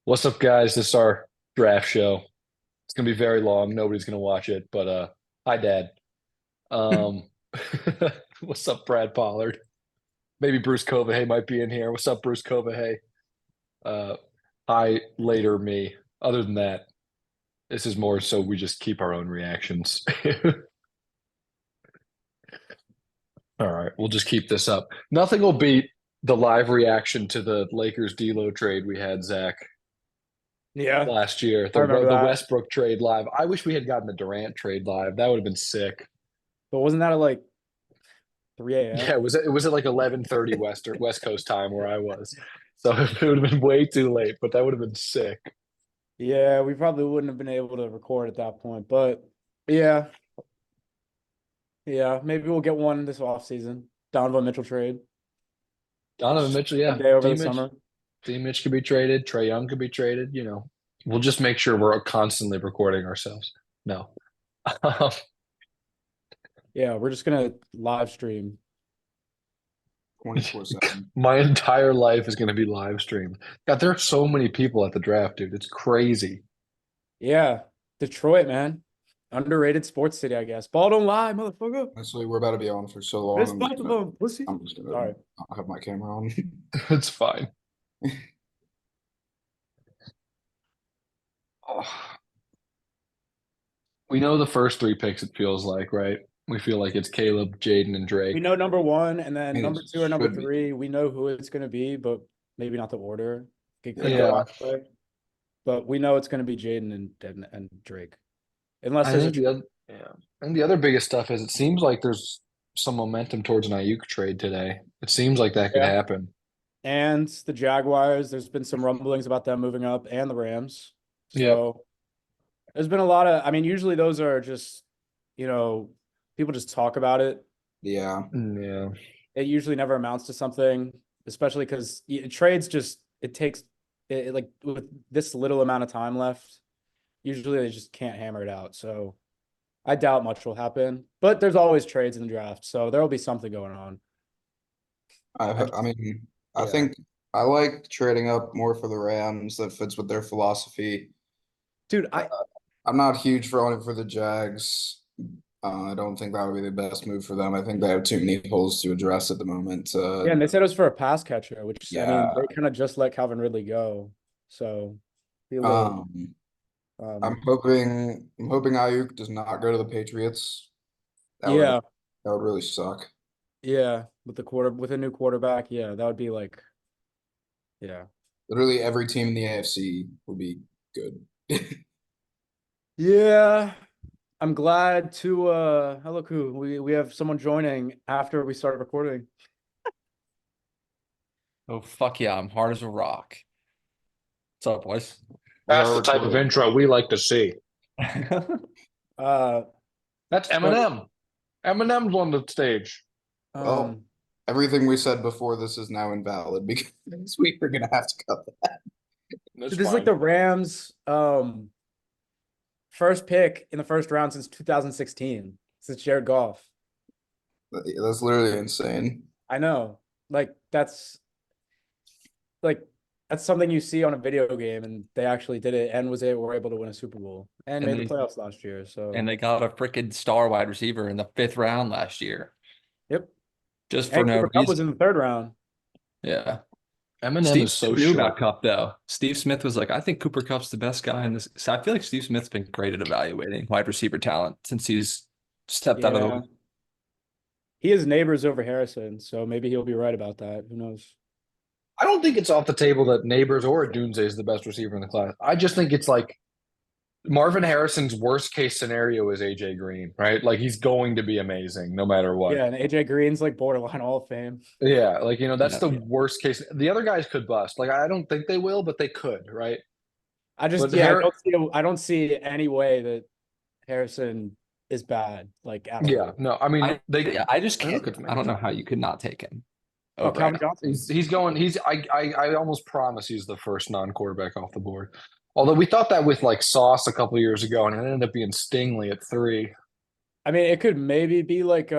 What's up, guys? This is our draft show. It's gonna be very long. Nobody's gonna watch it, but hi, Dad. Um, what's up, Brad Pollard? Maybe Bruce Covahay might be in here. What's up, Bruce Covahay? Uh, hi, later me. Other than that, this is more so we just keep our own reactions. All right, we'll just keep this up. Nothing will beat the live reaction to the Lakers D'Lo trade we had, Zach, Yeah, last year. I remember The that. Westbrook trade live. I wish we had gotten the Durant trade live. That would have been sick. But wasn't that at like 3 Yeah, a.m.? it was at like 11:30 West Coast time where I was. So it would have been way too late, but that would have been sick. Yeah, we probably wouldn't have been able to record at that point. But yeah, yeah, maybe we'll get one this offseason. Donovan Mitchell trade. Donovan Just Mitchell, a yeah. day over D the Mitch, summer. D Mitch could be traded. Trey Young could be traded. We'll just make sure we're constantly recording ourselves. No. Yeah, we're just gonna live stream. 24/7. My entire life is going to be live streamed. God, there are so many people at the draft, dude. It's crazy. Yeah, Detroit, man. Underrated sports city, I guess. Ball don't lie, motherfucker. Honestly, we're about to be on for so long. There's both of them, pussy. I'm just gonna Sorry. not have my camera on. It's fine. Oh. We know the first three picks, it feels like, right? We feel like it's Caleb, Jayden, and Drake. We know number one, and then I mean, number it two or number should be. three. We know who it's gonna be, but maybe not the order. It could Yeah. go either way. But we know it's going to be Jayden and Drake, unless I there's think yeah. And the other biggest stuff is it seems like there's some momentum towards an Ayuk trade today. It seems like that could yeah. happen. And the Jaguars. There's been some rumblings about them moving up, and the Rams. Yep. So there's been a lot of. I mean, usually those are just, people just talk about it. Yeah. Yeah. It usually never amounts to something, especially because trades just it takes it like with this little amount of time left. Usually they just can't hammer it out. So I doubt much will happen, but there's always trades in the draft, so there will be something going on. I mean, I Yeah. think I like trading up more for the Rams. That fits with their philosophy. Dude, I'm not huge for the Jags. I don't think that would be the best move for them. I think they have too many holes to address at the moment. yeah, and they said it was for a pass catcher, which I mean, Yeah. they kind of just let Calvin Ridley go, so be a little. I'm hoping Ayuk does not go to the Patriots. That would Yeah, that would really suck. yeah, with a new quarterback, yeah, that would be like, yeah, Literally every team in the AFC would be good. yeah. I'm glad to oh, look who we have someone joining after we started recording. Oh, fuck yeah. I'm hard as a rock. What's up, boys? That's the type of intro we like to see. Uh, That's Eminem. Eminem's on the stage. Well, everything we said before this is now invalid because we were gonna have to cut that. That's this is like fine. the Rams first pick in the first round since 2016, since Jared Goff. That's literally insane. I know. Like that's something you see on a video game, and they actually did it and were able to win a Super Bowl and made the playoffs last year. So And they got a freaking star wide receiver in the 5th round last year. Yep. Just for And no Cooper Kupp was reason. in the 3rd round. Yeah. Eminem Steve is so Smith knew about short. Cup though. Steve Smith was like, I think Cooper Cup's the best guy in this. So I feel like Steve Smith's been great at evaluating wide receiver talent since he's stepped out of Yeah. the. He has Nabers over Harrison, so maybe he'll be right about that. Who knows? I don't think it's off the table that Nabers or Odunze is the best receiver in the class. I just think it's like Marvin Harrison's worst case scenario is AJ Green, right? Like he's going to be amazing no matter what. Yeah, and AJ Green's like borderline Hall of Fame. Yeah, like that's Yeah. the worst case. The other guys could bust. Like I don't think they will, but they could, right? I don't see any way that Harrison is bad, like at all. Yeah, no, I mean I just I can't. don't know. I don't know how you could not take him. Oh, Calvin Johnson. He's going. I almost promise he's the first non-quarterback off the board. Although we thought that with like Sauce a couple years ago, and it ended up being Stingley at 3. I mean, it could maybe be like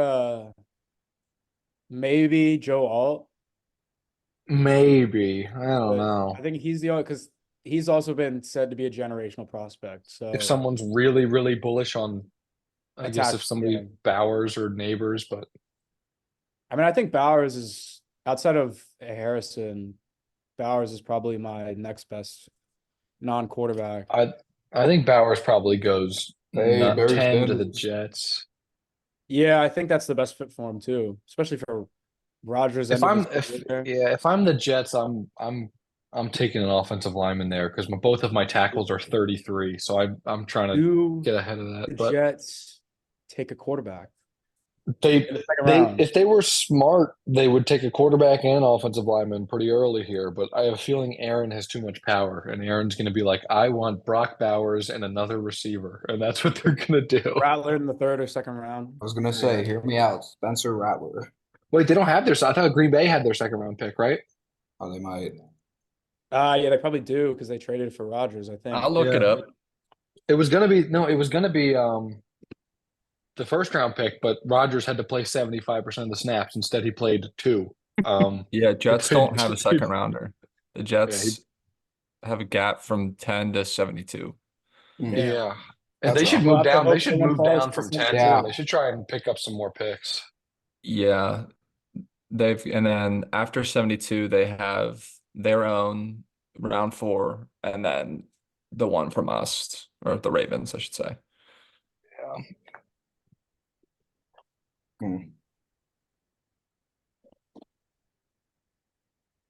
maybe Joe Alt. Maybe I don't But know. I think he's the only because he's also been said to be a generational prospect. So If someone's really, really bullish on, I guess if Attached, somebody yeah. Bowers or Neighbors, but I mean, I think Bowers is outside of Harrison. Bowers is probably my next best non-quarterback. I think Bowers probably goes Hey, Bears 10 to the Bengals. Jets. Yeah, I think that's the best fit for him too, especially for Rodgers. If I'm the Jets, I'm taking an offensive lineman there because both of my tackles are 33, so I'm trying to do get ahead of that. the But Jets take a quarterback they in the second round? if they were smart, they would take a quarterback and offensive lineman pretty early here. But I have a feeling Aaron has too much power, and Aaron's going to be like, I want Brock Bowers and another receiver, and that's what they're going to do. Rattler in the third or second round. I was gonna say, hear me out, Spencer Rattler. Wait, they don't have their. I thought Green Bay had their second round pick, right? Oh, they might. Yeah, they probably do because they traded for Rodgers, I think. I'll look it Yeah. up. It was gonna be the first round pick, but Rodgers had to play 75% of the snaps. Instead, he played 2. Yeah, Jets played- don't have a second rounder. The Jets have a gap from 10 to 72. Yeah. And That's they should awful. move We'll have to down. They hope should someone move falls down to from some- 10 Yeah. too. They should try and pick up some more picks. Yeah. And then after 72, they have their own round 4, and then the one from us, or the Ravens, I should say. Hmm.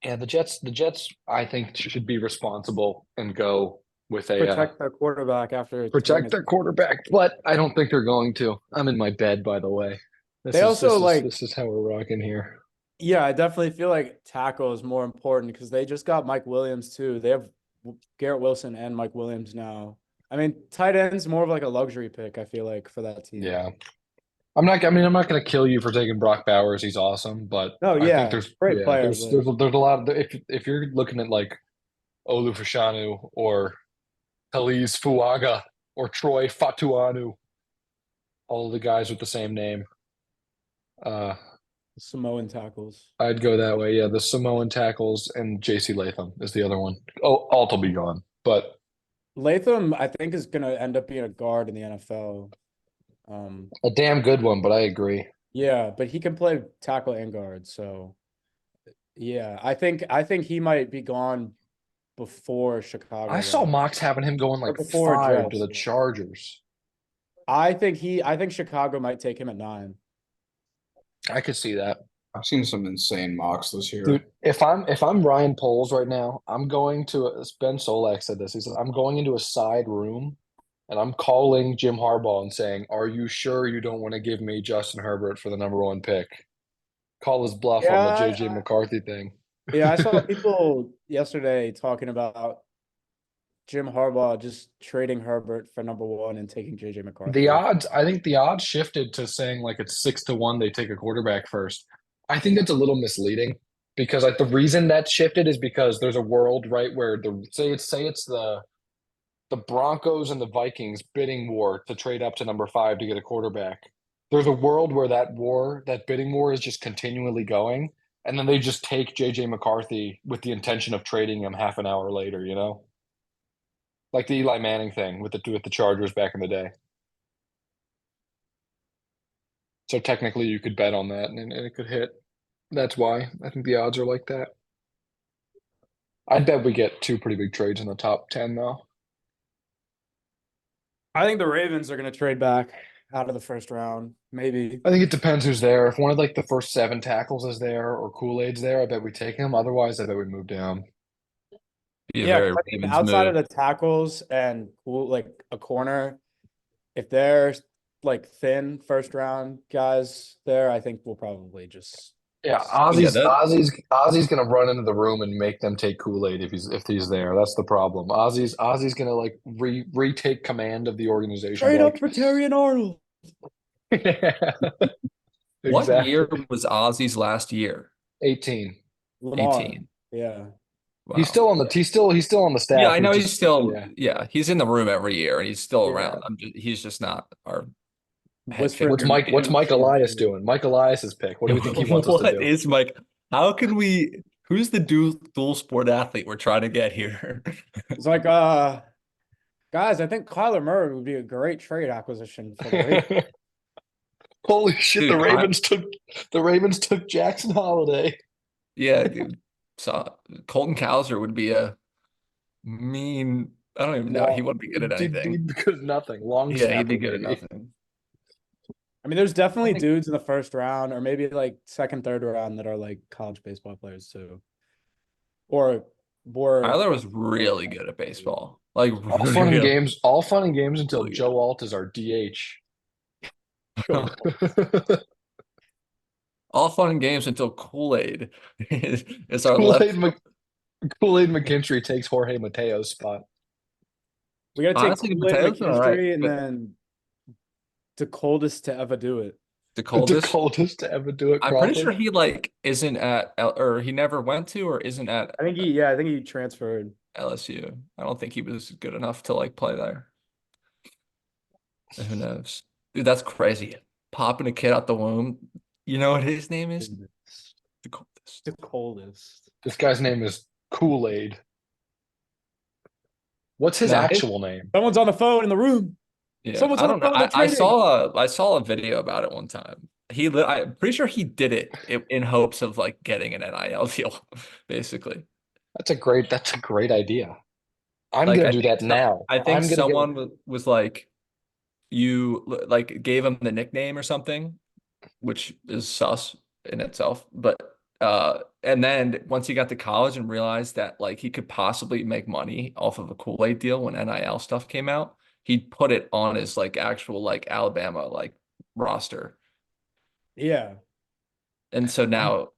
Yeah, the Jets, I think should be responsible and go with a Protect their quarterback after protect their quarterback, but I don't think they're going to. I'm in my bed, by the way. This This is how we're rocking here. Yeah, I definitely feel like tackle is more important because they just got Mike Williams too. They have Garrett Wilson and Mike Williams now. I mean, tight end's more of like a luxury pick, I feel like, for that team. Yeah. I'm not going to kill you for taking Brock Bowers. He's awesome, but Oh, I yeah, think there's great player, There's, but- there's a lot of if you're looking at like Olu Fashanu or Taliese Fuaga or Troy Fautanu, all the guys with the same name. Samoan tackles. I'd go that way. Yeah, the Samoan tackles and JC Latham is the other one. Oh, Alt will be gone, but Latham, I think, is going to end up being a guard in the NFL. a damn good one. But I agree. Yeah, but he can play tackle and guard. So, yeah, I think he might be gone before Chicago. I saw though. Mox having him going like before 5 to Jets. the Chargers. I think Chicago might take him at 9. I could see that. I've seen some insane mocks this year. Dude, if I'm Ryan Poles right now, I'm going to Ben Solak said this. He said, I'm going into a side room and I'm calling Jim Harbaugh and saying, are you sure you don't want to give me Justin Herbert for the number 1 pick? Call his bluff on the Yeah, JJ McCarthy thing. Yeah, I saw people yesterday talking about Jim Harbaugh just trading Herbert for number 1 and taking JJ McCarthy. I think the odds shifted to saying like it's 6-1 they take a quarterback first. I think that's a little misleading because like the reason that shifted is because there's a world right where say it's the Broncos and the Vikings bidding war to trade up to number 5 to get a quarterback. There's a world where that bidding war is just continually going, and then they just take JJ McCarthy with the intention of trading him half an hour later, you know? Like the Eli Manning thing with the Chargers back in the day. So technically you could bet on that and it could hit. That's why I think the odds are like that. I'd bet we get 2 pretty big trades in the top 10 though. I think the Ravens are going to trade back out of the first round, maybe. I think it depends who's there. If one of like the first 7 tackles is there or Kool-Aid's there, I bet we take him. Otherwise, I bet we move down. Be a Yeah, very 'cause I think Ravens outside move. of the tackles and like a corner, if they're like thin first round guys there, I think we'll probably just Yeah, Yeah, Ozzy's gonna run into the room and make them take Kool-Aid if he's there. That's the problem. Ozzy's gonna like retake command of the organization. trade up Like, for Terrion Arnold. What Exactly. year was Ozzy's last year? 18. Lamar. 18. Yeah. Wow. He's still on the staff. Yeah, I know He's he's still. yeah. Yeah, he's in the room every year, and he's still Yeah. around. He's just not our. head Whispering- figure. What's Mike Elias doing? Mike Elias's pick. What do we think he wants us to What do? is Mike? How can we? Who's the dual sport athlete we're trying to get here? It's like, guys, I think Kyler Murray would be a great trade acquisition for the Ravens. Holy shit! Dude, The Ravens took Jackson Holiday. Yeah, dude. So Colton Cowser would be a mean. I don't even know. He wouldn't be good at anything. He'd be good at nothing. Long Yeah, he'd be snapper, good at maybe. nothing. I mean, there's definitely I think- dudes in the first round or maybe like second, third round that are like college baseball players too. Or Tyler was really good at baseball. Like All fun and really games. All fun and games until Really Joe Alt is our DH. all fun and games until Kool-Aid is our Kool-Aid, left. Kool-Aid McKinstry takes Jorge Mateo's spot. we gotta take Honestly, Kool-Aid Mateo's been all right, McKinstry and but- then the coldest to ever do it. The The coldest. coldest to ever do it. I'm pretty Crawford. sure he like isn't at or he never went to or isn't at I think he transferred. LSU. I don't think he was good enough to like play there. Who knows? Dude, that's crazy. Popping a kid out the womb. You know what his name is? The coldest. The coldest. This guy's name is Kool-Aid. What's his Nah, actual name? Someone's on the phone in the room. Yeah, Someone's I on the don't know. phone, they're I trading. saw a video about it one time. I'm pretty sure he did it in hopes of like getting an NIL deal, basically. That's a great idea. I'm Like, gonna I do think that now. I think I'm gonna get- someone was like, you like gave him the nickname or something, which is sus in itself. But and then once he got to college and realized that like he could possibly make money off of a Kool-Aid deal when NIL stuff came out, he put it on his like actual like Alabama like roster. Yeah, And so now,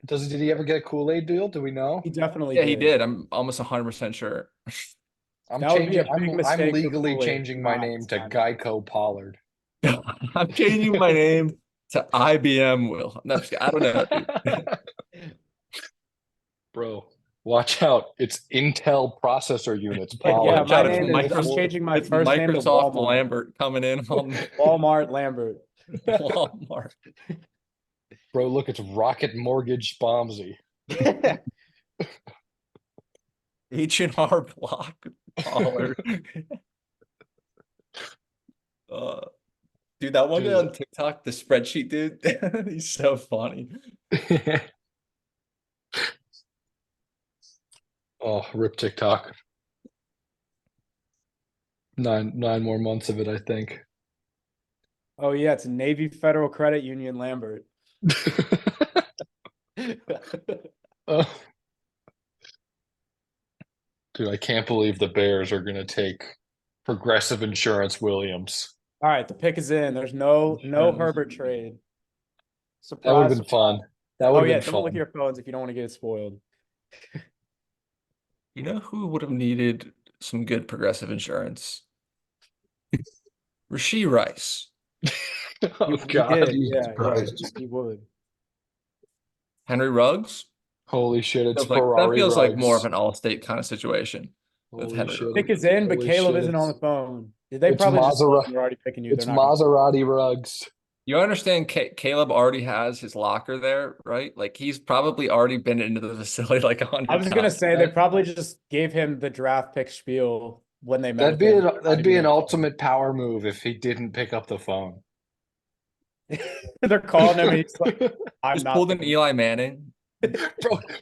Did he ever get a Kool-Aid deal? Do we know? he definitely yeah, he did. I'm almost 100% sure. I'm That would be a changing. big I'm mistake for legally Kool-Aid changing my not name to signing. Geico Pollard. I'm changing my name to IBM Will. No, I'm just kidding. I don't know, dude. Bro, watch out. It's Intel processor units. Yeah, Pollard. Watch out, my it's name is- I'm Microsoft- changing my it's first name to Microsoft Walmart. Lambert coming in on Walmart Lambert. Walmart. Bro, look, it's Rocket Mortgage Bombsy. H&R Block Pollard. Dude, that one guy on TikTok, the spreadsheet dude, he's so funny. Oh, rip TikTok. Nine more months of it, I think. Oh yeah, it's Navy Federal Credit Union Lambert. Oh. Dude, I can't believe the Bears are gonna take Progressive Insurance Williams. All right, the pick is in. There's no Insurance. Herbert trade. Surprise. That would have been fun. That would Oh have yeah, been don't look at fun. your phones if you don't want to get it spoiled. You know who would have needed some good progressive insurance? Rasheed Rice. Oh He God. did, Jesus yeah, Christ. he would. Henry Ruggs. Holy shit, it's Feels like, that Ferrari feels like more of Ruggs. an all-state kind of situation with Holy Henry shit. Ruggs. Pick is in, but Holy Caleb shit, isn't on the it's- phone. They it's probably just Maserati- they're already picking you. It's They're not gonna- Maserati Ruggs. You understand Caleb already has his locker there, right? Like he's probably already been into the facility like 100 I was just gonna times. say they probably just gave him the draft pick spiel when they met. That'd be with him. that'd be an ultimate power move if he didn't pick up the phone. They're calling him. And he's like, "I'm Just not." pulled an Eli Manning.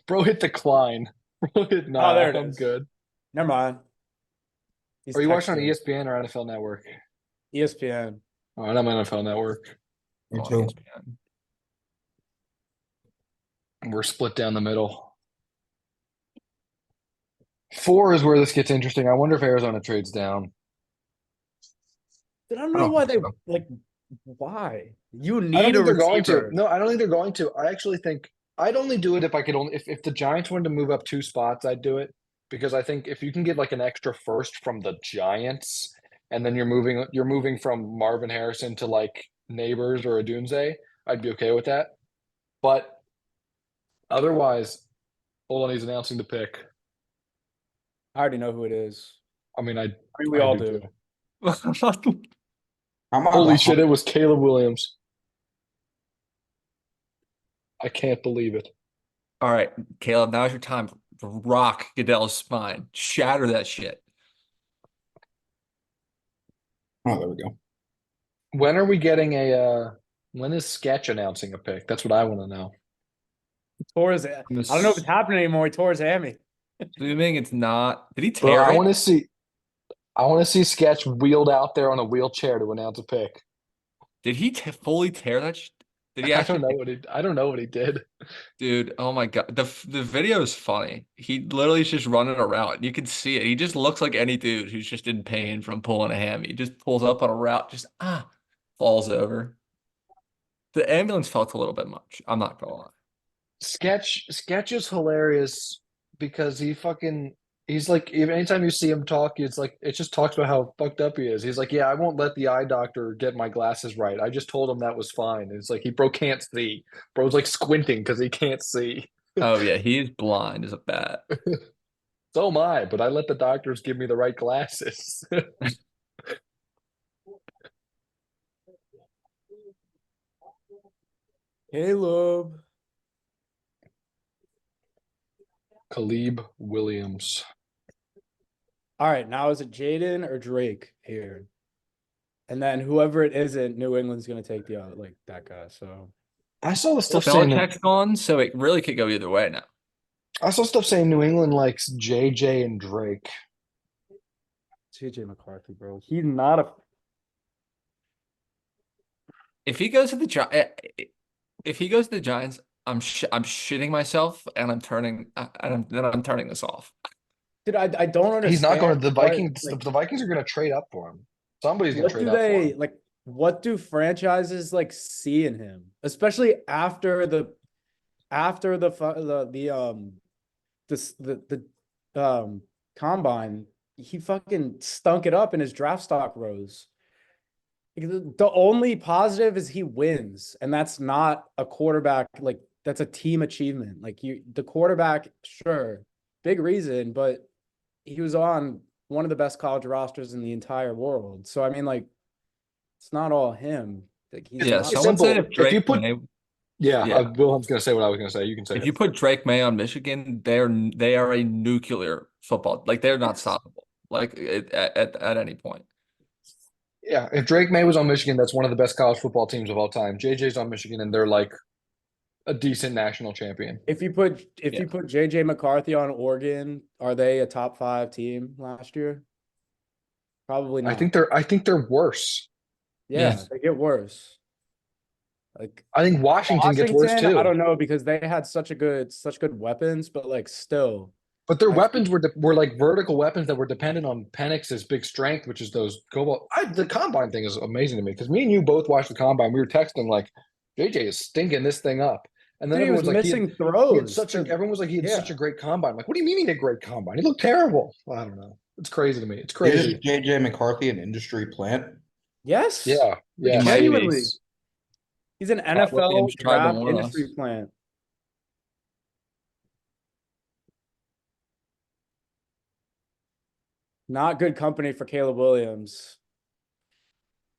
Bro hit decline. Bro hit nah, there it I'm is. good. Never mind. He's Are you watching on texting. ESPN or NFL Network? ESPN. All right, I'm on NFL Network. Me on too. ESPN. We're split down the middle. 4 is where this gets interesting. I wonder if Arizona trades down. I don't know Oh, why they so. like. Why you I don't need a think they're going to. receiver? No, I don't think they're going to. I actually think I'd only do it if I could only if the Giants wanted to move up 2 spots, I'd do it. Because I think if you can get like an extra first from the Giants, and then you're moving from Marvin Harrison to like Nabers or Odunze, I'd be okay with that. But otherwise, hold on, he's announcing the pick. I already know who it is. I mean, I mean, we I all do do. I'm on holy the shit, hunt. it was Caleb Williams. I can't believe it. All right, Caleb, now's your time. rock Goodell's spine, shatter that shit. Oh, there we go. When are we getting when is Sketch announcing a pick? That's what I want to know. Tore his, I don't know if it's happening anymore. He tore his hammy. Assuming it's not. Did he Bro, tear I it? want to see Sketch wheeled out there on a wheelchair to announce a pick. Did he fully tear that? Did he I actually? I don't know what he did. Dude, oh my God. The video is funny. He literally is just running around. You can see it. He just looks like any dude who's just in pain from pulling a hammy. He just pulls up on a route, just falls over. The ambulance felt a little bit much. I'm not gonna lie. Sketch is hilarious because he's like, even anytime you see him talk, it's like it just talks about how fucked up he is. He's like, yeah, I won't let the eye doctor get my glasses right. I just told him that was fine. And it's like bro can't see. Bro's like squinting because he can't see. Oh yeah, he is blind as a bat. So am I, but I let the doctors give me the right glasses. Caleb. Caleb Williams. All right, now is it Jayden or Drake here? And then whoever it isn't, New England's gonna take the other, like that guy. So I saw the stuff saying Belichick's gone, so it really could go either way now. I saw stuff saying New England likes JJ and Drake. JJ McCarthy, bro. He's not a If he goes to the Giants, I'm shitting myself, and I'm turning this off. dude. I don't understand. He's not going to the what, Vikings. like, the Vikings are going to trade up for him. Somebody's going what to trade do up for they him. like? What do franchises like see in him, especially after the combine? He fucking stunk it up and his draft stock rose. The only positive is he wins, and that's not a quarterback. Like that's a team achievement. Like the quarterback, sure, big reason, but he was on one of the best college rosters in the entire world. So I mean, like, it's not all him. Like he's Yeah, not someone said simple. if Drake If you put- May, Yeah, Yeah. Wilhelm's going to say what I was going to say. You can say if it. you put Drake May on Michigan, they are a nuclear football. Like they're not stoppable. Like at any point. Yeah, if Drake May was on Michigan, that's one of the best college football teams of all time. JJ's on Michigan, and they're like a decent national champion. If you put Yeah. JJ McCarthy on Oregon, are they a top 5 team last year? Probably not. I think they're worse. Yeah, Yes. they get worse. Like I think Washington gets worse too. I don't know because they had such good weapons, but like still. But their I weapons were like vertical weapons that were dependent on Penix's big strength, which is those cobalt. The combine thing is amazing to me because me and you both watched the combine. We were texting like, JJ is stinking this thing up, and then Dude, he was everyone was like, missing he had throws. everyone was like, he had Yeah. such a great combine. I'm like, what do you mean he had a great combine? He looked terrible. Well, I don't know. It's crazy to me. It's crazy. Is JJ McCarthy an industry plant? Yes. Yeah, yeah. He might be. Genuinely. He's an NFL Williams tried to draft warn us. industry plant. Not good company for Caleb Williams.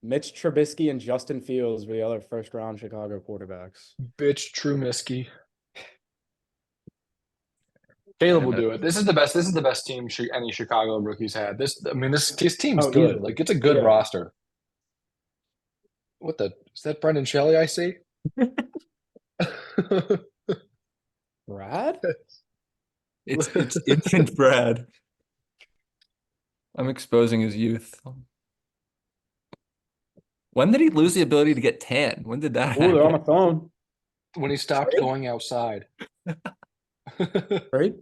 Mitch Trubisky and Justin Fields were the other first-round Chicago quarterbacks. Bitch, Trubisky. Caleb will do it. This is the best. This is the best team any Chicago rookies had. This team's good. Easily. Like it's a good roster. What the is that Brendan Shelley I see? Brad? It's infant Brad. I'm exposing his youth. When did he lose the ability to get tan? When did that Oh, they're on happen? the phone. When he stopped going outside. Right?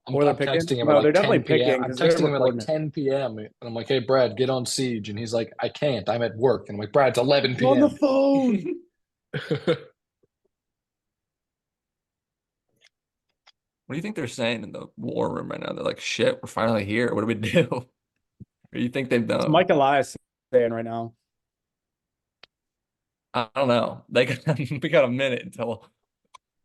I'm Or they're texting picking? him No, at like they're 10 definitely p.m. picking, I'm 'cause they're texting him at like recording it. 10 p.m. And I'm like, hey, Brad, get on Siege. And he's like, I can't. I'm at work. And I'm like, Brad, it's 11 On the p.m. phone. What do you think they're saying in the war room right now? They're like, shit, we're finally here. What do we do? Or do you think they've It's done? Mike Elias saying right now. I don't know. We got a minute until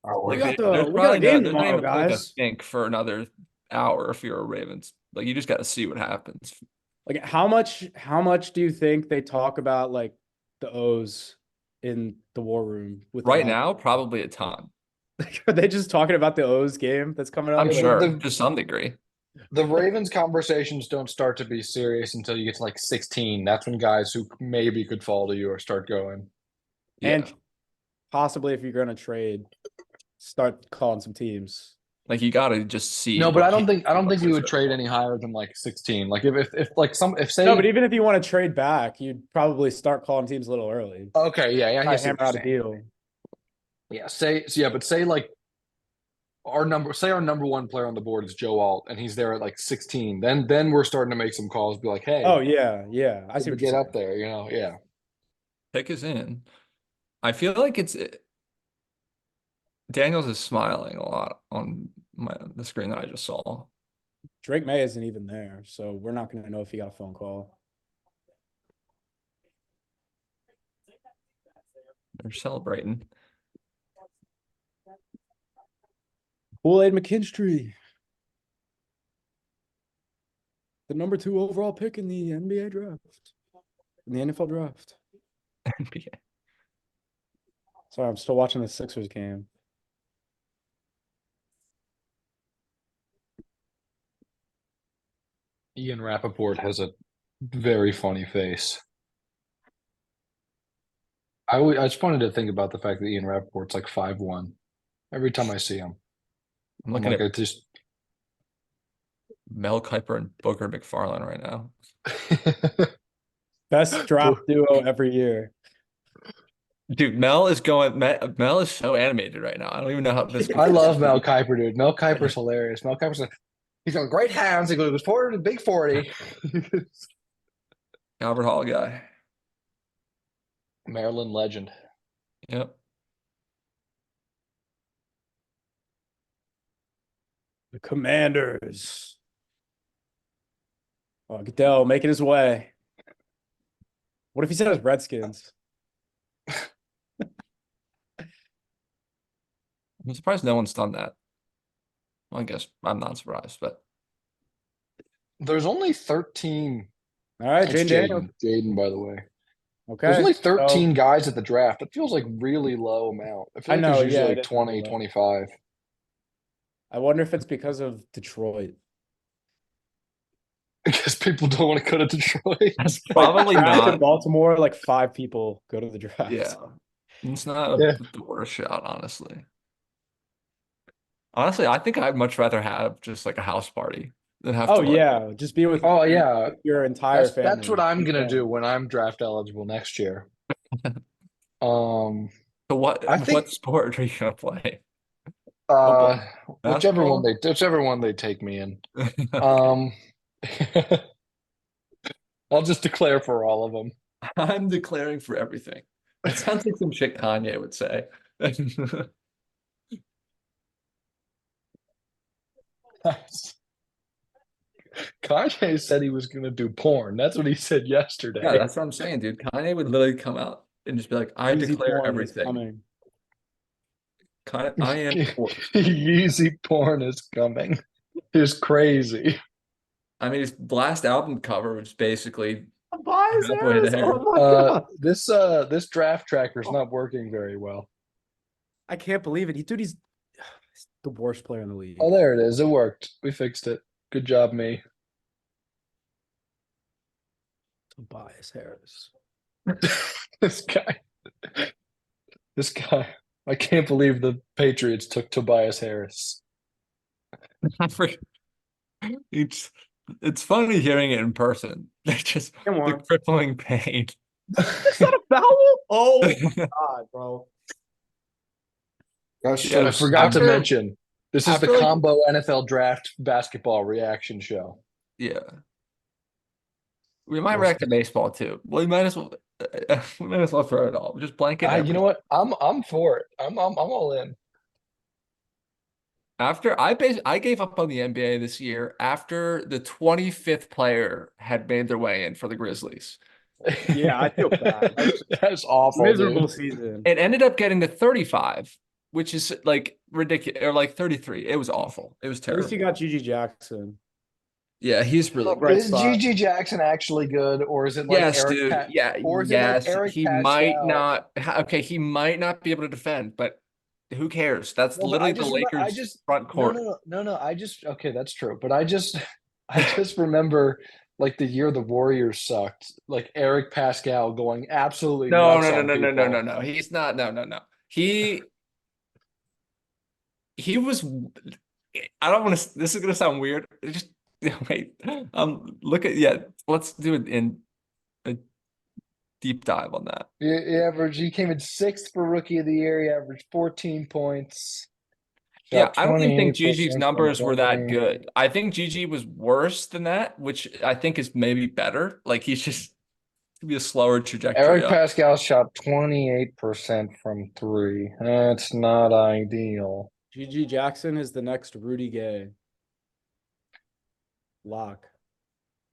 We like got there's a probably game there's not tomorrow, even like a guys. think for another hour if you're a Ravens. Like you just got to see what happens. Like how much do you think they talk about like the O's in the war room with Right now, probably a ton. Are they just talking about the O's game that's coming up? I'm Yeah, sure the- to some degree. The Ravens conversations don't start to be serious until you get to like 16. That's when guys who maybe could fall to you or start going. And Yeah. possibly if you're going to trade, start calling some teams. Like you got to just see. No, but what I don't team think we is would good. trade any higher than like 16. Like if like if say No, but even if you want to trade back, you'd probably start calling teams a little early. okay, yeah, I Try guess to hammer out a deal. Yeah, but say like our number one player on the board is Joe Alt and he's there at like 16. Then we're starting to make some calls, be like, hey, Oh yeah. I see what get you're up there, yeah. Pick is in. I feel like Daniels is smiling a lot on the screen that I just saw. Drake Maye isn't even there, so we're not going to know if he got a phone call. They're celebrating. Kool-Aid McKinstry, the number 2 overall pick in the NBA draft, in the NFL draft. NBA. Sorry, I'm still watching the Sixers game. Ian Rappaport has a very funny face. I just wanted to think about the fact that Ian Rappaport's like 5'1". Every time I see him. I'm I'm looking like, at Mel Kiper and Booker McFarland right now. Best draft duo every year. Dude, Mel is so animated right now. I don't even know how this. I love Mel Kiper, dude. Mel Kiper's hilarious. Mel Kiper's like, he's got great hands. He goes forward to big 40. Albert Hall guy. Maryland legend. Yep. The Commanders. Oh, Goodell making his way. What if he said it was Redskins? I'm surprised no one's done that. Well, I guess I'm not surprised, but There's only 13. All right, It's Jayden Daniels. Jayden, by the way. Okay. There's only 13 so- guys at the draft. That feels like really low amount. I feel I like know, there's usually yeah, like it is 20, really low. 25. I wonder if it's because of Detroit. Because people don't want to go to Detroit. that's probably Draft in not. Baltimore, like 5 people go to the draft. Yeah, it's not Yeah. the worst shot, honestly. Honestly, I think I'd much rather have just like a house party than have Oh to. Like, yeah, just be with Oh, yeah. your entire family. That's what I'm gonna Yeah. do when I'm draft eligible next year. So I think- what sport are you gonna play? Whichever Basketball? one they take me in. I'll just declare for all of them. I'm declaring for everything. It sounds like some shit Kanye would say. Kanye said he was gonna do porn. That's what he said yesterday. Yeah, that's what I'm saying, dude. Kanye would literally come out and just be like, I Easy declare porn is everything. coming. I am for. Yeezy porn is coming. It's crazy. I mean, his last album cover was basically Bias halfway Harris, there. oh my God. This draft tracker is not working very well. I can't believe it. Dude, he's the worst player in the league. Oh, there it is. It worked. We fixed it. Good job, me. Tobias Harris. This guy. I can't believe the Patriots took Tobias Harris. It's funny hearing it in person. Just Come the on. crippling pain. Is that a foul? Oh my God, bro. That Yeah, I shows forgot to after- mention, this is the after, like- combo NFL draft basketball reaction show. Yeah. We might react to baseball too. Well, we might as well throw it all. Just blanket. You know what? I'm for it. I'm all in. After I gave up on the NBA this year after the 25th player had made their way in for the Grizzlies. Yeah, I feel bad. That's awful. Miserable Dude. season. It ended up getting to 35, which is like ridiculous, or like 33. It was awful. It was At least you terrible. got Gigi Jackson. Yeah, he's really Look, bright is spot. Gigi Jackson actually good, or is it like yes, Eric? dude. Yeah, or is it like yes. Eric He Pascal? might not. Okay, he might not be able to defend, but who cares? That's No, but literally I the just remember, Lakers front no, court. no. Okay, that's true. But I just remember like the year the Warriors sucked, like Eric Pascal going absolutely No, nuts no, no, on no, no, no, no, people. no. He's not. No, no, no. He was. I don't want to. This is gonna sound weird. Just wait. Look at Let's do it in a deep dive on that. He came in sixth for rookie of the year. He averaged 14 points. Yeah, Shot I don't even think 28% Gigi's from numbers were that three. good. I think Gigi was worse than that, which I think is maybe better. Like he's just to be a slower trajectory Eric up. Pascal shot 28% from three. That's not ideal. GG Jackson is the next Rudy Gay. Lock.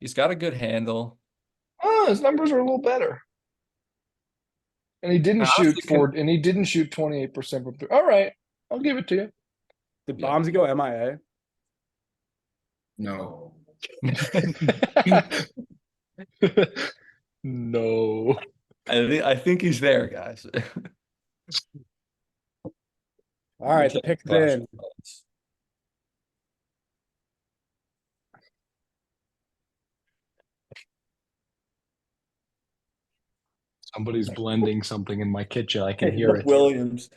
He's got a good handle. Oh, his numbers are a little better. And he didn't I was shoot thinking- and he didn't shoot 28% from three. All right, I'll give it to you. Did Yeah. Bombs go MIA? No. No. I think he's there, guys. All right, the pick's in. Somebody's blending something in my kitchen. I can hear Caleb it. Williams,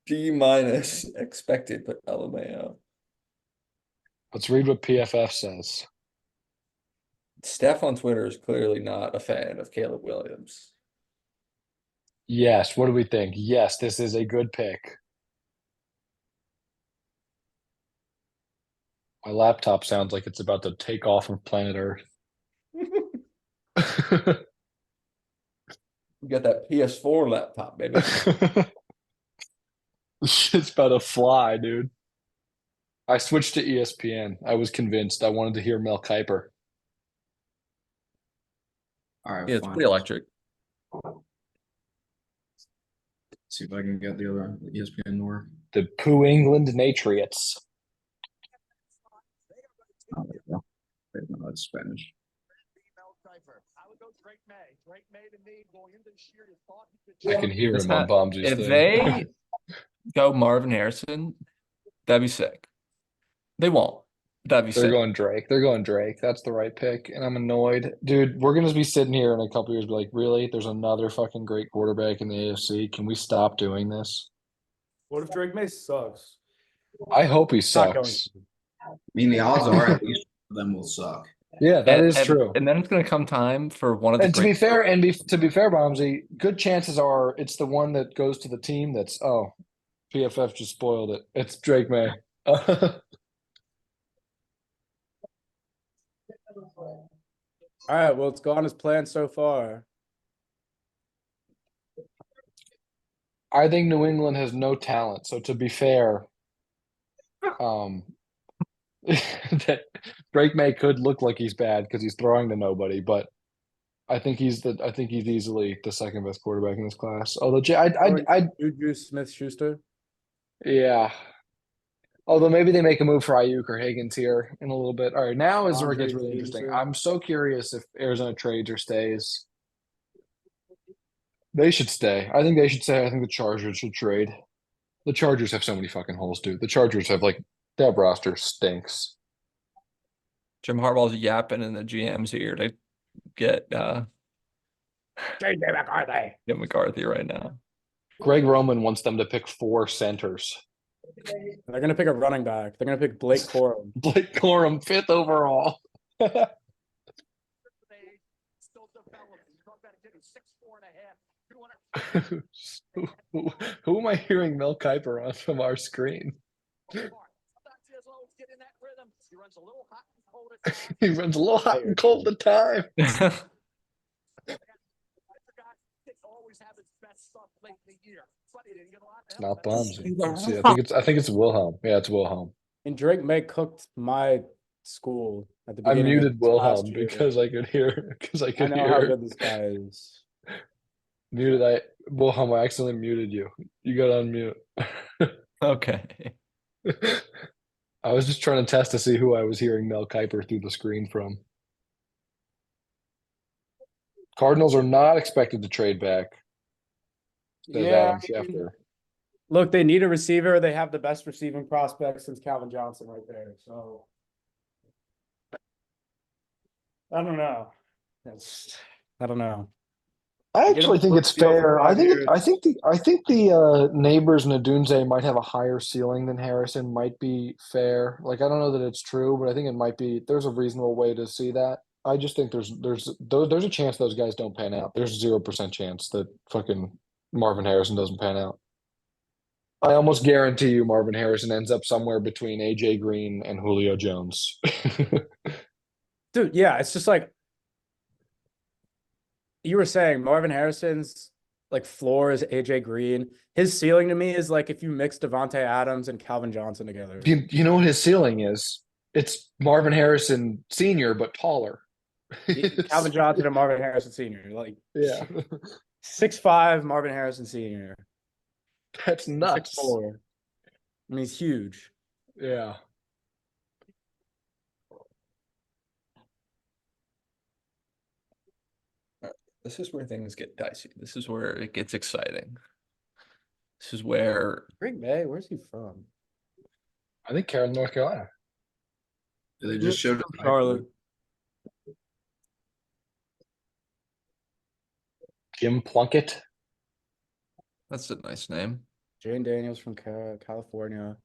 D- expected, but LMAO. Let's read what PFF says. Steph on Twitter is clearly not a fan of Caleb Williams. Yes, what do we think? Yes, this is a good pick. My laptop sounds like it's about to take off from planet Earth. You got that PS4 laptop, baby. It's about to fly, dude. I switched to ESPN. I was convinced. I wanted to hear Mel Kiper. All right, Yeah, it's fine. pretty electric. See if I can get the other ESPN to work. The Pooh England Patriots. Oh, there you go. Wait, no, that's Spanish. I can hear This him on ha- Bombsy's If thing. they go Marvin Harrison, that'd be sick. They won't. That'd be They're sick. going Drake. They're going Drake. That's the right pick. And I'm annoyed. Dude, we're gonna be sitting here in a couple years be like, really? There's another fucking great quarterback in the AFC. Can we stop doing this? What if Drake May sucks? I hope he Not going sucks. to. I mean, the odds are at least them will suck. Yeah, that is true. And then it's gonna come time for one of the And to be great fair, to be fair, Bombsy, good chances are it's the one that goes to the team that's PFF just spoiled it. It's Drake May. All right, well, it's gone as planned so far. I think New England has no talent. So to be fair, that Drake May could look like he's bad because he's throwing to nobody, but I think he's easily the second best quarterback in this class. Although Juju Smith-Schuster. yeah. Although maybe they make a move for Ayuk or Higgins here in a little bit. All right, now is where it gets Andre really interesting. Stevenson. I'm so curious if Arizona trades or stays. They should stay. I think they should stay. I think the Chargers should trade. The Chargers have so many fucking holes, dude. The Chargers have that roster stinks. Jim Harbaugh's yapping in the GM's ear to get McCarthy right now. Greg Roman wants them to pick 4 centers. They're gonna pick a running back. They're gonna pick Blake Corum. Blake Corum, 5th overall. Who am I hearing Mel Kiper on from our screen? He runs a little hot and cold at time. It's not Bombsy. Let's see. I think it's Wilhelm. Yeah, it's Wilhelm. And Drake May cooked my school at the I beginning. of muted this last Wilhelm year. because I could hear I know how good this guy is. Wilhelm, I accidentally muted you. You got on mute. Okay. I was just trying to test to see who I was hearing Mel Kiper through the screen from. Cardinals are not expected to trade back. Says Yeah, Adam Schefter. Look, they need a receiver. They have the best receiving prospect since Calvin Johnson right there. So I don't know. I don't know. I Get him actually think for it's a deal for fair. 5 years. I think the Nabers and Odunze might have a higher ceiling than Harrison might be fair. Like I don't know that it's true, but I think it might be. There's a reasonable way to see that. I just think there's a chance those guys don't pan out. There's 0% chance that fucking Marvin Harrison doesn't pan out. I almost guarantee you Marvin Harrison ends up somewhere between AJ Green and Julio Jones. Dude, yeah, it's just like you were saying, Marvin Harrison's like floor is AJ Green. His ceiling to me is like if you mix Devontae Adams and Calvin Johnson together. You know what his ceiling is? It's Marvin Harrison Sr., but taller. Calvin Johnson and Marvin Harrison Sr. Like Yeah. 6'5" Marvin Harrison Sr. That's nuts. 6'4". I mean, he's huge. Yeah. This is where things get dicey. This is where it gets exciting. This is where Greg Maye, where's he from? I think Carroll, North Carolina. They just showed it. Charlotte. Jim Plunkett. that's a nice name. Jayden Daniels from California.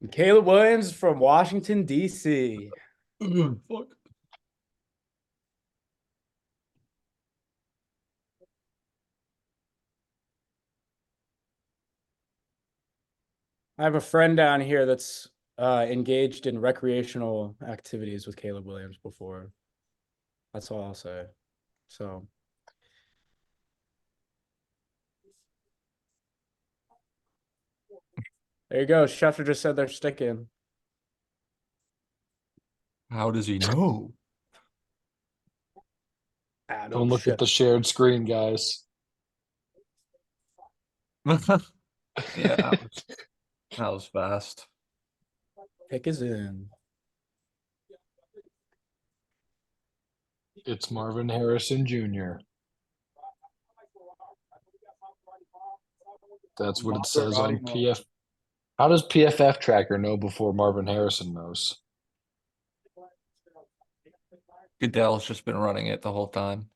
And Caleb Williams from Washington, D.C. Fuck. I have a friend down here that's engaged in recreational activities with Caleb Williams before. That's all I'll say. So there you go. Schefter just said they're sticking. How does he know? Adam Don't look at the Schefter. shared screen, guys. Yeah, that was fast. Pick is in. It's Marvin Harrison Jr. That's what it says on PF. How does PFF tracker know before Marvin Harrison knows? Goodell's just been running it the whole time.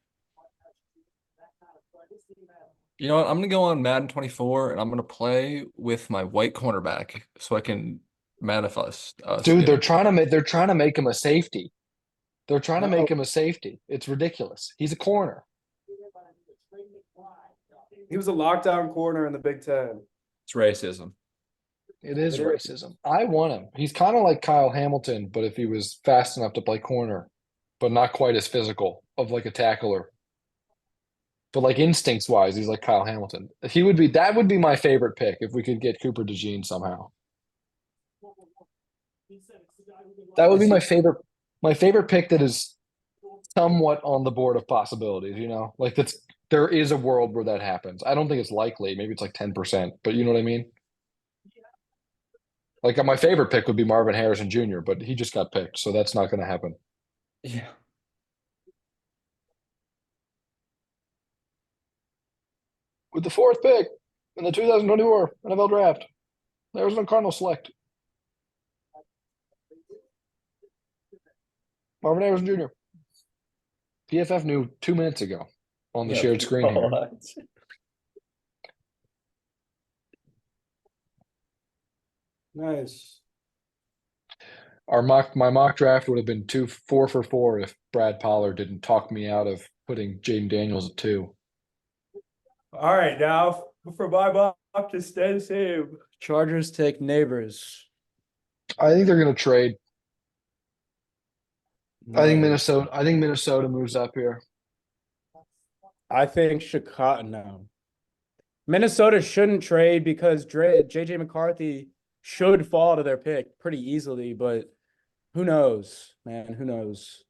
You know what? I'm gonna go on Madden 24 and I'm gonna play with my white cornerback so I can manifest us. Dude, they're getting- trying to make him a safety. They're trying to No. make him a safety. It's ridiculous. He's a corner. He was a lockdown corner in the Big Ten. It's racism. It is It is. racism. I want him. He's kind of like Kyle Hamilton, but if he was fast enough to play corner, but not quite as physical of like a tackler. But like instincts wise, he's like Kyle Hamilton. That would be my favorite pick if we could get Cooper DeJean somehow. That would be my favorite pick that is somewhat on the board of possibilities, you know? Like there is a world where that happens. I don't think it's likely. Maybe it's like 10%, but you know what I mean? Like my favorite pick would be Marvin Harrison Jr., but he just got picked, so that's not going to happen. Yeah. With the fourth pick in the 2024 NFL Draft, the Arizona Cardinals select Marvin Harrison Jr. PFF knew 2 minutes ago on the shared screen here. Nice. My mock draft would have been 4 for 4 if Brad Pollard didn't talk me out of putting Jayden Daniels at 2. All right, now for my mock to stay the same. Chargers take Nabers. I think they're going to trade. I think Minnesota moves up here. I think Chicago. No, Minnesota shouldn't trade because JJ McCarthy should fall to their pick pretty easily. But who knows, man? Who knows?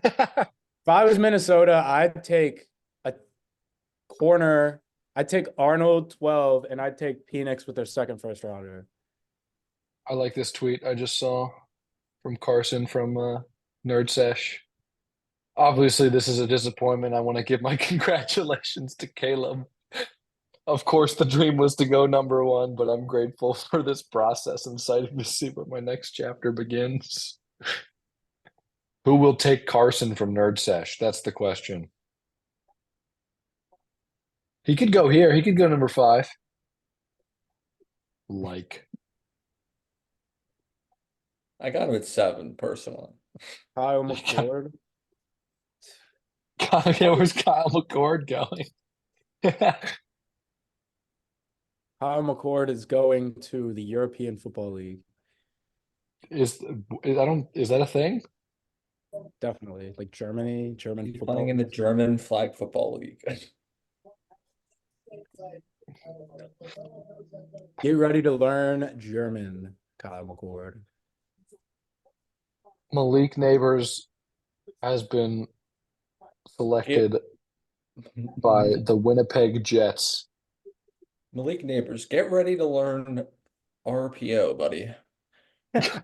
If I was Minnesota, I'd take a corner. I'd take Arnold 12, and I'd take Penix with their second first rounder. I like this tweet I just saw from Carson from Nerd Sesh. Obviously, this is a disappointment. I want to give my congratulations to Caleb Of course, the dream was to go number one, but I'm grateful for this process and excited to see where my next chapter begins. Who will take Carson from Nerd Sesh? That's the question. He could go here. He could go number 5. Like. I got him at 7 personally. Kyle McCord. Where's Kyle McCord going? Kyle McCord is going to the European Football League. Is that a thing? Definitely. Like German He's football. playing in the German flag football league. Get ready to learn German, Kyle McCord. Malik Nabers has been selected by the Winnipeg Jets. Malik Nabers, get ready to learn RPO, buddy. Get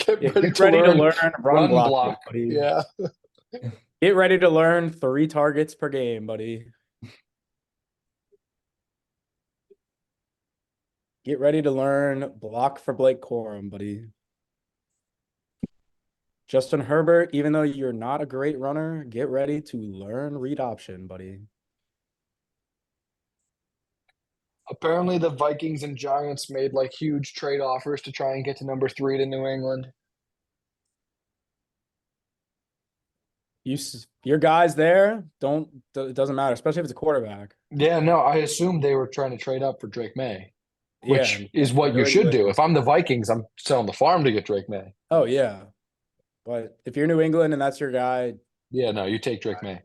Get ready to learn run block, buddy. Yeah. Get ready to learn 3 targets per game, buddy. Get ready to learn block for Blake Corum, buddy. Justin Herbert, even though you're not a great runner, get ready to learn read option, buddy. Apparently the Vikings and Giants made like huge trade offers to try and get to number 3 to New England. Your guys there it doesn't matter, especially if it's a quarterback. Yeah, no, I assumed they were trying to trade up for Drake May, which Yeah, is what you really should good. do. If I'm the Vikings, I'm selling the farm to get Drake May. Oh yeah. But if you're New England and that's your guy, Yeah, no, you take Drake May.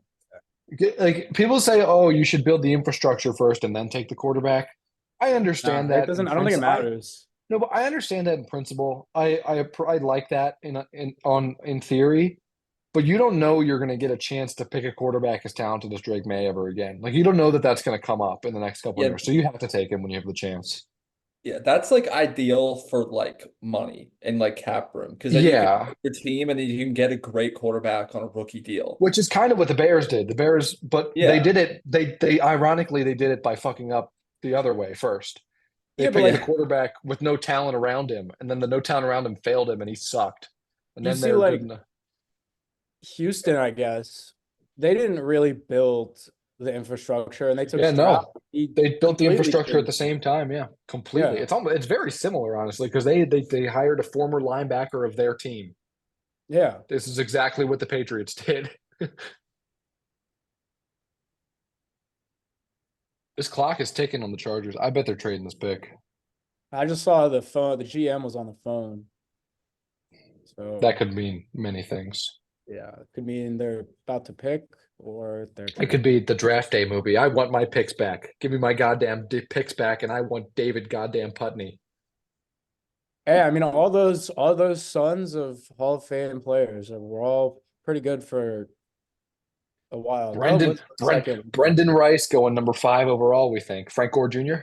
Like people say, oh, you should build the infrastructure first and then take the quarterback. I understand that. I don't think it matters. No, but I understand that in principle. I like that in theory, but you don't know you're going to get a chance to pick a quarterback as talented as Drake May ever again. Like you don't know that that's going to come up in the next couple of years, so you have to take him when you have the chance. Yeah, that's like ideal for like money and like cap room because then you can pick your team and then you can get a great quarterback on a rookie deal. Which is kind of what the Bears did. The Bears, but they did it. They ironically they did it by fucking up the other way first. They picked a quarterback with no talent around him, and then the no talent around him failed him, and he sucked. And then they were good enough. Houston, I guess, they didn't really build the infrastructure, and they took they built the infrastructure at the same time. Yeah, completely. Yeah. It's very similar, honestly, because they hired a former linebacker of their team. Yeah, this is exactly what the Patriots did. This clock is ticking on the Chargers. I bet they're trading this pick. I just saw the phone. The GM was on the phone. So that could mean many things. Yeah, it could mean they're about to pick, or they're. It could be the draft day movie. I want my picks back. Give me my goddamn picks back, and I want David goddamn Putney. Hey, I mean, all those sons of Hall of Fame players were all pretty good for a while. Brendan Rice going number 5 overall. We think Frank Gore Jr.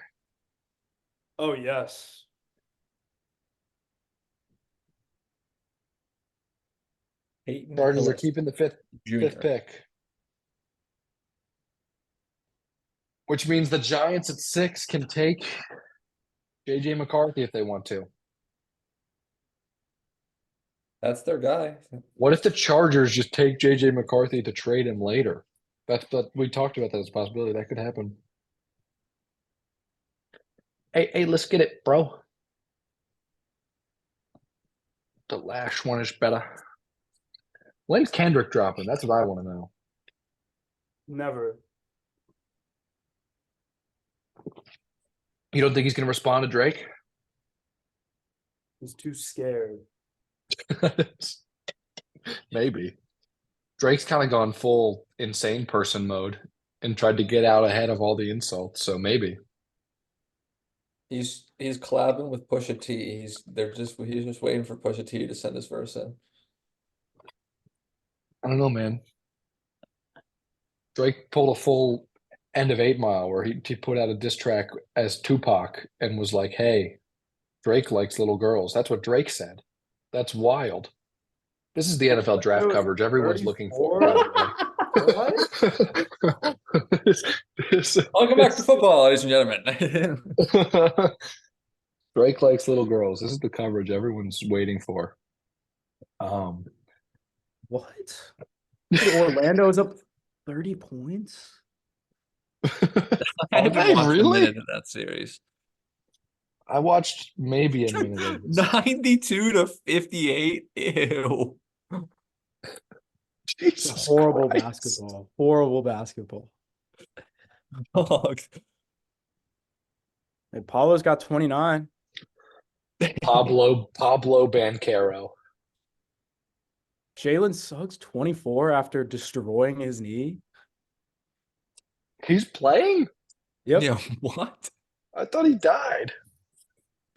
Oh yes. Cardinals are keeping the fifth pick. Which means the Giants at 6 can take JJ McCarthy if they want to. That's their guy. What if the Chargers just take JJ McCarthy to trade him later? We talked about that as a possibility. That could happen. Hey, let's get it, bro. The last one is better. When's Kendrick dropping? That's what I want to know. Never. You don't think he's going to respond to Drake? He's too scared. Maybe. Drake's kind of gone full insane person mode and tried to get out ahead of all the insults, so maybe. He's collabing with Pusha T. He's just waiting for Pusha T to send his verse in. I don't know, man. Drake pulled a full end of 8 Mile where he put out a diss track as Tupac and was like, hey, Drake likes little girls. That's what Drake said. That's wild. This is the NFL draft coverage everyone's looking for. Welcome back to football, ladies and gentlemen. Drake likes little girls. This is the coverage everyone's waiting for. What? Dude, Orlando's up 30 points. I Are haven't they watched a really? minute of that series. I watched maybe a minute of this. 92-58. Ew. Jesus Horrible Christ. basketball. Horrible basketball. Dogs. Hey, Paulo's got 29. Pablo Banchero. Jalen Suggs 24 after destroying his knee. He's playing? Yep. Yeah, what? I thought he died.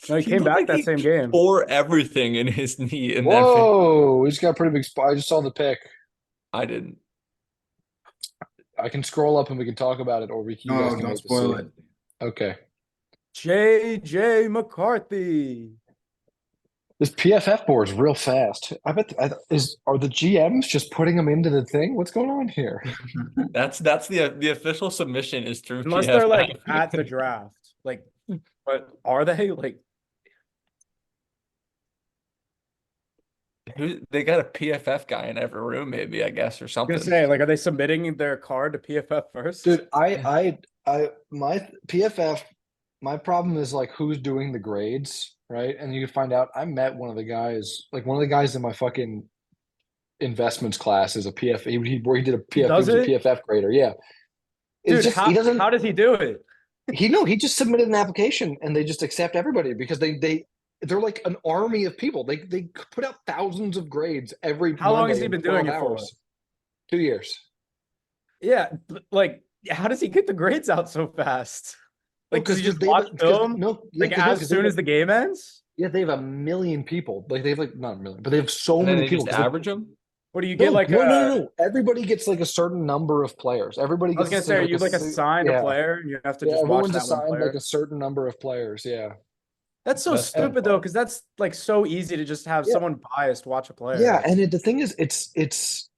No, he came looked back like that he same game. tore everything in his knee in that video. Whoa, he's got a pretty big spot. I just saw the pic. I didn't. I can scroll up and we can talk about it, or you guys No, can don't wait to spoil see it. Okay. JJ McCarthy. This PFF board is real fast. I bet are the GMs just putting them into the thing? What's going on here? That's the official submission is through Unless PFF. they're like at the draft. Like, but are they? Like, They got a PFF guy in every room, maybe, I guess, or I'm something. gonna say, like, are they submitting their card to PFF first? Dude, my PFF, my problem is like who's doing the grades, right? And you find out I met one of the guys in my fucking investments class is a PF. He did a PF. He Does was a it? PFF grader. Yeah. It's Dude, just how, he doesn't. how does he do it? He just submitted an application and they just accept everybody because they're like an army of people. They put out thousands of grades every. How long has Monday he been in 12 doing it for? hours. 2 years. Yeah, but, like, how does he get the grades out so fast? Like, does he just watch film? Like, as soon as the game ends? Yeah, they have 1 million people. Like they have like not 1 million, but they have so And then many they people. just 'cause average them. What do you get? Like, no. Everybody gets like a certain number of players. Everybody I was gets. gonna say, are you like assigned a player and you have to just watch everyone's that one assigned player? like a certain number of players. Yeah. That's so That's stupid though, because that's like so easy to just have someone biased watch a player. Yeah, and the thing is, it's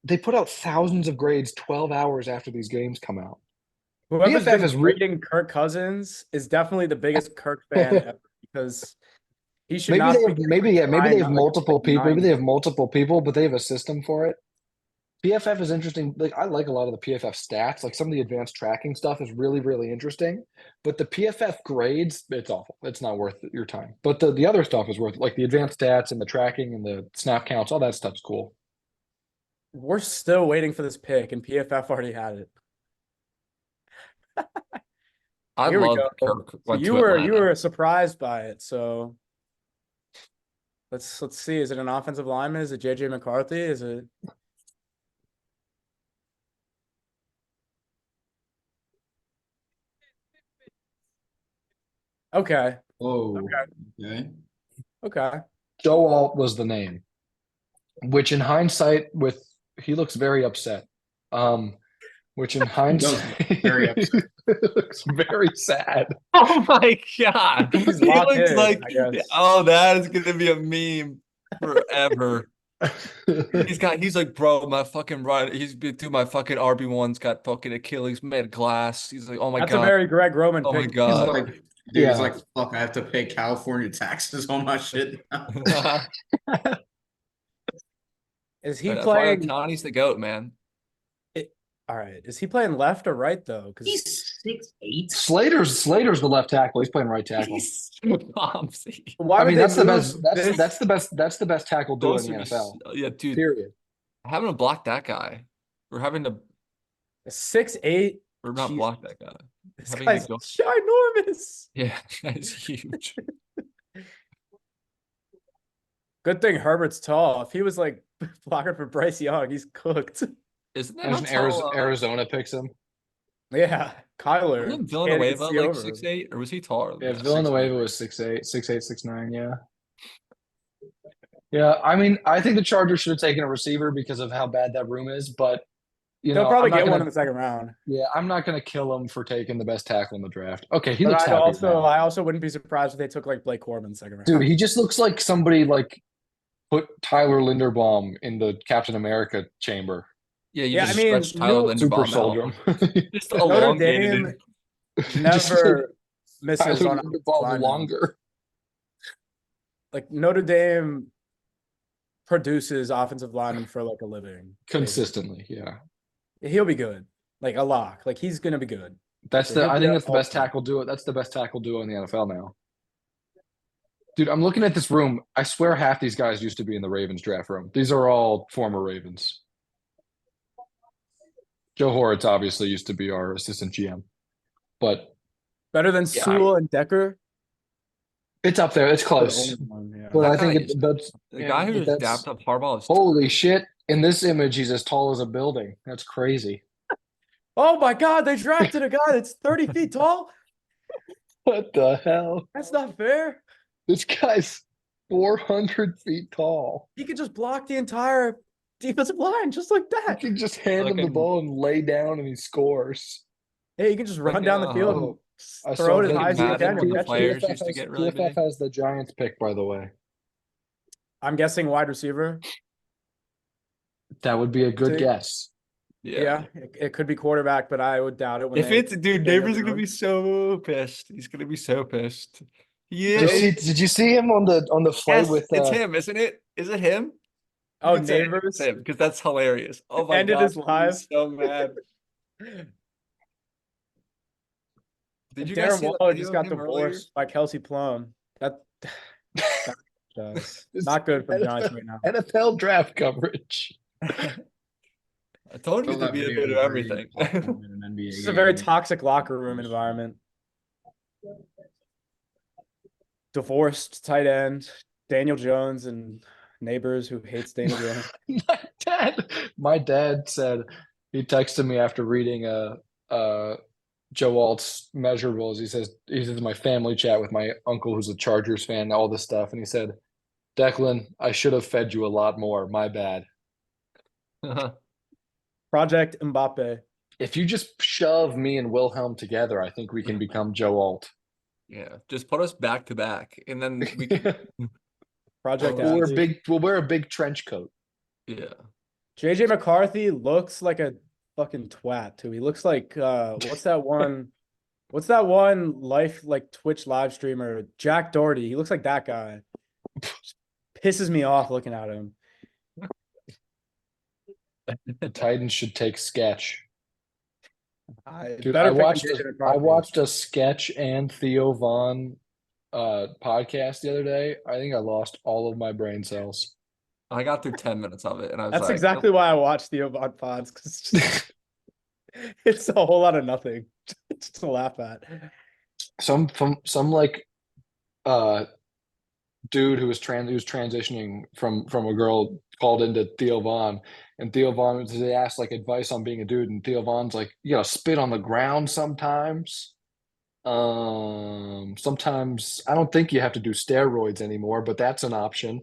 they put out thousands of grades 12 hours after these games come out. Whoever's PFF been is reading Kirk Cousins is definitely the biggest Kirk fan ever because he should not. Maybe they have like, multiple people. Maybe they 90. have multiple people, but they have a system for it. PFF is interesting. Like I like a lot of the PFF stats. Like some of the advanced tracking stuff is really, really interesting. But the PFF grades, it's awful. It's not worth your time. But the other stuff is worth it. Like the advanced stats and the tracking and the snap counts, all that stuff's cool. We're still waiting for this pick, and PFF already had it. I Here we love go. Kirk. So Went you to were Atlanta. surprised by it. So let's see. Is it an offensive lineman? Is it JJ McCarthy? Is it? Okay. Oh, Okay. okay. Okay. Joe Alt was the name, which in hindsight, he looks very upset. Which in hindsight, very upset. looks very sad. Oh my god. He's He locked looks in, like, I guess. oh, that is gonna be a meme forever. He's like, bro, my fucking right. He's dude, my fucking RB1's got fucking Achilles made of glass. He's like, oh my That's god. a very Greg Roman Oh my pick. He's god. like, dude, Yeah. he's like, fuck, I have to pay California taxes on my shit now. Is he That's why playing? Tani's the goat, man. All right. Is he playing left or right though? Because He's 6'8". Slater's the left tackle. He's playing right tackle. He's Bombsy. why I would mean, they that's the move best. this- That's the best tackle duo in the Closer to NFL. yeah, dude. Period. Having to block that guy. We're having to 6'8". We're not Jeez. block that guy. This Having guy's to go- ginormous. Yeah, that's huge. Good thing Herbert's tall. If he was like blocking for Bryce Young, he's cooked. Isn't that Imagine how tall, Arizona picks him. Yeah, Kyler. Wasn't can't even Villanueva see like over him. 6'8", or was he taller? Yeah, than that? Villanueva was 6'8", 6'9". Yeah. Yeah, I mean, I think the Chargers should have taken a receiver because of how bad that room is, but They'll probably get one in the second round. Yeah, I'm not gonna kill him for taking the best tackle in the draft. Okay, he But looks I happy. also wouldn't be surprised if they took like Blake Corbin second round. Dude, he just looks like somebody like put Tyler Linderbaum in the Captain America chamber. Yeah, you Yeah, just I mean, stretch Tyler New- Super Linderbaum soldier out. him. Just Notre elongated Dame it. Just never misses Tyler on Linderbaum linemen. longer. Like Notre Dame produces offensive linemen for like a living. Consistently, yeah. Basically. He'll be good. Like a lock. Like he's gonna be good. That's He'll I be think there that's the all best time. tackle duo. That's the best tackle duo in the NFL now. Dude, I'm looking at this room. I swear half these guys used to be in the Ravens draft room. These are all former Ravens. Joe Horitz obviously used to be our assistant GM. But Better than Yeah, Sewell and Decker. it's up there. It's The close. only one, yeah. But That I think guy is- that's The yeah, guy who but just that's dapped up Harbaugh is holy shit. In this image, he's as tall as a building. That's crazy. Oh my God, they drafted a guy that's 30 feet tall. What the hell? That's not fair. This guy's 400 feet tall. He could just block the entire defensive line just like You that. can just hand him the Fucking- ball and lay down and he scores. Hey, you can just run Like, down the field and oh, I throw it saw as high as you Madden can. when You'll the catch it. players used to get really PFF big. has the Giants pick, by the way. I'm guessing wide receiver. That would be a good See? guess. Yeah, it could be quarterback, but I would doubt it. When If they- it's dude, Daniel Neighbors are gonna Jones. be so pissed. He's gonna be so pissed. Yeah, Did you see him on the flight yes, with it's him, isn't it? Is it him? Oh, You can say Neighbors it's him because that's hilarious. Oh my ended god, his live. so mad. Did you guys Darren see the Waller video just of got him earlier? divorced by Kelsey Plum. That It's not good for the Giants right now. NFL draft coverage. I told you Throw to that be a video bit of very everything. awkward in an NBA This is a very game. toxic locker room environment. Divorced tight end, Daniel Jones and Neighbors who hates Daniel Jones. My dad said he texted me after reading Joe Alt's measurables. He says my family chat with my uncle who's a Chargers fan, all this stuff, and he said, Declan, I should have fed you a lot more. My bad. Project Mbappe. If you just shove me and Wilhelm together, I think we can become Joe Alt. Yeah, just put us back to back, and then we can. Project We'll wear Athlete. We'll wear a big trench coat. Yeah, JJ McCarthy looks like a fucking twat too. He looks like what's that one life like Twitch live streamer, Jack Doherty. He looks like that guy. Just pisses me off looking at him. The Titans should take sketch. Dude, Better I pick watched than JJ I McCarthy. watched a sketch and Theo Vaughn podcast the other day. I think I lost all of my brain cells. I got through 10 minutes of it, and I was That's like, exactly why I watch the Obot pods because it's a whole lot of nothing just to laugh at. Some like dude who was transitioning from a girl called into Theo Vaughn, and Theo Vaughn they asked like advice on being a dude, and Theo Vaughn's like, you gotta spit on the ground sometimes. Sometimes I don't think you have to do steroids anymore, but that's an option.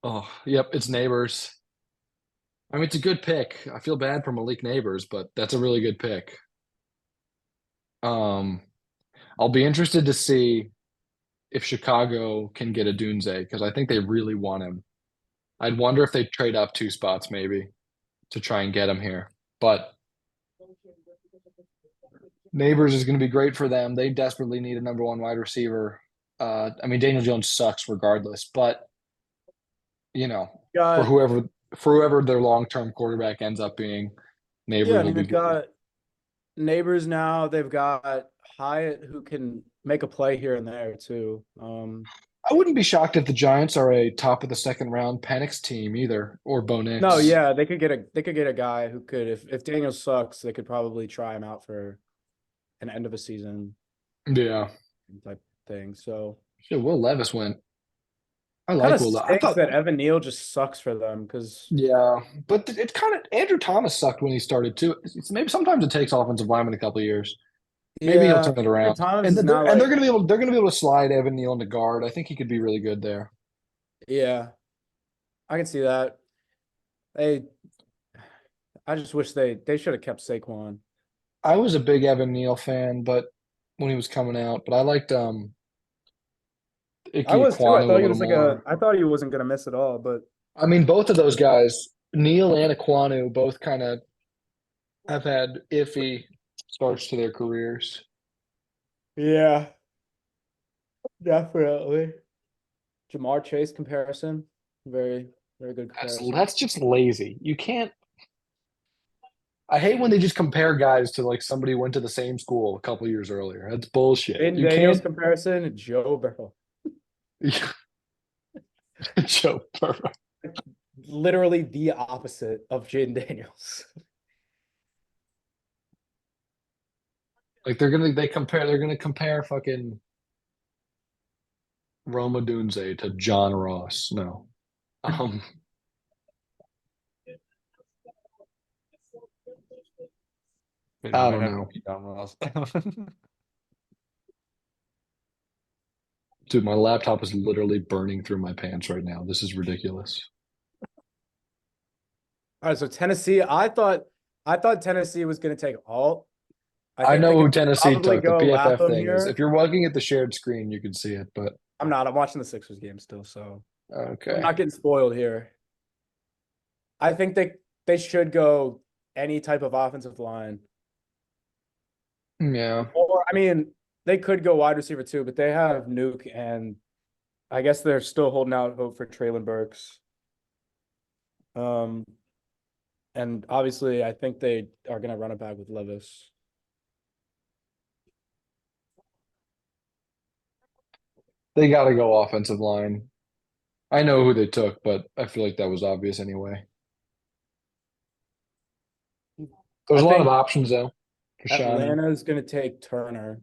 Oh, yep, it's Neighbors. I mean, it's a good pick. I feel bad for Malik Neighbors, but that's a really good pick. I'll be interested to see if Chicago can get Odunze because I think they really want him. I'd wonder if they trade up 2 spots maybe to try and get him here. But Neighbors is going to be great for them. They desperately need a number 1 wide receiver. I mean, Daniel Jones sucks regardless, but you know, for whoever their long-term quarterback ends up being, Neighbors Yeah, I will mean be they've good. got Neighbors now. They've got Hyatt who can make a play here and there too. I wouldn't be shocked if the Giants are a top of the 2nd round Penix team either, or Bo Nix. No, yeah, they could get a guy who could if Daniel sucks, they could probably try him out for an end of a season Yeah. type thing. So Shit, Will Levis went. I kind like of Will Levis. I stinks thought, that Evan Neal just sucks for them because yeah, but it's kind of Andrew Thomas sucked when he started too. Maybe sometimes it takes offensive lineman a couple of years. Maybe he'll turn it around. Thomas And is they're, not and they're like- gonna be able to slide Evan Neal into guard. I think he could be really good there. Yeah, I can see that. I just wish they should have kept Saquon. I was a big Evan Neal fan, but when he was coming out, but I liked I was too. I Iquanu a thought he little was like more. I thought he wasn't gonna miss at all, but I mean, both of those guys, Neil and Iquanu, both kind of have had iffy starts to their careers. yeah, definitely. Jamar Chase comparison, very very good comparison. That's just lazy. You can't. I hate when they just compare guys to like somebody who went to the same school a couple years earlier. That's bullshit. Jayden You Daniels can't. comparison, Joe Burrow. Joe Burrow. Literally the opposite of Jayden Daniels. Like they're gonna compare fucking Rome Odunze to John Ross. No. I don't know. Dude, my laptop is literally burning through my pants right now. This is ridiculous. All right, so Tennessee, I thought Tennessee was going to take Alt. I think know they who could Tennessee probably took. The go PFF Latham thing is, here. if you're looking at the shared screen, you can see it, but I'm not. I'm watching the Sixers game still, so okay. I'm not getting spoiled here. I think they should go any type of offensive line. Yeah. Or, I mean, they could go wide receiver too, but they have Nuke, and I guess they're still holding out hope for Traylon Burks. And obviously, I think they are going to run it back with Levis. They got to go offensive line. I know who they took, but I feel like that was obvious anyway. There's a lot of options though. Fashanu. Atlanta is going to take Turner.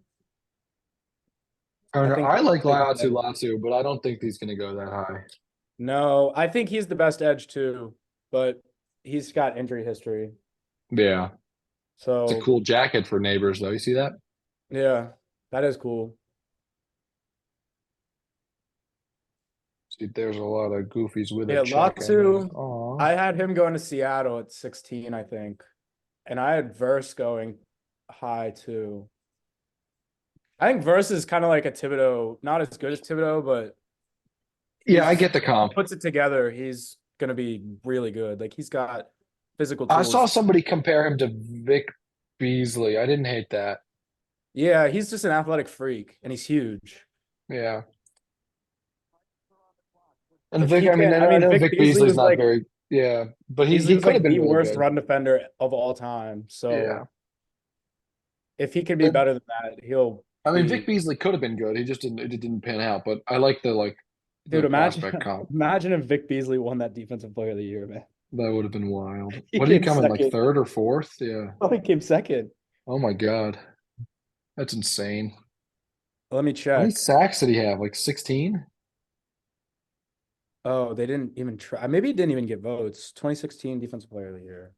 Turner. think I like they- Latu, but I don't think he's going to go that high. No, I think he's the best edge too, but he's got injury history. Yeah. So It's a cool jacket for Nabers, though. You see that? yeah, that is cool. See, there's a lot of goofies with Yeah, it. Latu, Aw. I had him going to Seattle at 16, I think. And I had Verse going high too. I think Verse is kind of like a Thibodeau, not as good as Thibodeau, but Yeah, I get the comp. puts it together, he's gonna be really good. Like he's got physical I tools. saw somebody compare him to Vic Beasley. I didn't hate that. Yeah, he's just an athletic freak, and he's huge. Yeah. And If Vic, he I mean, can- I know Vic Vic Beasley Beasley's was not like- very, yeah, but he Beasley was could have like been the really worst good. run defender of all time. So Yeah. if he can be And- better than that, he'll I mean, be- Vic Beasley could have been good. It didn't pan out. But I like the Dude, imagine prospect comp. imagine if Vic Beasley won that Defensive Player of the Year, man. That would have been wild. He What did he came come in, like second. third or fourth? Yeah. Oh, he came second. Oh my God. That's insane. Let me How check. many sacks did he have? Like 16? Oh, they didn't even try. Maybe he didn't even get votes. 2016 Defensive Player of the Year.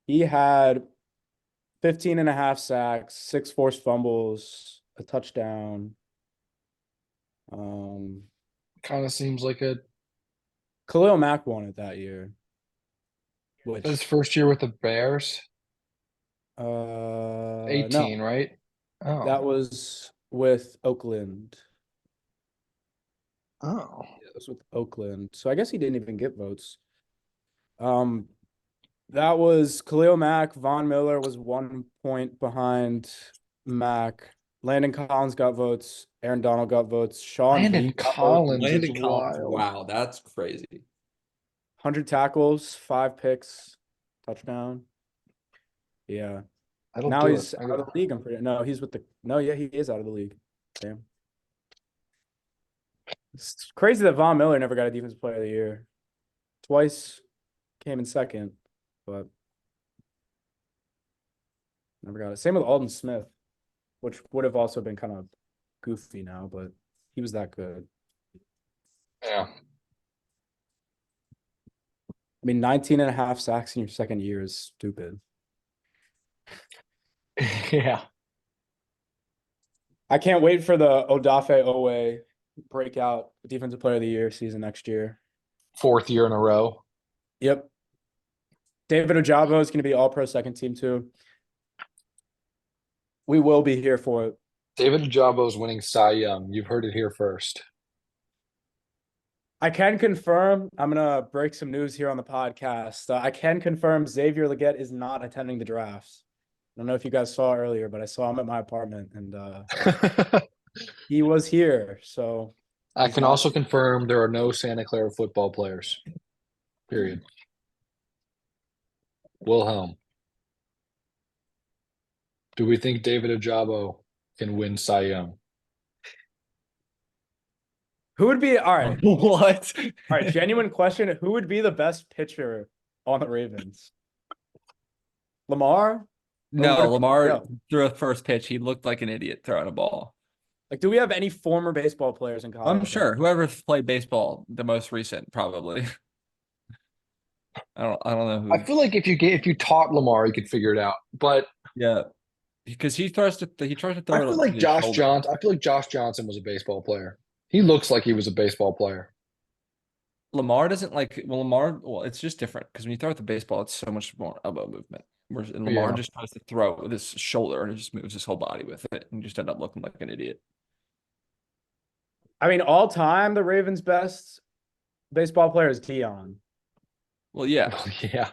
He had 15 and a half sacks, 6 forced fumbles, a touchdown. Kind of seems like Khalil Mack won it that year. Which his first year with the Bears. no, 18, right? Oh. that was with Oakland. Oh. Yeah, it was with Oakland. So I guess he didn't even get votes. That was Khalil Mack. Von Miller was 1 point behind Mack. Landon Collins got votes. Aaron Donald got votes. Sean Landon Lee got votes. Collins Landon is Collins. wild. Wow, that's crazy. 100 tackles, 5 picks, touchdown. Yeah. That'll Now do he's it. out of the league. I'm pretty. No, he's with the. No, yeah, he is out of the league. Damn. It's crazy that Von Miller never got a Defensive Player of the Year. Twice came in second, but never got it. Same with Alden Smith, which would have also been kind of goofy now, but he was that good. Yeah. I mean, 19 and a half sacks in your second year is stupid. Yeah. I can't wait for the Odafe Owe breakout Defensive Player of the Year season next year. 4th year in a row. Yep. David Ojabo is going to be all pro second team too. We will be here for it. David Njoku's winning Cy Young. You've heard it here first. I can confirm, I'm gonna break some news here on the podcast. I can confirm Xavier Legette is not attending the drafts. I don't know if you guys saw earlier, but I saw him at my apartment and he was here. So I he's can not- also confirm there are no Santa Clara football players. Period. Wilhelm. Do we think David Njoku can win Cy Young? Who would be all right? What? All right, genuine question. Who would be the best pitcher on the Ravens? Lamar? No, what if- Lamar yeah. threw a first pitch. He looked like an idiot throwing a ball. Like, do we have any former baseball players in college? I'm sure whoever's played baseball, the most recent, probably. I don't know who. I feel like if you taught Lamar, he could figure it out. But Yeah, because he tries to throw. I feel it like to his Josh shoulder. Johnson. I feel like Josh Johnson was a baseball player. He looks like he was a baseball player. Lamar doesn't like. Well, Lamar. Well, it's just different because when you throw at the baseball, it's so much more elbow movement. Whereas and Lamar Yeah. just tries to throw with his shoulder and it just moves his whole body with it and just end up looking like an idiot. I mean, all time, the Ravens' best baseball player is Dion. Well, yeah. Yeah.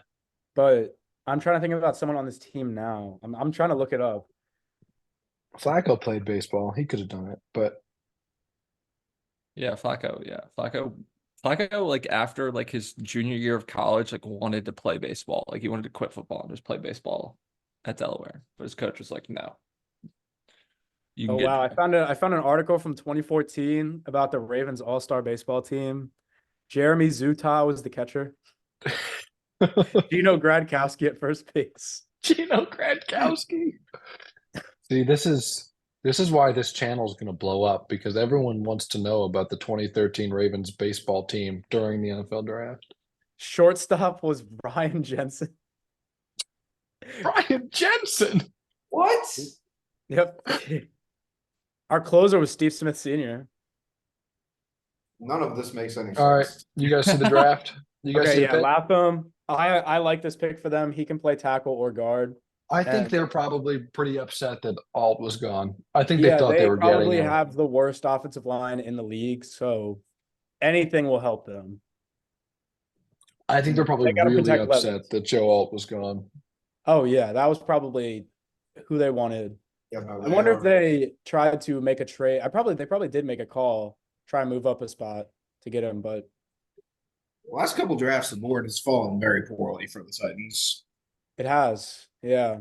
But I'm trying to think about someone on this team now. I'm trying to look it up. Flacco played baseball. He could have done it, but Yeah, Flacco. Yeah, Flacco, like after like his junior year of college, like wanted to play baseball. Like he wanted to quit football and just play baseball at Delaware. But his coach was like, no. You can Oh get wow, I found an article from 2014 about the Ravens All-Star baseball team. Jeremy Zuta was the catcher. Gino Gradkowski at first base. Gino Gradkowski. See, this is why this channel is going to blow up because everyone wants to know about the 2013 Ravens baseball team during the NFL draft. Shortstop was Ryan Jensen. Brian Jensen. What? Yep. Our closer was Steve Smith Sr. None of this makes any sense. All right, you guys see the draft? You guys see Okay, the yeah, pick? Latham. I like this pick for them. He can play tackle or guard. I think and- they're probably pretty upset that Alt was gone. I think they Yeah, thought they were getting probably him. have the worst offensive line in the league, so anything will help them. I think they're probably They gotta really protect upset Levis. that Joe Alt was gone. Oh yeah, that was probably who they wanted. Yeah, no, I wonder are. if they tried to make a trade. They probably did make a call, try and move up a spot to get him, but Last couple drafts, the board has fallen very poorly for the Titans. it has. Yeah.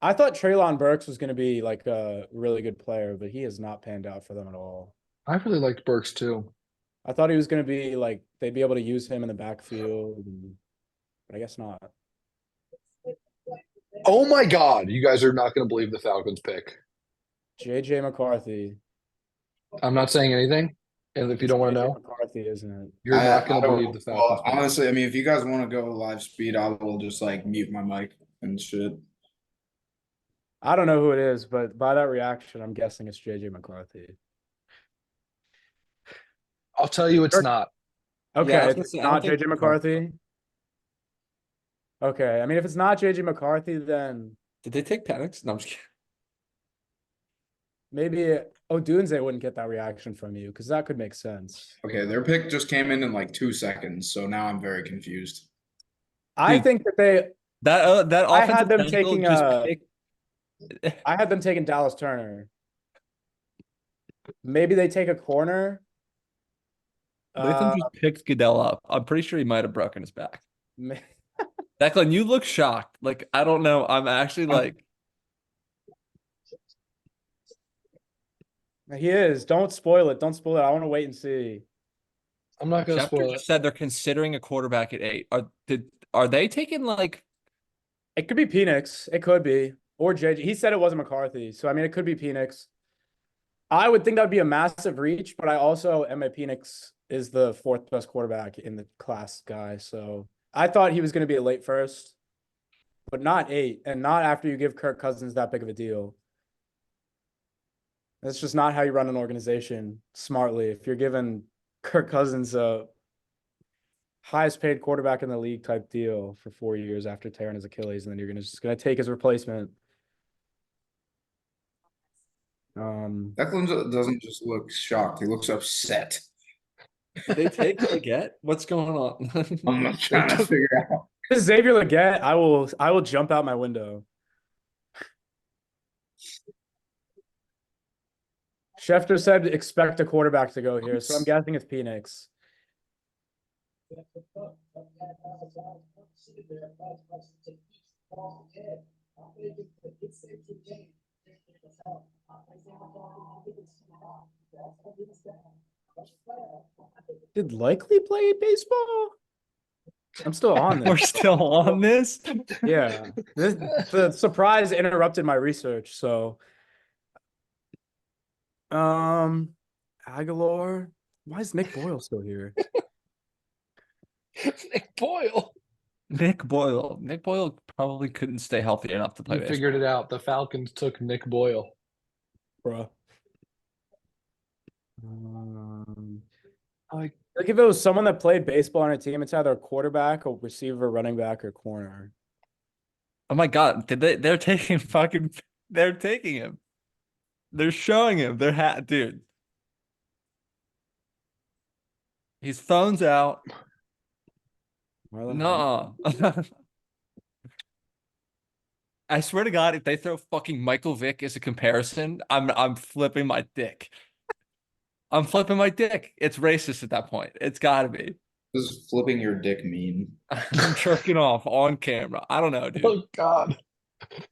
I thought Treylon Burks was going to be like a really good player, but he has not panned out for them at all. I really liked Burks too. I thought he was going to be like they'd be able to use him in the backfield, but I guess not. Oh my God, you guys are not going to believe the Falcons pick. JJ McCarthy. I'm not saying anything, and if you don't want to JJ know, McCarthy, isn't it? you're not I going to don't- believe the Falcons. Well, pick. honestly, I mean, if you guys want to go live speed, I will just like mute my mic and shit. I don't know who it is, but by that reaction, I'm guessing it's JJ McCarthy. I'll tell you, it's Sure. not. Okay, Yeah, I was if gonna it's say, I don't not think JJ McCarthy. Okay, I mean, if it's not JJ McCarthy, then Did they take Penix? No, I'm just kidding. maybe Odunze wouldn't get that reaction from you because that could make sense. Okay, their pick just came in like 2 seconds, so now I'm very confused. I Dude, think that That I had offensive them tackle taking, just picked- I had them taking Dallas Turner. Maybe they take a corner. Latham just picked Goodell up. I'm pretty sure he might have broken his back. Ma- Declan, you look shocked. Like, I don't know. I'm actually like, He is. Don't spoil it. Don't spoil it. I want to wait and see. I'm not going to Chapter spoil it. just said they're considering a quarterback at 8. Are they taking like, It could be Penix. It could be. Or JJ. He said it wasn't McCarthy. So, I mean, it could be Penix. I would think that would be a massive reach, but I also am a Penix is the 4th best quarterback in the class guy. So I thought he was going to be a late first, but not 8, and not after you give Kirk Cousins that big of a deal. That's just not how you run an organization smartly. If you're giving Kirk Cousins a highest paid quarterback in the league type deal for 4 years after tearing his Achilles, and then you're just gonna take his replacement. Declan doesn't just look shocked; he looks upset. Did they take Leggett? What's going on? I'm not trying to figure out. This is Xavier Leggett. I will jump out my window. Schefter said expect a quarterback to go here, so I'm guessing it's Penix. Did Likely play baseball? I'm still on We're this. still on this? Yeah. The surprise interrupted my research, so Aguilar. Why is Nick Boyle still here? Nick Boyle. Nick Boyle probably couldn't stay healthy enough to play You baseball. figured it out. The Falcons took Nick Boyle. Bruh. Like, Like if it was someone that played baseball on a team, it's either a quarterback, a receiver, running back, or corner. Oh my god, they're taking him. They're showing him their dude. His phone's out. No. I swear to God, if they throw fucking Michael Vick as a comparison, I'm flipping my dick. I'm flipping my dick. It's racist at that point. It's gotta be. Does flipping your dick mean? I'm jerking off on camera. I don't know, dude. oh God.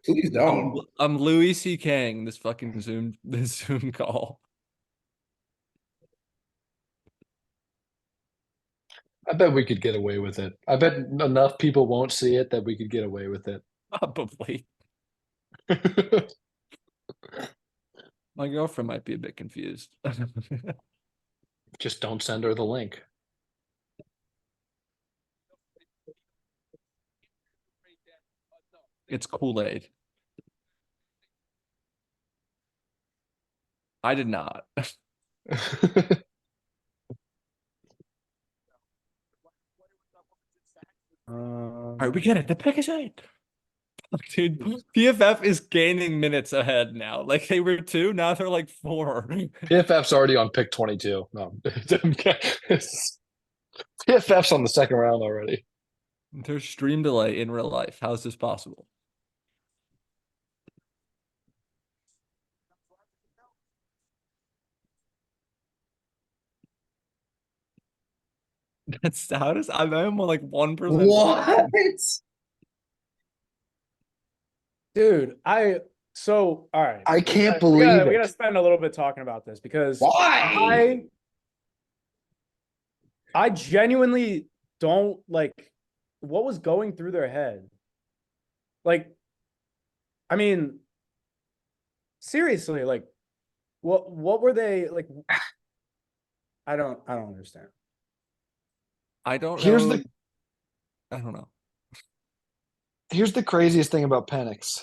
Please don't. I'm Louis C.K.ing this fucking Zoom call. I bet we could get away with it. I bet enough people won't see it that we could get away with it. Probably. My girlfriend might be a bit confused. Just don't send her the link. It's Kool-Aid. I did not. All right, we get it. The pick is 8. Dude, PFF is gaining minutes ahead now. Like they were 2, now they're like 4. PFF's already on pick 22. No. PFF's on the second round already. There's stream delay in real life. How is this possible? That's how does I'm on like 1%. What? Dude, all right. I can't We believe gotta it. spend a little bit talking about this because Why? I genuinely don't like what was going through their head. Like, I mean, seriously, like, what were they like? I don't understand. I don't Here's know. the I don't know. here's the craziest thing about Penix.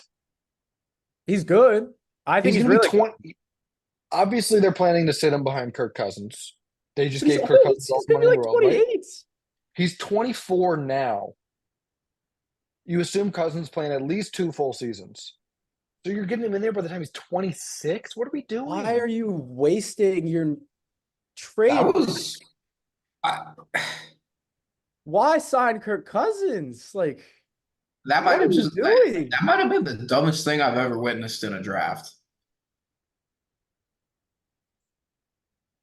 He's good. I think He's he's gonna really be 20. Obviously, they're planning to sit him behind Kirk Cousins. They just He's gave Kirk old. Cousins all He's the gonna money be in like the world, right? 28. He's 24 now. You assume Cousins playing at least 2 full seasons. So you're getting him in there by the time he's 26? What are we doing? Why are you wasting your trade? That was. Why sign Kirk Cousins? Like, That what might are have you just doing? that might have been the dumbest thing I've ever witnessed in a draft.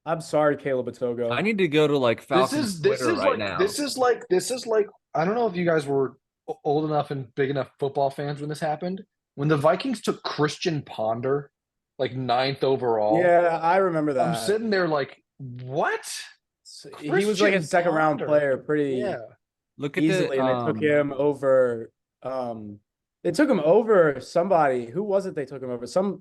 I'm sorry, Caleb Atogo. I need to go to like This Falcons is this Twitter is right like now. this is like I don't know if you guys were old enough and big enough football fans when this happened. When the Vikings took Christian Ponder, like 9th overall. Yeah, I remember that. I'm sitting there like, what? He was like a Christian second round Ponder. player pretty Yeah. Look at easily, the and they took him over. They took him over somebody. Who was it? They took him over I think someone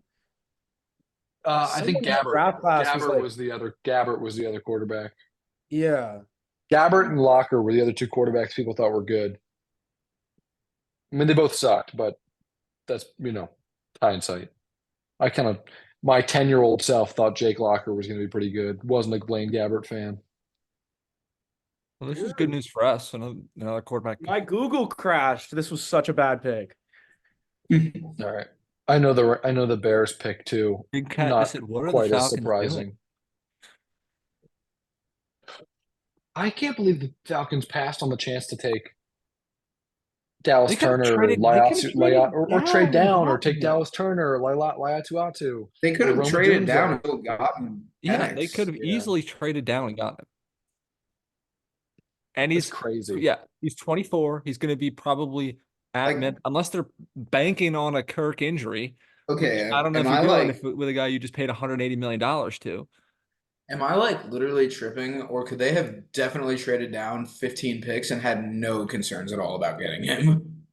in the Gabbert. draft class was Gabbert like- was the other. Gabbert was the other quarterback. Yeah, Gabbert and Locker were the other 2 quarterbacks people thought were good. I mean, they both sucked, but that's hindsight. I kind of my 10-year-old self thought Jake Locker was going to be pretty good. Wasn't a Blaine Gabbert fan. Well, this is good news for us. Another quarterback. my Google crashed. This was such a bad pick. All right. I know the Bears pick too. Big Cat Not just said, "What are the quite as Falcons doing?" surprising. I can't believe the Falcons passed on the chance to take Dallas They could've Turner or traded- they could've Liatu, traded or trade down or down. take Dallas Turner or Liatu. They could have Rome traded Odunze. down and gotten Yeah, they Penix. could have Yeah. easily traded down and gotten him. And It's he's crazy. yeah, he's 24. He's going to be probably at Like- mid, unless they're banking on a Kirk injury. Okay, I don't know if am you're I doing like with a guy you just paid $180 million to. am I like literally tripping, or could they have definitely traded down 15 picks and had no concerns at all about getting him?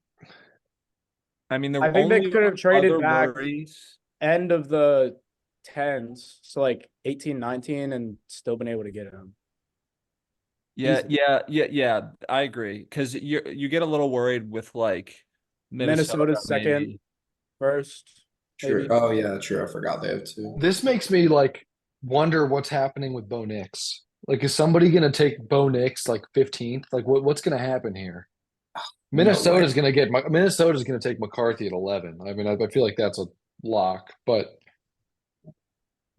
I mean, the I think they only could have traded other back worries. end of the 10s, so like 18, 19, and still been able to get him. Yeah, easily. yeah. I agree because you get a little worried with like Minnesota's second, maybe. first. True. Maybe. Oh yeah, true. I forgot they have two. This makes me like wonder what's happening with Bo Nix. Like, is somebody gonna take Bo Nix like 15th? Like, what's gonna happen here? Minnesota's gonna take McCarthy at 11. I mean, I feel like that's a lock, but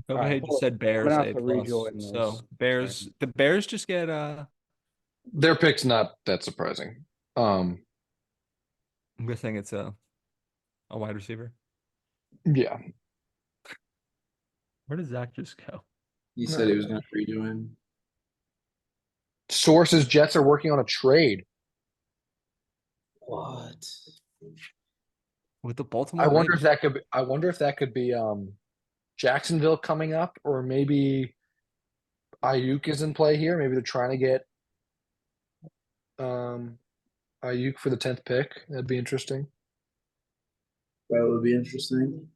Copenhagen Alright, just said Bears gonna have A to plus. rejoin So this. the Bears just get their pick's not that surprising. I'm guessing it's a wide receiver. Yeah. Where does Zach just go? He said he was going to rejoin. Sources: Jets are working on a trade. What? With the Baltimore I wonder Ravens. if that could be Jacksonville coming up, or maybe Ayuk is in play here. Maybe they're trying to get Ayuk for the 10th pick. That'd be interesting. That would be interesting.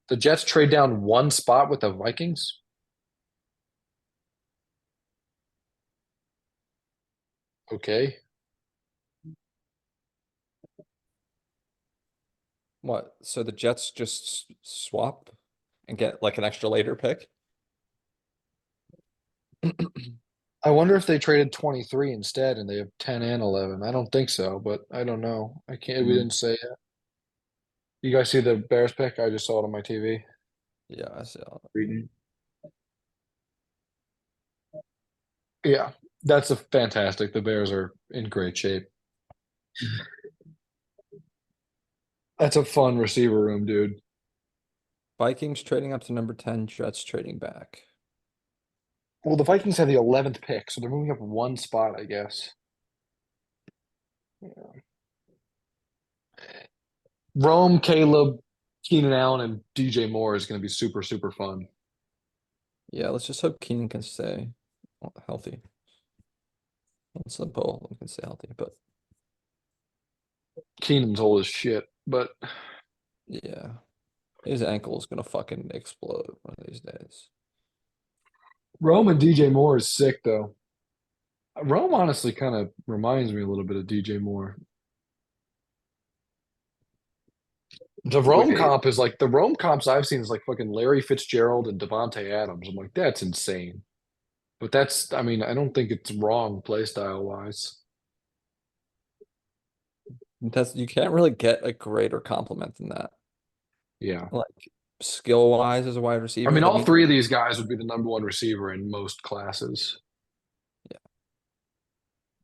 The Jets trade down one spot with the Vikings. Okay. What? So the Jets just swap and get like an extra later pick? I wonder if they traded 23 instead and they have 10 and 11. I don't think so, but I don't know. I can't, we Mhm. didn't say it. You guys see the Bears pick? I just saw it on my TV. Yeah, I see. Reading. Yeah, that's a fantastic. The Bears are in great shape. That's a fun receiver room, dude. Vikings trading up to number 10, Jets trading back. Well, the Vikings have the 11th pick, so they're moving up one spot, I guess. Yeah. Rome, Caleb, Keenan Allen, and DJ Moore is going to be super, super fun. Yeah, let's just hope Keenan can stay healthy. That's the goal. He can stay healthy, but Keenan's old as shit, but yeah, his ankle is gonna fucking explode one of these days. Rome and DJ Moore is sick, though. Rome honestly kind of reminds me a little bit of DJ Moore. The Rome comps I've seen is like fucking Larry Fitzgerald and Devontae Adams. I'm like, that's insane. But I mean, I don't think it's wrong play style wise. You can't really get a greater compliment than that. Yeah. Like skill wise as a wide receiver. I mean, all then three of these guys would be the number one receiver in most classes.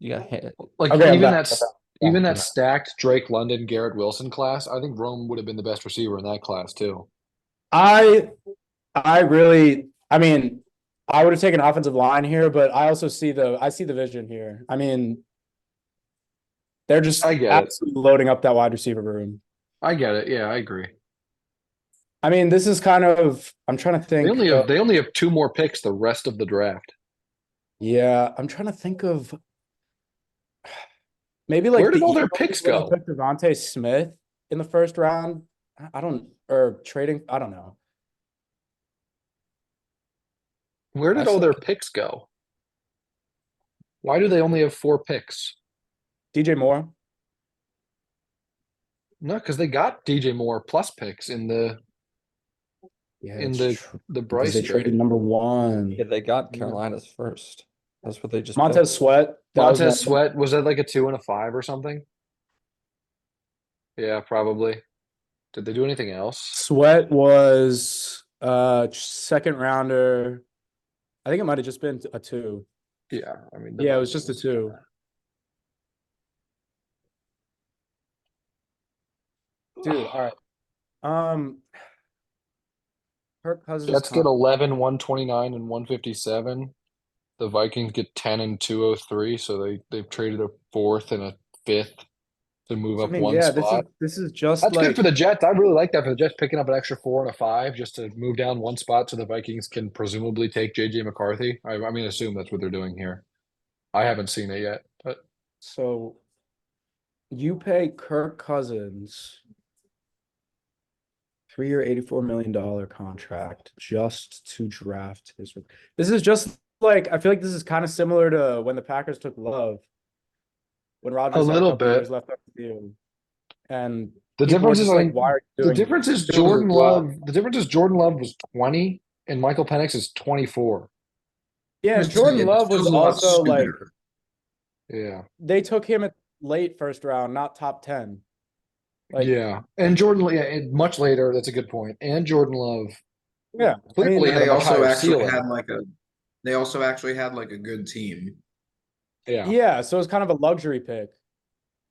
you got hit. Like Okay, I'm even back. even that stacked Drake London, Garrett Wilson class, I think Rome would have been the best receiver in that class too. I mean, I would have taken offensive line here, but I also see the vision here. I mean, they're just I get it. absolutely loading up that wide receiver room. I get it. Yeah, I agree. I mean, this is kind of, I'm trying to think. They only have two more picks the rest of the draft. Yeah, I'm trying to think of maybe like Where did the all their Eagles picks would have go? took Devontae Smith in the first round. I don't, or trading, I don't know. Where did That's all their like- picks go? Why do they only have 4 picks? DJ Moore. No, because they got DJ Moore plus picks in the Yeah, the because Bryce they trade. traded number 1. Yeah, they got Carolina's first. That's what they just Montez Sweat. that was Montez one- Sweat, was that like a 2 and a 5 or something? Yeah, probably. Did they do anything else? Sweat was second rounder. I think it might have just been a 2. Yeah, I mean, Yeah, it was just a Vikings, 2. Dude, all right. Kirk Cousins. Jets get 11, 129, and 157. The Vikings get 10 and 203, so they've traded a 4th and a 5th to move I up mean, one yeah, spot. this is just That's good like for the Jets. I really like that for the Jets, picking up an extra 4 and a 5 just to move down one spot so the Vikings can presumably take JJ McCarthy. I mean, assume that's what they're doing here. I haven't seen it yet, but so you pay Kirk Cousins 3-year, $84 million contract just to draft his. This is just like, I feel like this is kind of similar to when the Packers took Love, when Rodgers had a little couple bit. years left on the field. And the people were difference is just like why are you the doing difference this? is Doing Jordan this well. Love. The difference is Jordan Love was 20 and Michael Penix is 24. Yeah, Just Jordan it Love was feels a lot also like, sooner. Yeah. they took him at late first round, not top 10. Like, Yeah. And much later, that's a good point. And Jordan Love yeah, I clearly mean, had a They much also higher actually ceiling. had like a. They also actually had like a good team. Yeah. yeah, so it's kind of a luxury pick,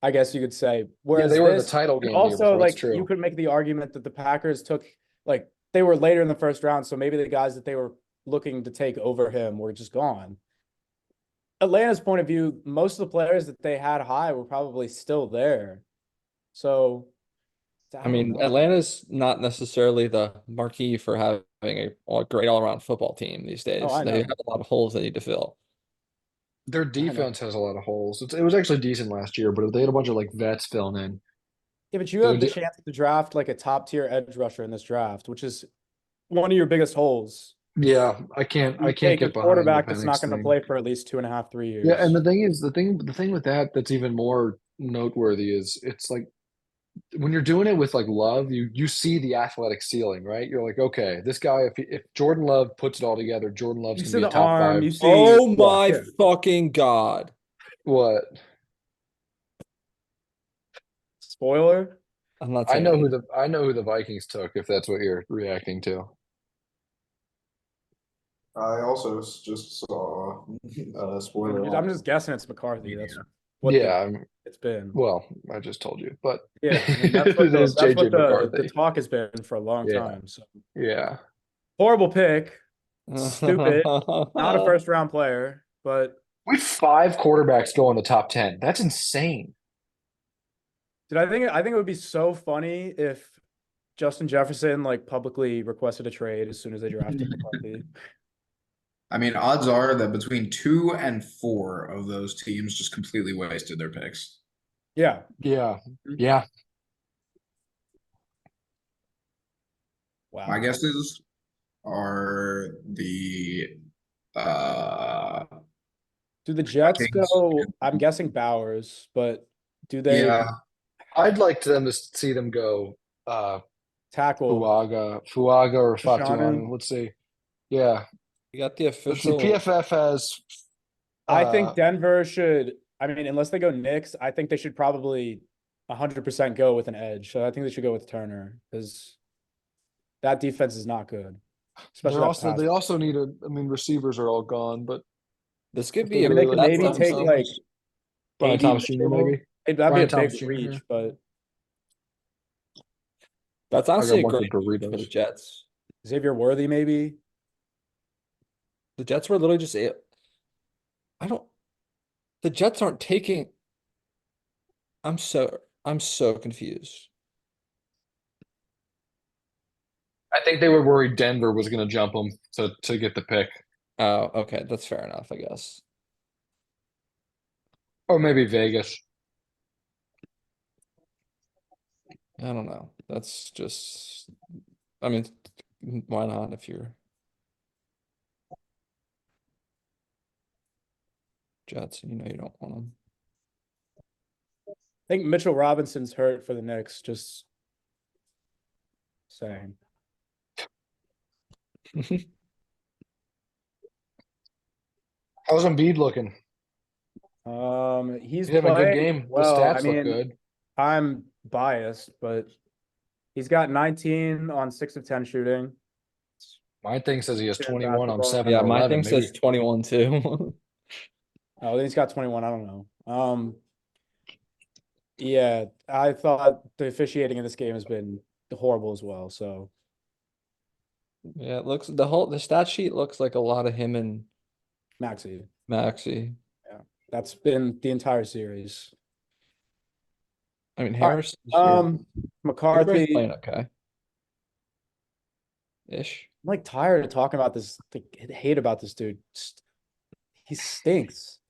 I guess you could say. Whereas they were in the this, title game the year also, before, like, that's true. you could make the argument that the Packers took, like, they were later in the first round, so maybe the guys that they were looking to take over him were just gone. Atlanta's point of view, most of the players that they had high were probably still there. So, I mean, don't know. Atlanta's not necessarily the marquee for having a great all-around football team these days. I They know. have a lot of holes they need to fill. Their defense has a lot of holes. It was actually decent last year, but they had a bunch of like vets filling in. Yeah, but you Their have the de- chance to draft like a top tier edge rusher in this draft, which is one of your biggest holes. Yeah, I can't You get take a behind the quarterback that's Penix not going to thing. play for at least 2.5, 3 years. Yeah, and the thing is, the thing with that's even more noteworthy is it's like when you're doing it with like Love, you see the athletic ceiling, right? You're like, okay, this guy, if Jordan Love puts it all together, Jordan Love's You gonna see be a the top arm, 5. you see. Oh my yeah. fucking God. What? Spoiler. I'm not I saying know anything. I know who the Vikings took, if that's what you're reacting to. I also just saw spoiler. I'm just guessing it's McCarthy. That's Yeah. what Yeah, it's been. well, I just told you, but Yeah, I mean that's what it is that's JJ what the McCarthy. talk has been for a long Yeah. time. So Yeah. horrible pick, stupid, not a first round player, but We have 5 quarterbacks go in the top 10. That's insane. I think it would be so funny if Justin Jefferson like publicly requested a trade as soon as they drafted McCarthy. I mean, odds are that between 2 and 4 of those teams just completely wasted their picks. Yeah. Yeah. Yeah. Wow. My guesses are the Do the Jets Vikings. go? I'm guessing Bowers, but do they Yeah, I'd like them to see them go tackle Fuaga or Fashanu? Fautanu. Let's see. Yeah. You got the Let's see. official. PFF has I think Denver should. I mean, unless they go Knicks, I think they should probably 100% go with an edge. So I think they should go with Turner because that defense is not good. Especially they also need receivers are all gone, but This could if be they a they really could like maybe Brian take Thomas- like Brian AD Thomas Jr. Mitchell. maybe. That'd Brian be a Thomas big Jr. reach, but That's honestly a one great for move for the Doritos. Jets. Xavier Worthy maybe. The Jets were literally just the Jets aren't taking. I'm so confused. I think they were worried Denver was going to jump them to get the pick, Oh, okay, that's fair enough, I guess. or maybe Vegas. I don't know. That's just, I mean, why not if you're Jets, you don't want them. I think Mitchell Robinson's hurt for the Knicks. Just saying. How's Embiid looking? He's He's having a good playing game. well. The I stats look mean, good. I'm biased, but He's got 19 on 6 of 10 shooting. My thing says he has Yeah, 21 on basketball. 7 Yeah, or my 11. thing Maybe says 21 too. Oh, then he's got 21. I don't know. Yeah, I thought the officiating in this game has been horrible as well. So Yeah, it looks the stat sheet looks like a lot of him and Maxey, Maxey. that's been the entire series. I mean, All right, Harris this year, they're both McCarthy. playing okay. Ish. I'm like tired of talking about this. Hate about this dude. He stinks.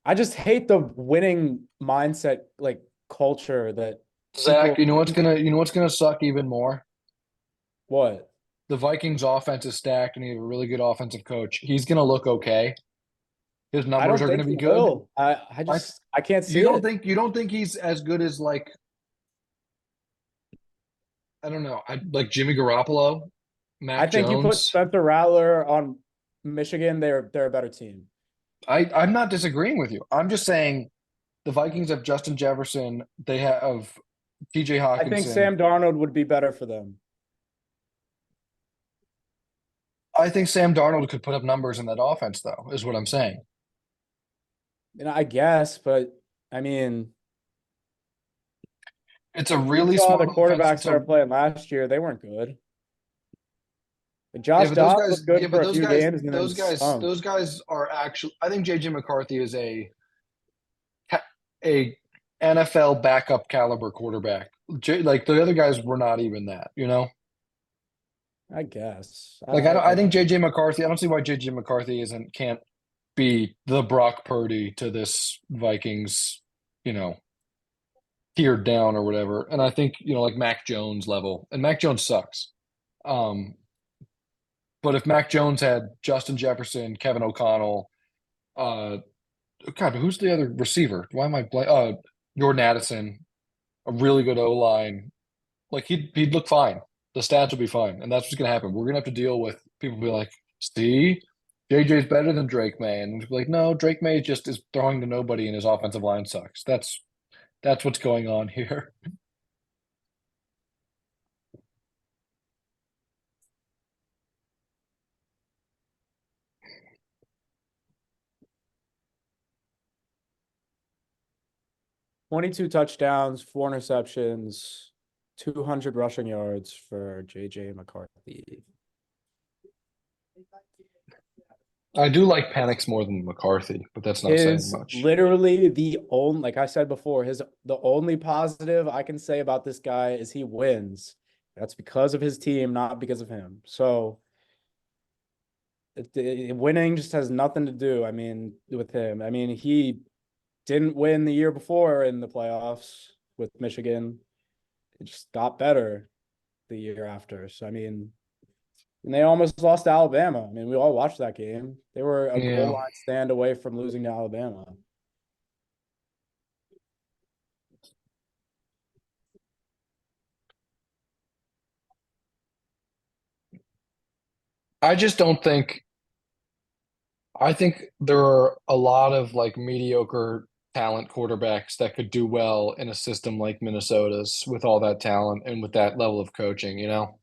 I just hate the winning mindset, like culture that Zach, people- you know what's gonna suck even more? what? The Vikings offense is stacked and he has a really good offensive coach. He's gonna look okay. His I numbers don't are gonna think be he good. will. I can't see it. You don't think he's as good as like I don't know. I like Jimmy Garoppolo, Mac I think you put Jones. Spencer Rattler on Michigan, they're a better team. I'm not disagreeing with you. I'm just saying the Vikings have Justin Jefferson. They have TJ I Hawkinson. think Sam Darnold would be better for them. I think Sam Darnold could put up numbers in that offense, though, is what I'm saying. And I guess, but I mean, It's a really you saw smart the quarterbacks offense. that were playing last year, they weren't good. Like Yeah, Josh but Dobbs was good for a few games. And those guys are actually. I think JJ McCarthy is a NFL backup caliber quarterback. Like the other guys were not even that, you know. I guess. Like I think JJ McCarthy. I don't see why JJ McCarthy can't be the Brock Purdy to this Vikings, you know, tiered down or whatever. And I think like Mac Jones level, and Mac Jones sucks. But if Mac Jones had Justin Jefferson, Kevin O'Connell, God, who's the other receiver? Why am I blank? Jordan Addison, a really good O line. Like he'd look fine. The stats will be fine, and that's what's gonna happen. We're gonna have to deal with people be like, "See, JJ's better than Drake May," and be like, "No, Drake May just is throwing to nobody, and his offensive line sucks." That's what's going on here. "22 touchdowns, 4 interceptions, 200 rushing yards for JJ McCarthy." I do like Penix more than McCarthy, but that's not saying Is much. literally the only, like I said before, the only positive I can say about this guy is he wins. That's because of his team, not because of him. So winning just has nothing to do, I mean, with him. I mean, he didn't win the year before in the playoffs with Michigan. It just got better the year after. So, I mean, and they almost lost to Alabama. I mean, we all watched that game. They were a Yeah. goal line stand away from losing to Alabama. I just don't think. I think there are a lot of like mediocre talent quarterbacks that could do well in a system like Minnesota's with all that talent and with that level of coaching, you know?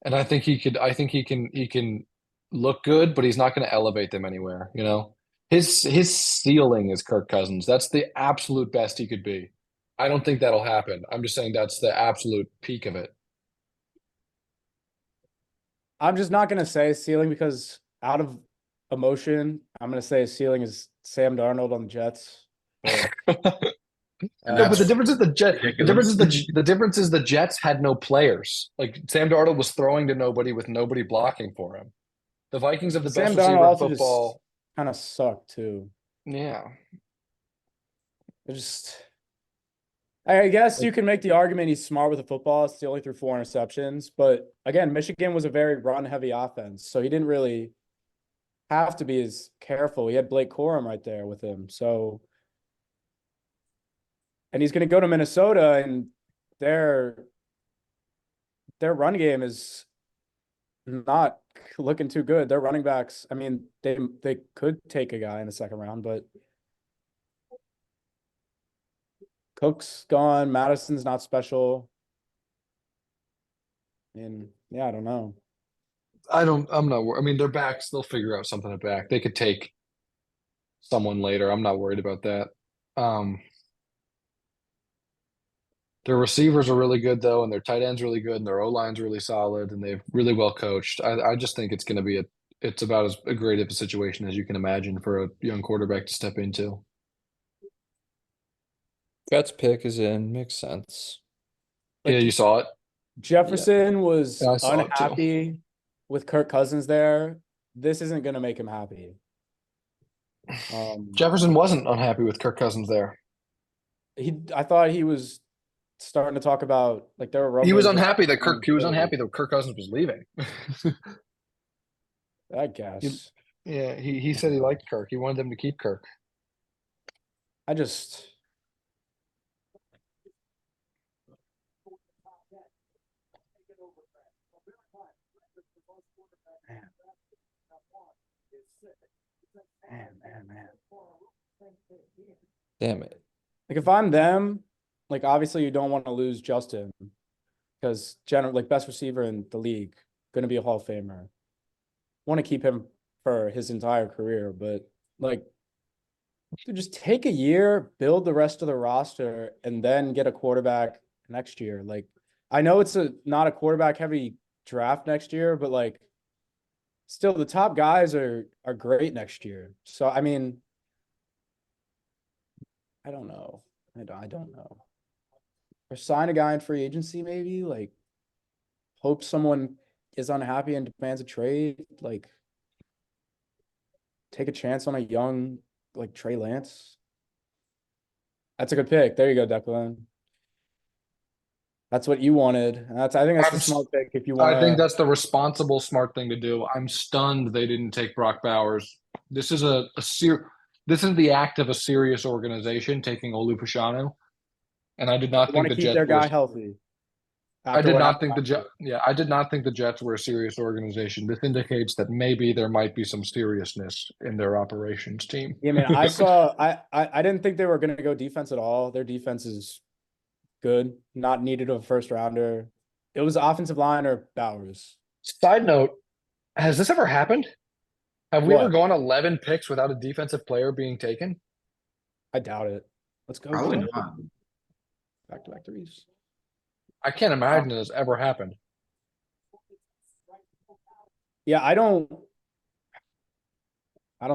And I think he could, I think he can look good, but he's not going to elevate them anywhere, you know? His ceiling is Kirk Cousins. That's the absolute best he could be. I don't think that'll happen. I'm just saying that's the absolute peak of it. I'm just not going to say ceiling because out of emotion, I'm going to say ceiling is Sam Darnold on the Jets. And No, but that's the difference is ridiculous. the difference is the Jets had no players. Like Sam Darnold was throwing to nobody with nobody blocking for him. The Vikings have the Sam best Darnold receiver in also football. just kind of sucked too. Yeah. It just, I guess you can make the argument he's smart with the football. He only threw 4 interceptions, but again, Michigan was a very run-heavy offense, so he didn't really have to be as careful. He had Blake Corum right there with him, so. And he's going to go to Minnesota, and their run game is not looking too good. Their running backs, I mean, they could take a guy in the second round, but Cook's gone. Madison's not special. And yeah, I don't know. I'm not worried. I mean, their backs, they'll figure out something at back. They could take someone later. I'm not worried about that. Um, their receivers are really good though, and their tight end's really good, and their O-line's really solid, and they've really well coached. I just think it's gonna be it's about as great of a situation as you can imagine for a young quarterback to step into. Jets pick is in. Makes sense. Yeah, Like you saw it. Jefferson was Yeah, I saw it too. unhappy with Kirk Cousins there. This isn't gonna make him happy. Jefferson wasn't unhappy with Kirk Cousins there. I thought he was starting to talk about like there were He was rumblings unhappy that about He was unhappy that Kirk Cousins was leaving. I guess. Yeah, he said he liked Kirk. He wanted them to keep Kirk. I just man. Damn it. Like if I'm them, like obviously you don't want to lose Justin because general like best receiver in the league, gonna be a Hall of Famer. Want to keep him for his entire career, but like to just take a year, build the rest of the roster, and then get a quarterback next year. Like I know it's not a quarterback heavy draft next year, but like still the top guys are great next year. So I mean, I don't know. I don't know. Or sign a guy in free agency, maybe like hope someone is unhappy and demands a trade. Like take a chance on a young like Trey Lance. That's a good pick. There you go, Declan. That's what you wanted. And I think that's the smart pick if you want. I think that's the responsible, smart thing to do. I'm stunned they didn't take Brock Bowers. This is this is the act of a serious organization taking Olu Fashanu. And I did not think the keep Jets their guy healthy. I did not think I did not think the Jets were a serious organization. This indicates that maybe there might be some seriousness in their operations team. Yeah, man. I didn't think they were gonna go defense at all. Their defense is good, not needed of a first rounder. It was offensive line or Bowers. Side note, has this ever happened? Have we What? ever gone 11 picks without a defensive player being taken? I doubt it. Let's go. Probably Jay. not. Back-to-back threes. I can't imagine it has ever happened. Yeah, I don't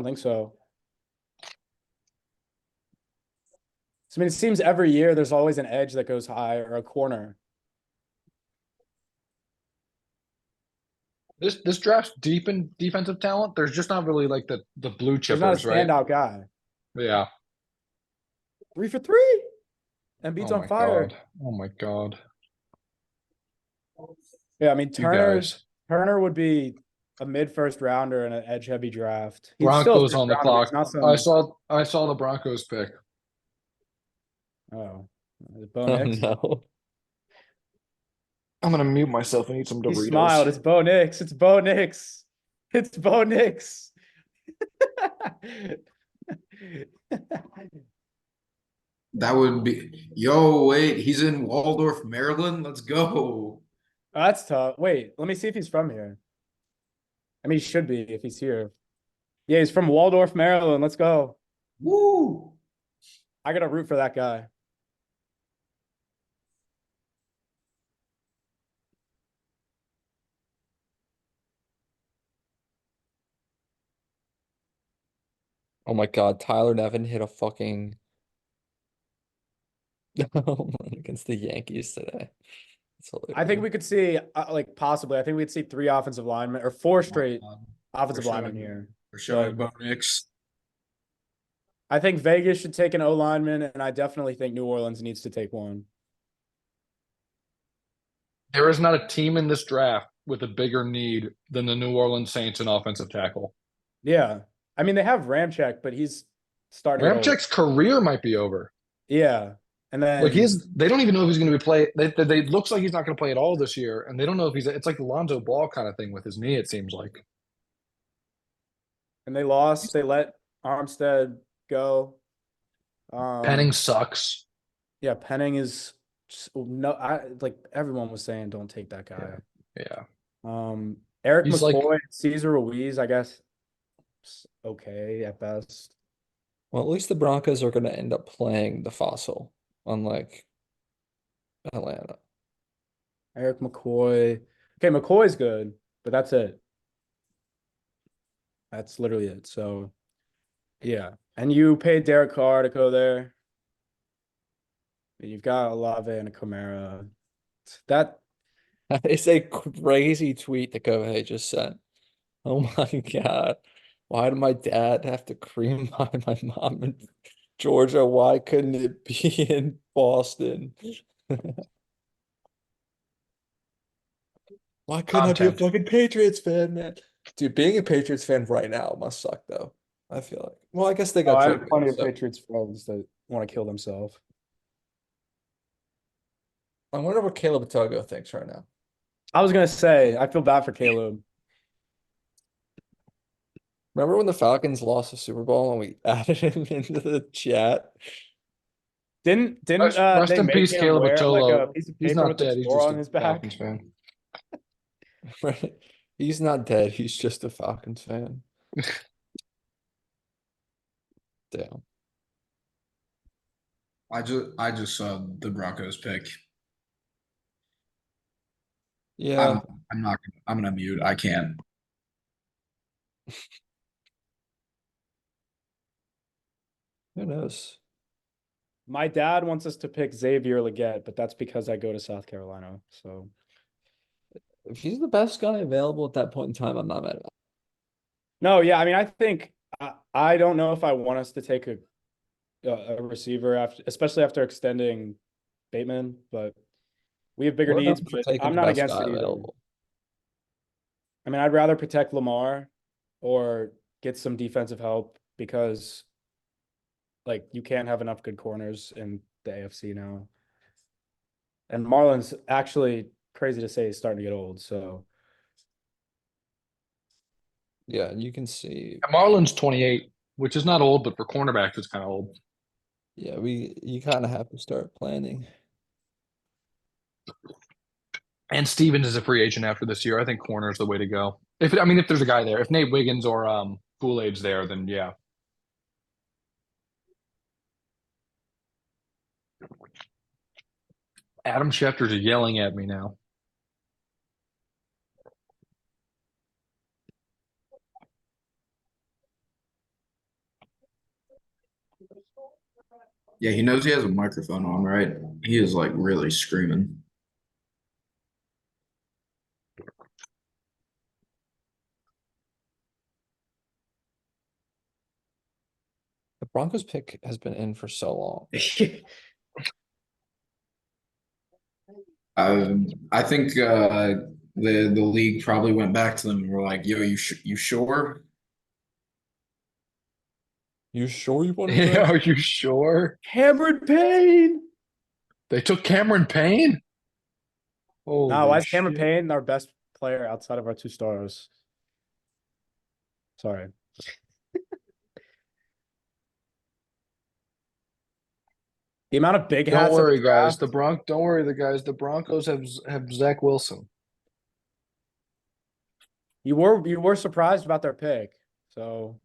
think so. I mean, it seems every year there's always an edge that goes high or a corner. This draft's deep in defensive talent. There's just not really like the blue There's not a chippers, right? standout guy. Yeah. 3 for 3. Embiid's on fire. God. Oh my God. Yeah, I mean You guys. Turner would be a mid-first rounder in an edge-heavy draft. He's Broncos still a on the first rounder. clock. It's not I saw the Broncos pick. Oh, is it Bo Oh Nix? no. I'm gonna mute myself and eat some He Doritos. smiled. It's Bo Nix. It's Bo Nix. It's Bo Nix. That would be, yo, wait, he's in Waldorf, Maryland. Let's go. That's tough. Wait, let me see if he's from here. I mean, he should be if he's here. Yeah, he's from Waldorf, Maryland. Let's go. Woo! I gotta root for that guy. Oh my God, Tyler Nevin hit a fucking against the Yankees today. I think we could see, like, possibly. I think we'd see 3 offensive linemen or 4 straight offensive For linemen showing- here. For showing Bo Nix. I think Vegas should take an O lineman, and I definitely think New Orleans needs to take one. There is not a team in this draft with a bigger need than the New Orleans Saints in offensive tackle. Yeah. I mean, they have Ramczyk, but he's starting to get old. Ramczyk's career might be over. Yeah. And then Like they don't even know if he's going to be play. They looks like he's not going to play at all this year, and they don't know if he's. It's like the Lonzo Ball kind of thing with his knee. It seems like. and they lost. They let Armstead go. Penning sucks. Yeah, Penning is no. Like everyone was saying, don't take that guy. Yeah. Eric He's like- McCoy, Cesar Ruiz, I guess. Okay at best. Well, at least the Broncos are going to end up playing the fossil, unlike Atlanta. Eric McCoy. Okay, McCoy's good, but that's it. That's literally it. So, yeah. And you paid Derek Carr to go there. And you've got Olave and a Kamara. That It's a crazy tweet that Kohei just sent. Oh my God. Why did my dad have to cream my mom in Georgia? Why couldn't it be in Boston? Why couldn't I be a Content. fucking Patriots fan, man? Dude, being a Patriots fan right now must suck, though. I feel like. Well, I guess they got I traded, have plenty of so- Patriots friends that want to kill themselves. I wonder what Caleb Togo thinks right now. I was gonna say, I feel bad for Caleb. Remember when the Falcons lost the Super Bowl and we added him into the chat? Didn't Rest they in make peace, him Caleb wear like Atolo. a piece of He's paper not with dead. the He's score just on a his back? Falcons fan. Right. He's not dead. He's just a Falcons fan. Damn. I just saw the Broncos pick. Yeah. I'm gonna mute. I can't. Who knows? My dad wants us to pick Xavier Legette, but that's because I go to South Carolina. So If he's the best guy available at that point in time, I'm not mad at it. no, yeah, I mean, I think I don't know if I want us to take a receiver after, especially after extending Bateman, but we have bigger We're needs. known for But taking I'm the not best against guy it either. available. I mean, I'd rather protect Lamar or get some defensive help because, like, you can't have enough good corners in the AFC now. And Marlon's actually, crazy to say, is starting to get old. So Yeah, you can see. Marlon's 28, which is not old, but for cornerbacks, it's kind of old. Yeah, you kind of have to start planning. And Stevens is a free agent after this year. I think corner is the way to go. If there's a guy there, if Nate Wiggins or Kool-Aid's there, then yeah. Adam Schefter's yelling at me now. Yeah, he knows he has a microphone on, right? He is like really screaming. The Broncos pick has been in for so long. I think the league probably went back to them and were like, "Yo, you sure?" You sure you want to Yeah, draft? are you sure? Cameron Payne. They took Cameron Payne? No, Holy why is Cameron shit. Payne our best player outside of our 2 stars? Sorry. The amount of big Don't hats. in the worry, guys. draft- Don't worry, the Broncos have Zach Wilson. You were surprised about their pick. So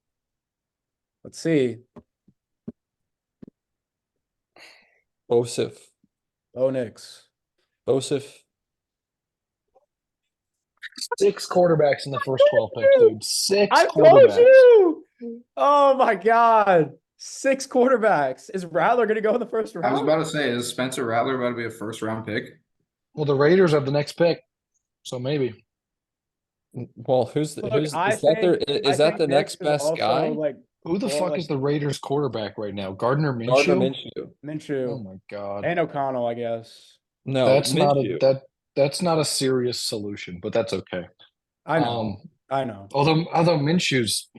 let's see. Bosif. Knicks. Bosif. 6 quarterbacks in the first 12 picks, dude. 6 I told quarterbacks. you. Oh my God. 6 quarterbacks. Is Rattler going to go in the first round? I was about to say, is Spencer Rattler about to be a first round pick? Well, the Raiders have the next pick, so maybe. Well, who's Look, is I that their think- is I that think the Knicks next is best also, guy? Like Who the Well, fuck like- is the Raiders quarterback right now? Gardner Minshew? Gardner Minshew. Minshew Oh my god. and O'Connell, I guess. No, That's not Minshew. that's not a serious solution, but that's okay. I know. I know. Although Minshew's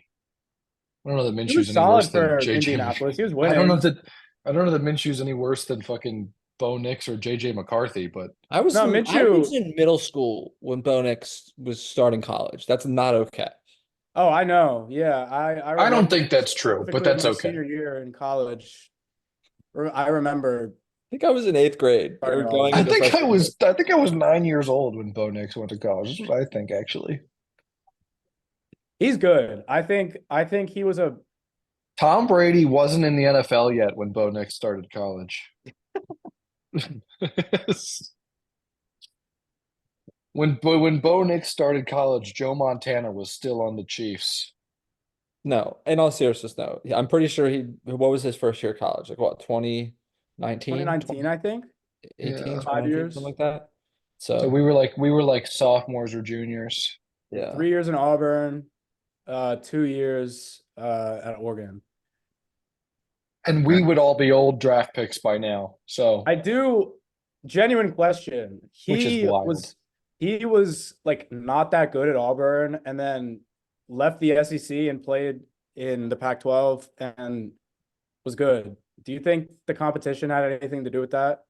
I don't know that He was Minshew's any solid worse than for JJ. Indianapolis. He was I winning. don't know that Minshew's any worse than fucking Bo Nix or JJ McCarthy, but I was No, I Minshew- was in middle school when Bo Nix was starting college. That's not okay. Oh, I know. Yeah, I I don't remember think that's true, but specifically that's my okay. Senior year in college, I remember think I was in 8th grade or Cardinals. going I into think I freshman was 9 years old when Bo Nix went to college. This is what I think actually. He's good. I think he was a Tom Brady wasn't in the NFL yet when Bo Nix started college. When Bo Nix started college, Joe Montana was still on the Chiefs. No, in all seriousness, no. I'm pretty sure what was his first year of college? Like what, 2019? 2019, I think. 18, Yeah. 5 years. something like that. So So we were like sophomores or juniors. yeah. 3 years in Auburn, 2 years at Oregon. And we would all be old draft picks by now. So I do genuine question. Which is wild. He was like not that good at Auburn and then left the SEC and played in the Pac-12 and was good. Do you think the competition had anything to do with that?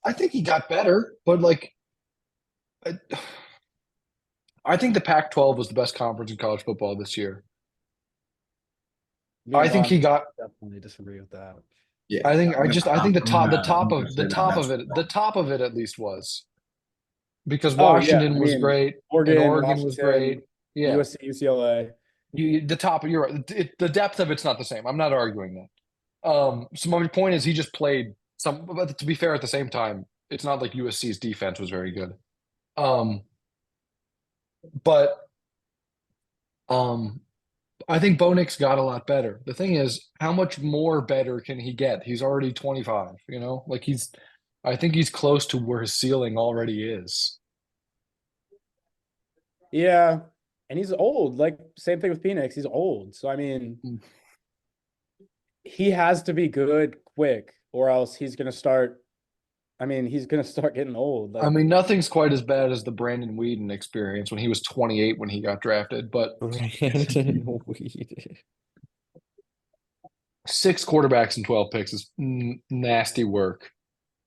I think he got better, but like I think the Pac-12 was the best conference in college football this year. Me and I think he Vaughn got definitely disagree with that. Yeah. I think the top of of it at least was because Oh, yeah, Washington I was mean, great Oregon, and Oregon was great. Washington, Yeah, USC, UCLA. the top. You're right. The depth of it's not the same. I'm not arguing that. So my point is he just played some. But to be fair, at the same time, it's not like USC's defense was very good. But I think Bo Nix got a lot better. The thing is, how much more better can he get? He's already 25, you know? Like I think he's close to where his ceiling already is. Yeah. And he's old. Like, same thing with Penix. He's old. So, I mean, he has to be good quick or else he's going to start. I mean, he's going to start getting old. Like, I mean, nothing's quite as bad as the Brandon Whedon experience when he was 28 when he got drafted, but Brandon Weed. 6 quarterbacks and 12 picks is nasty work.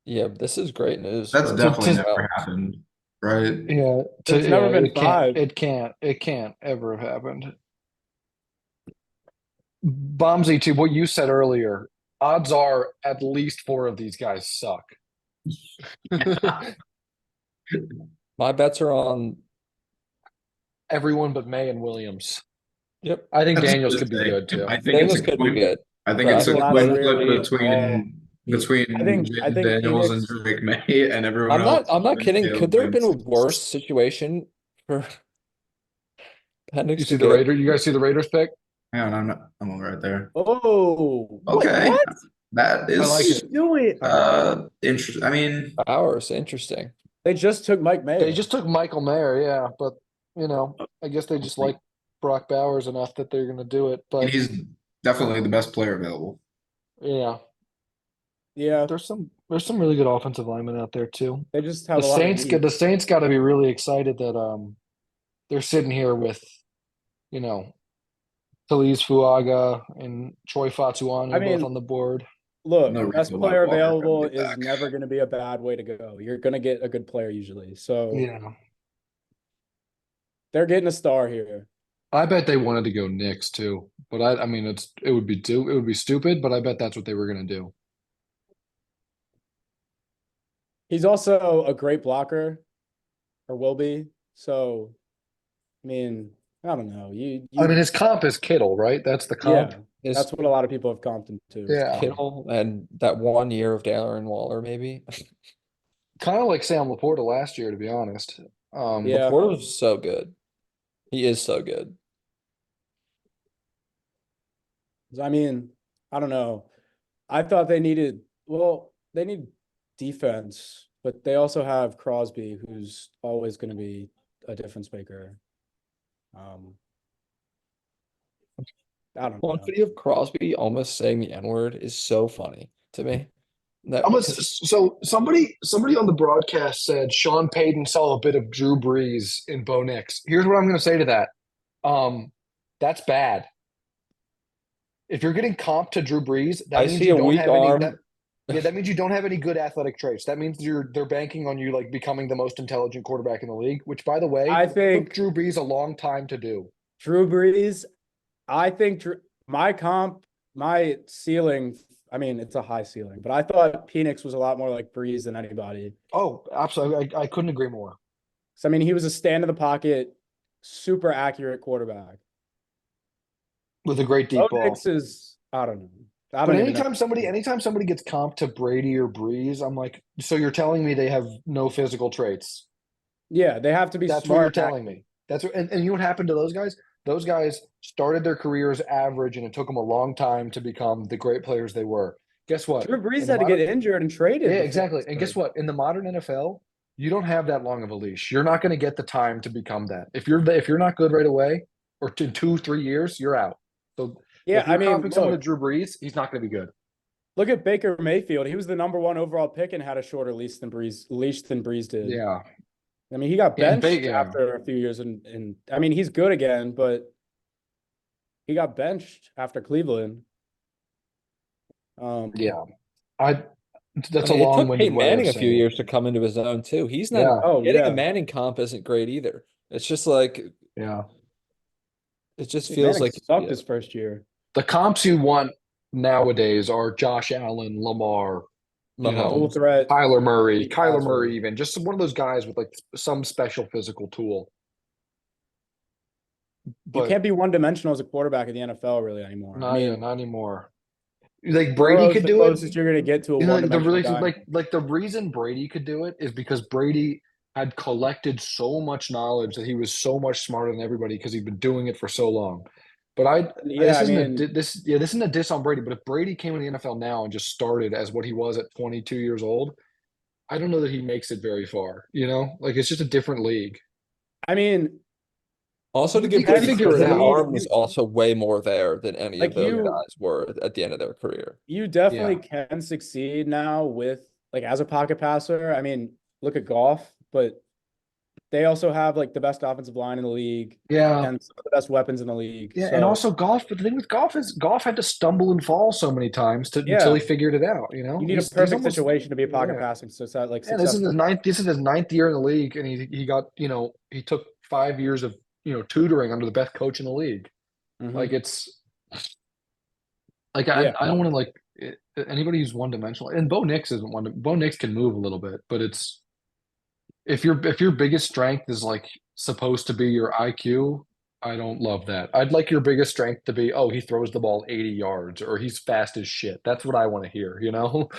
Yeah, this is great news. That's for- definitely to- never happened, right? Yeah, It's never been 5. It can't ever have happened. Bombsy, to what you said earlier, odds are at least 4 of these guys suck. My bets are on. Everyone but Maye and Williams. Yep. I think That's Daniels a could be thing. good too. I think Daniels it's a could be coin. good. I think But it's a I coin think flip really between I think Daniels and Penix- Drake May and everyone I'm else. not kidding. Could there have been a wins. worse situation for Penix You to see the get? Raiders? You guys see the Raiders pick? Hang on, I'm right there. Oh, Okay, what? that is like it. Do it. interesting. I mean, Hours, interesting. They just took Mike Maye. They just took Michael Mayer, yeah, but you know, I guess they just like Brock Bowers enough that they're going to do it. But and he's definitely the best player available. yeah, Yeah, there's some really good offensive linemen out there too. they just have The a lot Saints, of the Saints got to be really excited that they're sitting here with, you know, Taliese, Fuaga, and Troy Fautanu I mean, both on the board. Look, No best reason why player Walker couldn't available get is back. never going to be a bad way to go. You're going to get a good player usually. So Yeah, they're getting a star here. I bet they wanted to go Knicks too, but I mean, it would be stupid, but I bet that's what they were going to do. He's also a great blocker, or will be. So, I mean, I don't know. I mean, his comp is Kittle, right? That's the comp. yeah, that's what a lot of people have comped him to. Yeah. Kittle and that 1 year of Darren Waller, maybe. Kind of like Sam Laporta last year, to be honest. Yeah. Laporta was so good. He is so good. I mean, I don't know. I thought they need defense, but they also have Crosby, who's always going to be a difference maker. I don't One know. video of Crosby almost saying the N-word is so funny to me. So somebody on the broadcast said Sean Payton saw a bit of Drew Brees in Bo Nix. Here's what I'm going to say to that. That's bad. If you're getting comp to Drew Brees, that I means see you a don't weak have arm. that means you don't have any good athletic traits. That means they're banking on you like becoming the most intelligent quarterback in the league, which by the way, I think took Drew Brees a long time to do. Drew Brees, I think my ceiling, I mean, it's a high ceiling, but I thought Penix was a lot more like Breeze than anybody. Oh, absolutely. I couldn't agree more. So I mean, he was a stand in the pocket, super accurate quarterback. With a great deep Bo ball. Nix is, I don't know. I But don't even know. anytime somebody gets comped to Brady or Breeze, I'm like, so you're telling me they have no physical traits? Yeah, they have to be That's what you're smart. telling me. That's what, and you know what happened to those guys? Those guys started their careers average, and it took them a long time to become the great players they were. Guess what? Drew Brees In the had to get modern- injured and traded. Yeah, before exactly. he And guess started. what? In the modern NFL, you don't have that long of a leash. You're not going to get the time to become that. If you're not good right away, or in 2-3 years, you're out. So Yeah, if you're I mean, comping someone to look, Drew Brees, he's not going to be good. look at Baker Mayfield. He was the #1 overall pick and had a shorter leash than Brees did. Yeah. I mean, he got Yeah, and benched yeah. after a few years, and I mean, he's good again, but he got benched after Cleveland. Yeah. That's I mean, a it took long-winded Peyton way of Manning a few saying it. years to come into his own too. He's not Yeah. Oh getting yeah, a Manning comp isn't great either. It's just like Yeah. it just Dude, feels Manning like sucked his first year. The comps you want nowadays are Josh Allen, Lamar, you know, Dual Mahomes. threat. Kyler Murray, elite Kyler passer. Murray, even just one of those guys with like some special physical tool. You But can't be one dimensional as a quarterback in the NFL really anymore. I mean, not anymore. Like Brady Burrow's could the do it. closest you're gonna get to a You know, one-dimensional guy. the reason Brady could do it is because Brady had collected so much knowledge that he was so much smarter than everybody because he'd been doing it for so long. But Yeah, this I isn't mean, this isn't a diss on Brady. But if Brady came in the NFL now and just started as what he was at 22 years old, I don't know that he makes it very far. You know, like it's just a different league. I mean, Also to He give could Brady figure it credit, his out. arm was also way more there than any of like those you, guys were at the end of their career. you definitely can succeed now with like as a pocket passer. I mean, look at golf, but they also have like the best offensive line in the league Yeah, and some of the best weapons in the league. yeah, So and also golf. But the thing with golf is golf had to stumble and fall so many times until he figured it out. You know, you need a he's perfect almost, situation to be a pocket yeah. passing. So it's not like Yeah, this is successful. his ninth year in the league, and he got he took 5 years of tutoring under the best coach in the league. Mhm. Like it's like Yeah. I don't want to anybody who's one dimensional. And Bo Nix isn't one. Bo Nix can move a little bit, but it's if your biggest strength is like supposed to be your IQ, I don't love that. I'd like your biggest strength to be, oh, he throws the ball 80 yards or he's fast as shit. That's what I want to hear, you know?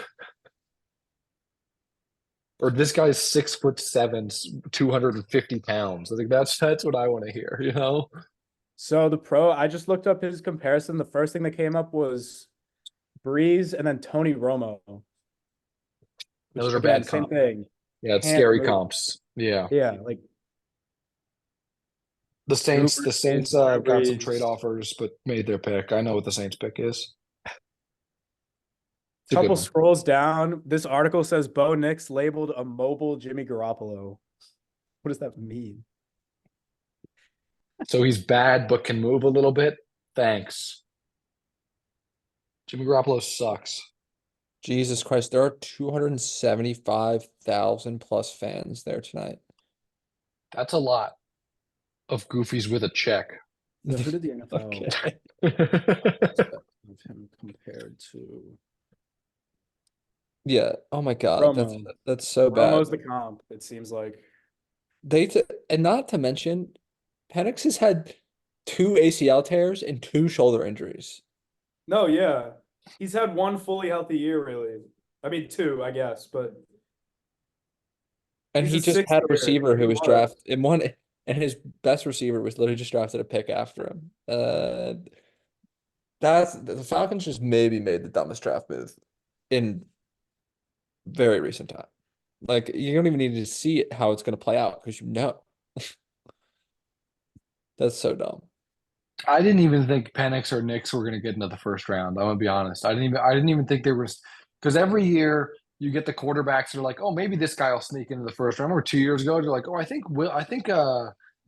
Or this guy's 6'7", 250 pounds. I think that's what I want to hear, you know? So I just looked up his comparison. The first thing that came up was Breeze and then Tony Romo. Which, Those are again, bad same comp. thing. Yeah, it's Can't scary move. comps. Yeah. Yeah, like The Saints Brees, got some trade Brees. offers, but made their pick. I know what the Saints pick is. It's a good Couple one. scrolls down. This article says Bo Nix labeled a mobile Jimmy Garoppolo. What does that mean? So he's bad but can move a little bit. Thanks. Jimmy Garoppolo sucks. Jesus Christ, there are 275,000 plus fans there tonight. That's a lot of goofies with a check. So who did the NFL Okay. of him compared to? Yeah. Oh my God. Romo. That's so bad. Romo's the comp, it seems like. And not to mention, Penix has had 2 ACL tears and 2 shoulder injuries. No, yeah. He's had one fully healthy year, really. I mean, 2, I guess, but And He's he a just sixth had a year. receiver who He was was. drafted in one, and his best receiver was literally just drafted a pick after him. The Falcons just maybe made the dumbest draft move in very recent time. Like you don't even need to see it, how it's going to play out because you know. That's so dumb. I didn't even think Penix or Knicks were going to get into the first round. I'm gonna be honest. I didn't even think they were, because every year you get the quarterbacks that are like, oh, maybe this guy will sneak into the first round. I remember 2 years ago, you're like, oh, I think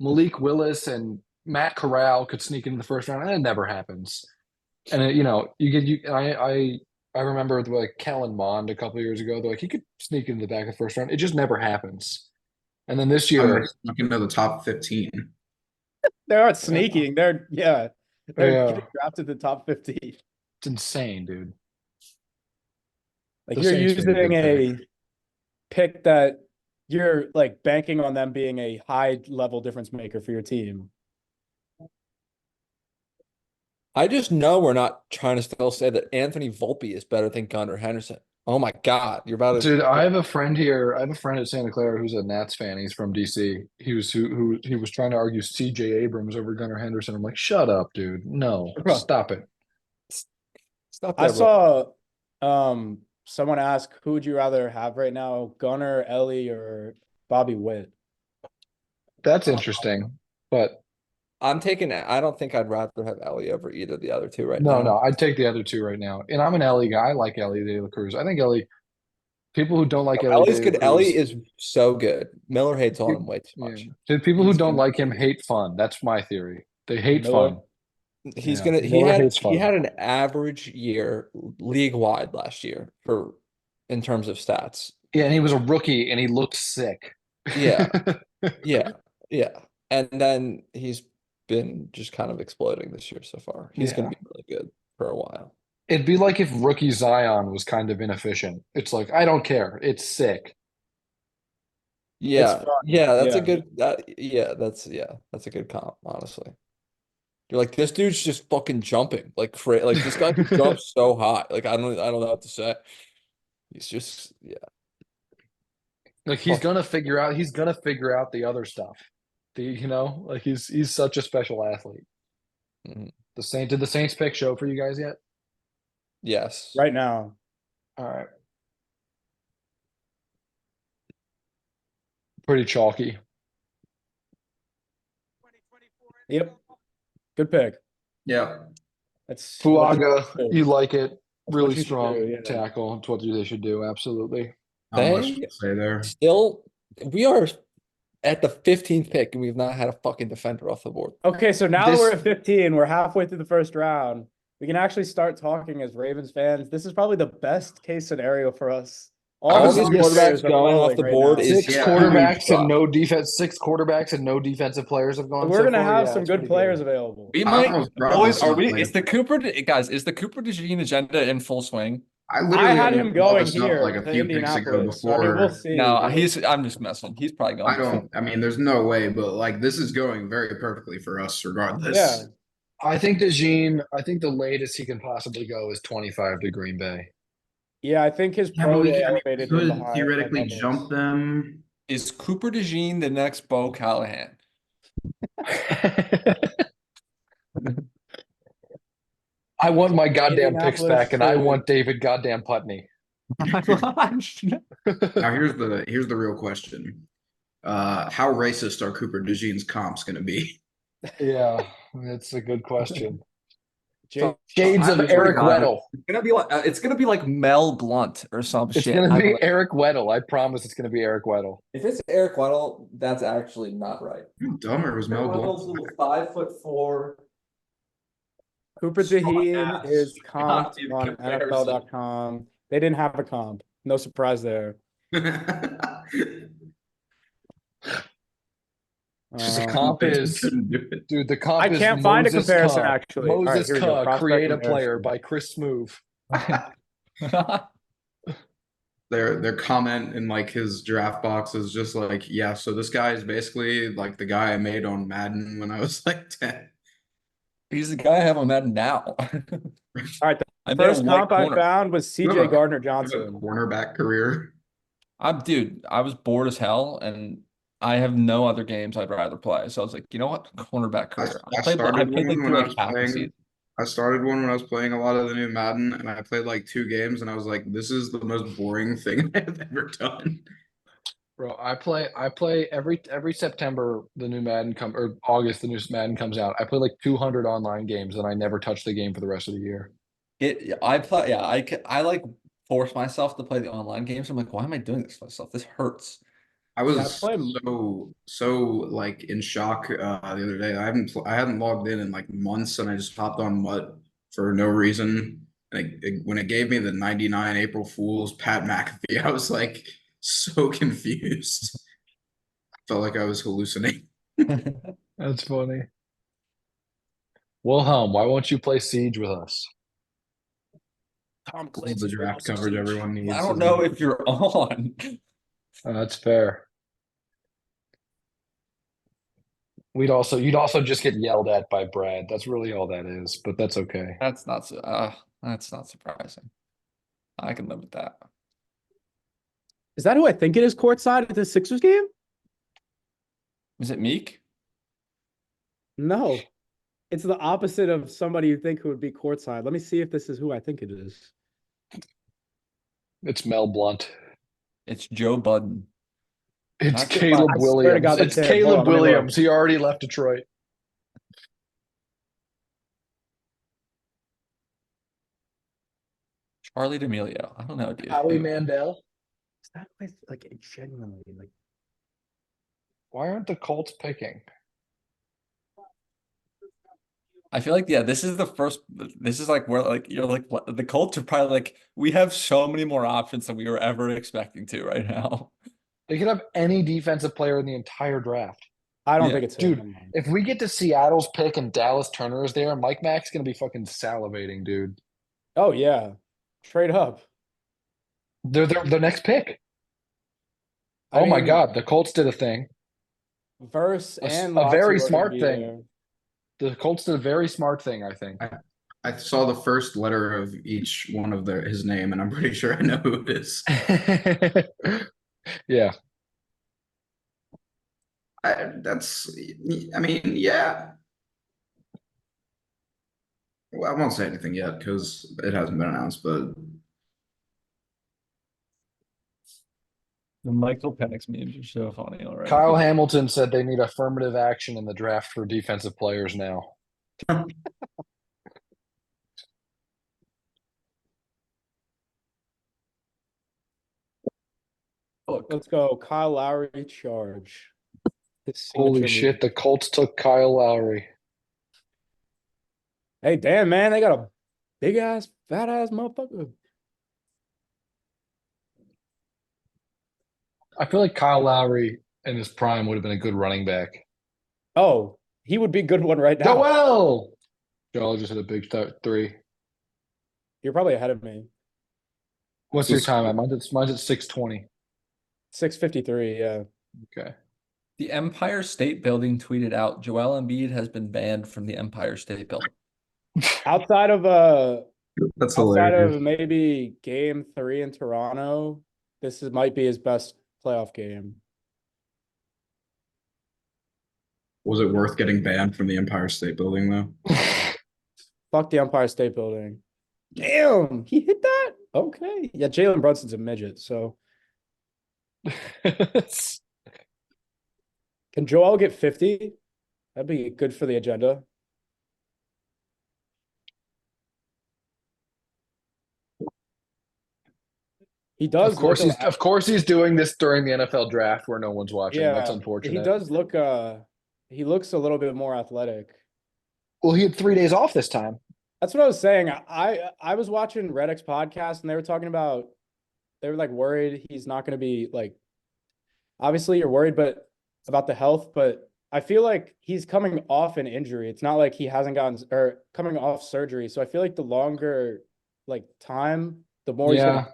Malik Willis and Matt Corral could sneak into the first round, and it never happens. And I remember like Kellen Mond a couple of years ago. They're like, he could sneak into the back of the first round. It just never happens. And then this year, Snuck into the top 15. they aren't sneaking. They're Yeah. getting drafted the top 15. it's insane, dude. Like The you're Saints made a using good a pick that you're like banking on them being a high level difference maker for your team. I just know we're not trying to still say that Anthony Volpe is better than Gunnar Henderson. Oh my God, you're about to. Dude, I have a friend here. I have a friend at Santa Clara who's a Nats fan. He's from DC. Who he was trying to argue C.J. Abrams over Gunnar Henderson. I'm like, shut up, dude. No, Bro. stop it. Stop I that, bro. saw someone ask, who would you rather have right now, Gunnar, Ellie, or Bobby Witt? That's interesting, but I'm taking. I don't think I'd rather have Ellie over either of the other two right no, now. no, I'd take the other two right now. And I'm an Ellie guy. I like Ellie De La Cruz. I think Ellie. People who don't like Ellie Ellie's De La good. Cruz, Ellie is so good. Miller hates on him way too yeah. much. Dude, people who He's don't gonna- like him hate fun. That's my theory. They hate Miller? fun. He's Yeah, gonna. Miller hates He fun. had an average year league wide last year for in terms of stats. Yeah, and he was a rookie and he looked sick. Yeah, yeah, yeah. And then he's been just kind of exploding this year so far. He's gonna Yeah. be really good for a while. It'd be like if rookie Zion was kind of inefficient. It's like, I don't care. It's sick. Yeah, fun. yeah, that's a Yeah. good that's a good comp, honestly. You're like, this dude's just fucking jumping like like this guy can jump so high. Like I don't know what to say. He's just Like he's gonna figure out the other stuff. Like he's such a special athlete. Mhm. Did the Saints pick show for you guys yet? Yes. Right now. All right. Pretty chalky. Yep. Good pick. Yeah. That's Fuaga, do. you like it. what Really you should strong do, yeah. tackle. It's what they should do. Absolutely. Not much They to say there. still we are at the 15th pick and we've not had a fucking defender off the board. Okay, so now that we're This- at 15, we're halfway through the first round. We can actually start talking as Ravens fans. This is probably the best case scenario for us. All the these good quarterbacks players are going off falling the right board now. is Six yeah, quarterbacks huge and no defense. Six quarterbacks and no defensive players have gone. We're so gonna far. have Yeah, some it's good pretty players available. We I might, almost brought boys, this are up, we, like- is the Cooper DeJean agenda in full swing? I I literally had him almost brought going this up here like a to few picks ago Indianapolis. So I mean, we'll before. see. No, dude. I'm just messing. He's probably going. I don't. I mean, there's no way, but like this is going very perfectly for us, regardless. Yeah. I think the latest he can possibly go is 25 to Green Bay. Yeah, I think his Yeah, pro but we day could elevated him behind theoretically Nabers. jump them. Is Cooper DeJean the next Bo Callahan? I want my goddamn picks Indianapolis back, and I should- want David goddamn Putney. Now here's the real question. How racist are Cooper DeJean's comps going to be? Yeah, that's a good question. Jay- Shades of I swear to Eric God. Weddle. It's gonna be like Mel Blunt or some It's shit. gonna I be don't- Eric Weddle. I promise it's gonna be Eric Weddle. If it's Eric Weddle, that's actually not right. How dumber was Mel Weddle's Blunt? little 5'4". Cooper DeJean ass. is God, comped dude, on comparison. NFL.com. They didn't have a comp. No surprise there. The comp is, Couldn't do it. dude. The comp I is can't find a Moses comparison, Ka. actually. All right, Moses here we go. Ka, Prospect create a comparison. player by Chris Smoove. Their comment in like his draft box is just like, yeah, so this guy is basically like the guy I made on Madden when I was like 10. He's the guy I have on that now. All right, I made First a white comp I corner. found was You have CJ a- Gardner You have a Johnson. cornerback career. Dude, I was bored as hell, and I have no other games I'd rather play. So I was like, you know what, cornerback I, career. I I played started like one through when I like was half the playing. season. I started one when I was playing a lot of the new Madden, and I played like 2 games, and I was like, this is the most boring thing I've ever done. Bro, I play every September the new Madden or August the new Madden comes out. I play like 200 online games and I never touch the game for the rest of the year. I like force myself to play the online games. I'm like, why am I doing this to myself? This hurts. I Yeah, I was play- so like in shock the other day. I hadn't logged in like months, and I just hopped on Mutt for no reason. And when it gave me the 99 April Fools Pat McAfee, I was like so confused. Felt like I was hallucinating. That's funny. Wilhelm, why won't you play Siege with us? Tom All the Clancy's draft Rainbow coverage Six everyone needs. I don't know if you're on. That's fair. You'd also just get yelled at by Brad. That's really all that is, but that's okay. That's not surprising. I can live with that. Is that who I think it is courtside at the Sixers game? Is it Meek? No. It's the opposite of somebody you think who would be courtside. Let me see if this is who I think it is. It's Mel Blunt. It's Joe Budden. It's Not just Caleb I swear to Williams. God, It's that's him. Hold on, Caleb let me look. Williams. He already left Detroit. Charlie D'Amelio. I don't know, dude. Howie Mandel. Is that who like genuinely like Why aren't the Colts picking? I feel like, yeah, this is like where like you're like what the Colts are probably like, we have so many more options than we were ever expecting to right now. They could have any defensive player in the entire draft. I don't Yeah, think it's dude, him. If we get to Seattle's pick and Dallas Turner is there, Mike Mack's gonna be fucking salivating, dude. Oh yeah. Trade up. They're the next pick. I Oh my mean, God, the Colts did a thing. Verse A s- and a very Latu are gonna smart be thing. there. The Colts did a very smart thing, I think. I saw the first letter of each one of his name, and I'm pretty sure I know who it is. Yeah. I mean, yeah. Well, I won't say anything yet because it hasn't been announced, but The Michael Penix memes are so funny already. Kyle Hamilton said they need affirmative action in the draft for defensive players now. Look, Let's go. Kyle Lowry charge. His Holy signature shit, move. the Colts took Kyle Lowry. Hey, damn man, they got a big ass, fat ass motherfucker. I feel like Kyle Lowry in his prime would have been a good running back. Oh, he would be a good one right now. Joel! Joel just hit a big three. You're probably ahead of me. What's your time? Mine's at 6:20. 6:53, yeah. Okay. the Empire State Building tweeted out Joel Embiid has been banned from the Empire State Building. Outside of that's outside hilarious. of maybe game 3 in Toronto, might be his best playoff game. Was it worth getting banned from the Empire State Building though? Fuck the Empire State Building. Damn, he hit that? Okay. Yeah, Jalen Brunson's a midget, so can Joel get 50? That'd be good for the agenda. He does Of course he's doing this during the NFL draft where no one's watching. yeah, That's unfortunate. he does look he looks a little bit more athletic. Well, he had 3 days off this time. That's what I was saying. I was watching Reddick's podcast and they were talking about they were like worried he's not going to be like obviously you're worried but about the health, but I feel like he's coming off an injury. It's not like he hasn't gotten or coming off surgery. So I feel like the longer like time, the more he's gonna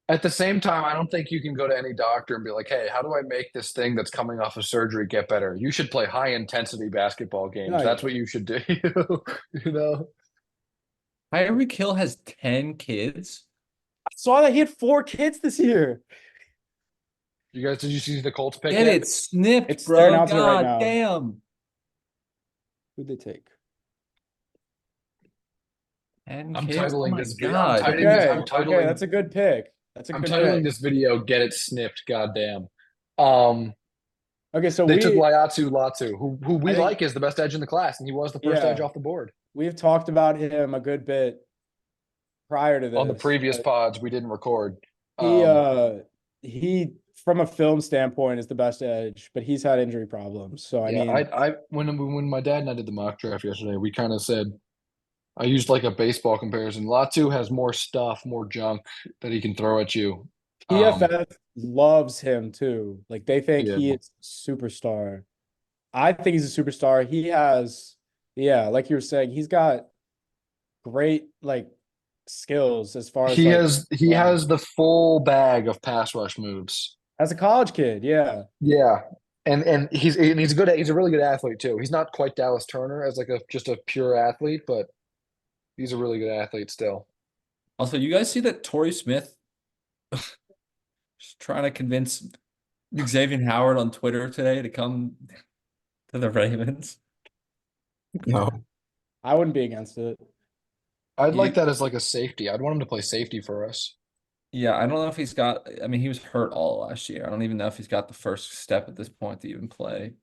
At the same time, I don't think you can go to any doctor and be like, hey, how do I make this thing that's coming off of surgery get better? You should play high intensity basketball games. No, That's what you should do. You know? Tyreek Hill has 10 kids. I saw that he had 4 kids this year. You guys, did you see the Colts pick? Get yet? it snipped, It's they're bro. announcing it right God now. damn. Who'd they take? 10 I'm kids? titling Oh my this video. God. I'm Okay, titling- okay, that's a good pick. That's a I'm good titling pick. this video "Get It Snipped." Goddamn. Okay, so They took Latu, who we I think- like is the best edge in the class, and he was the first Yeah. edge off the board. we've talked about him a good bit prior to this. On the previous but pods, we didn't record. he from a film standpoint is the best edge, but he's had injury problems. So I mean, I when my dad and I did the mock draft yesterday, we kind of said I used like a baseball comparison. Latu has more stuff, more junk that he can throw at you. PFF loves him too. Like they think Yeah. he is a superstar. I think he's a superstar. He has, yeah, like you were saying, he's got great like skills as far as He like has the full bag of pass rush moves. as a college kid. Yeah. Yeah. And he's he's a really good athlete too. He's not quite Dallas Turner as like just a pure athlete, but he's a really good athlete still. Also, you guys see that Torrey Smith just trying to convince Xavier Howard on Twitter today to come to the Ravens? No. I wouldn't be against it. I'd like You- that as like a safety. I'd want him to play safety for us. Yeah, I don't know if he's got. I mean, he was hurt all last year. I don't even know if he's got the first step at this point to even play.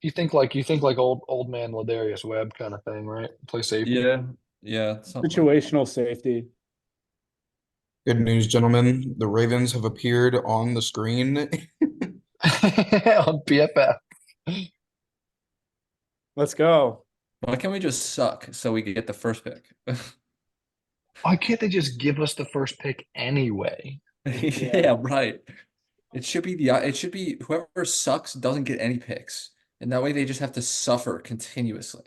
You think like old man Ladarius Webb kind of thing, right? Play safety. Yeah, yeah, something like Situational safety. Good news, gentlemen. The Ravens have appeared on the screen. On PFF. Let's go. Why can't we just suck so we get the first pick? Why can't they just give us the first pick anyway? Yeah, right. It should be whoever sucks doesn't get any picks. And that way they just have to suffer continuously.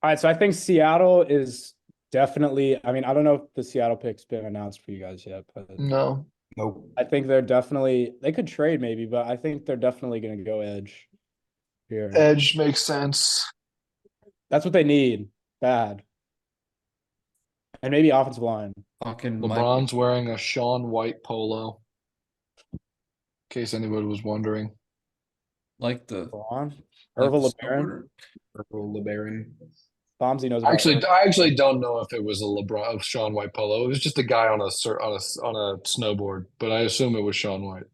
All right, so I think Seattle is definitely. I mean, I don't know if the Seattle pick's been announced for you guys yet, but No. Nope. I think they could trade maybe, but I think they're definitely going to go edge here. Edge makes sense. That's what they need. Bad. And maybe offensive line. Fucking LeBron's wearing a Sean White polo. In case anybody was wondering. like the Vaughn. like Ervil the LeBaron. snowboarder. Purple LeBaron. Bombsy knows about I actually don't know if it was a Sean White polo. It was just a guy on a snowboard, but I assume it was Sean White.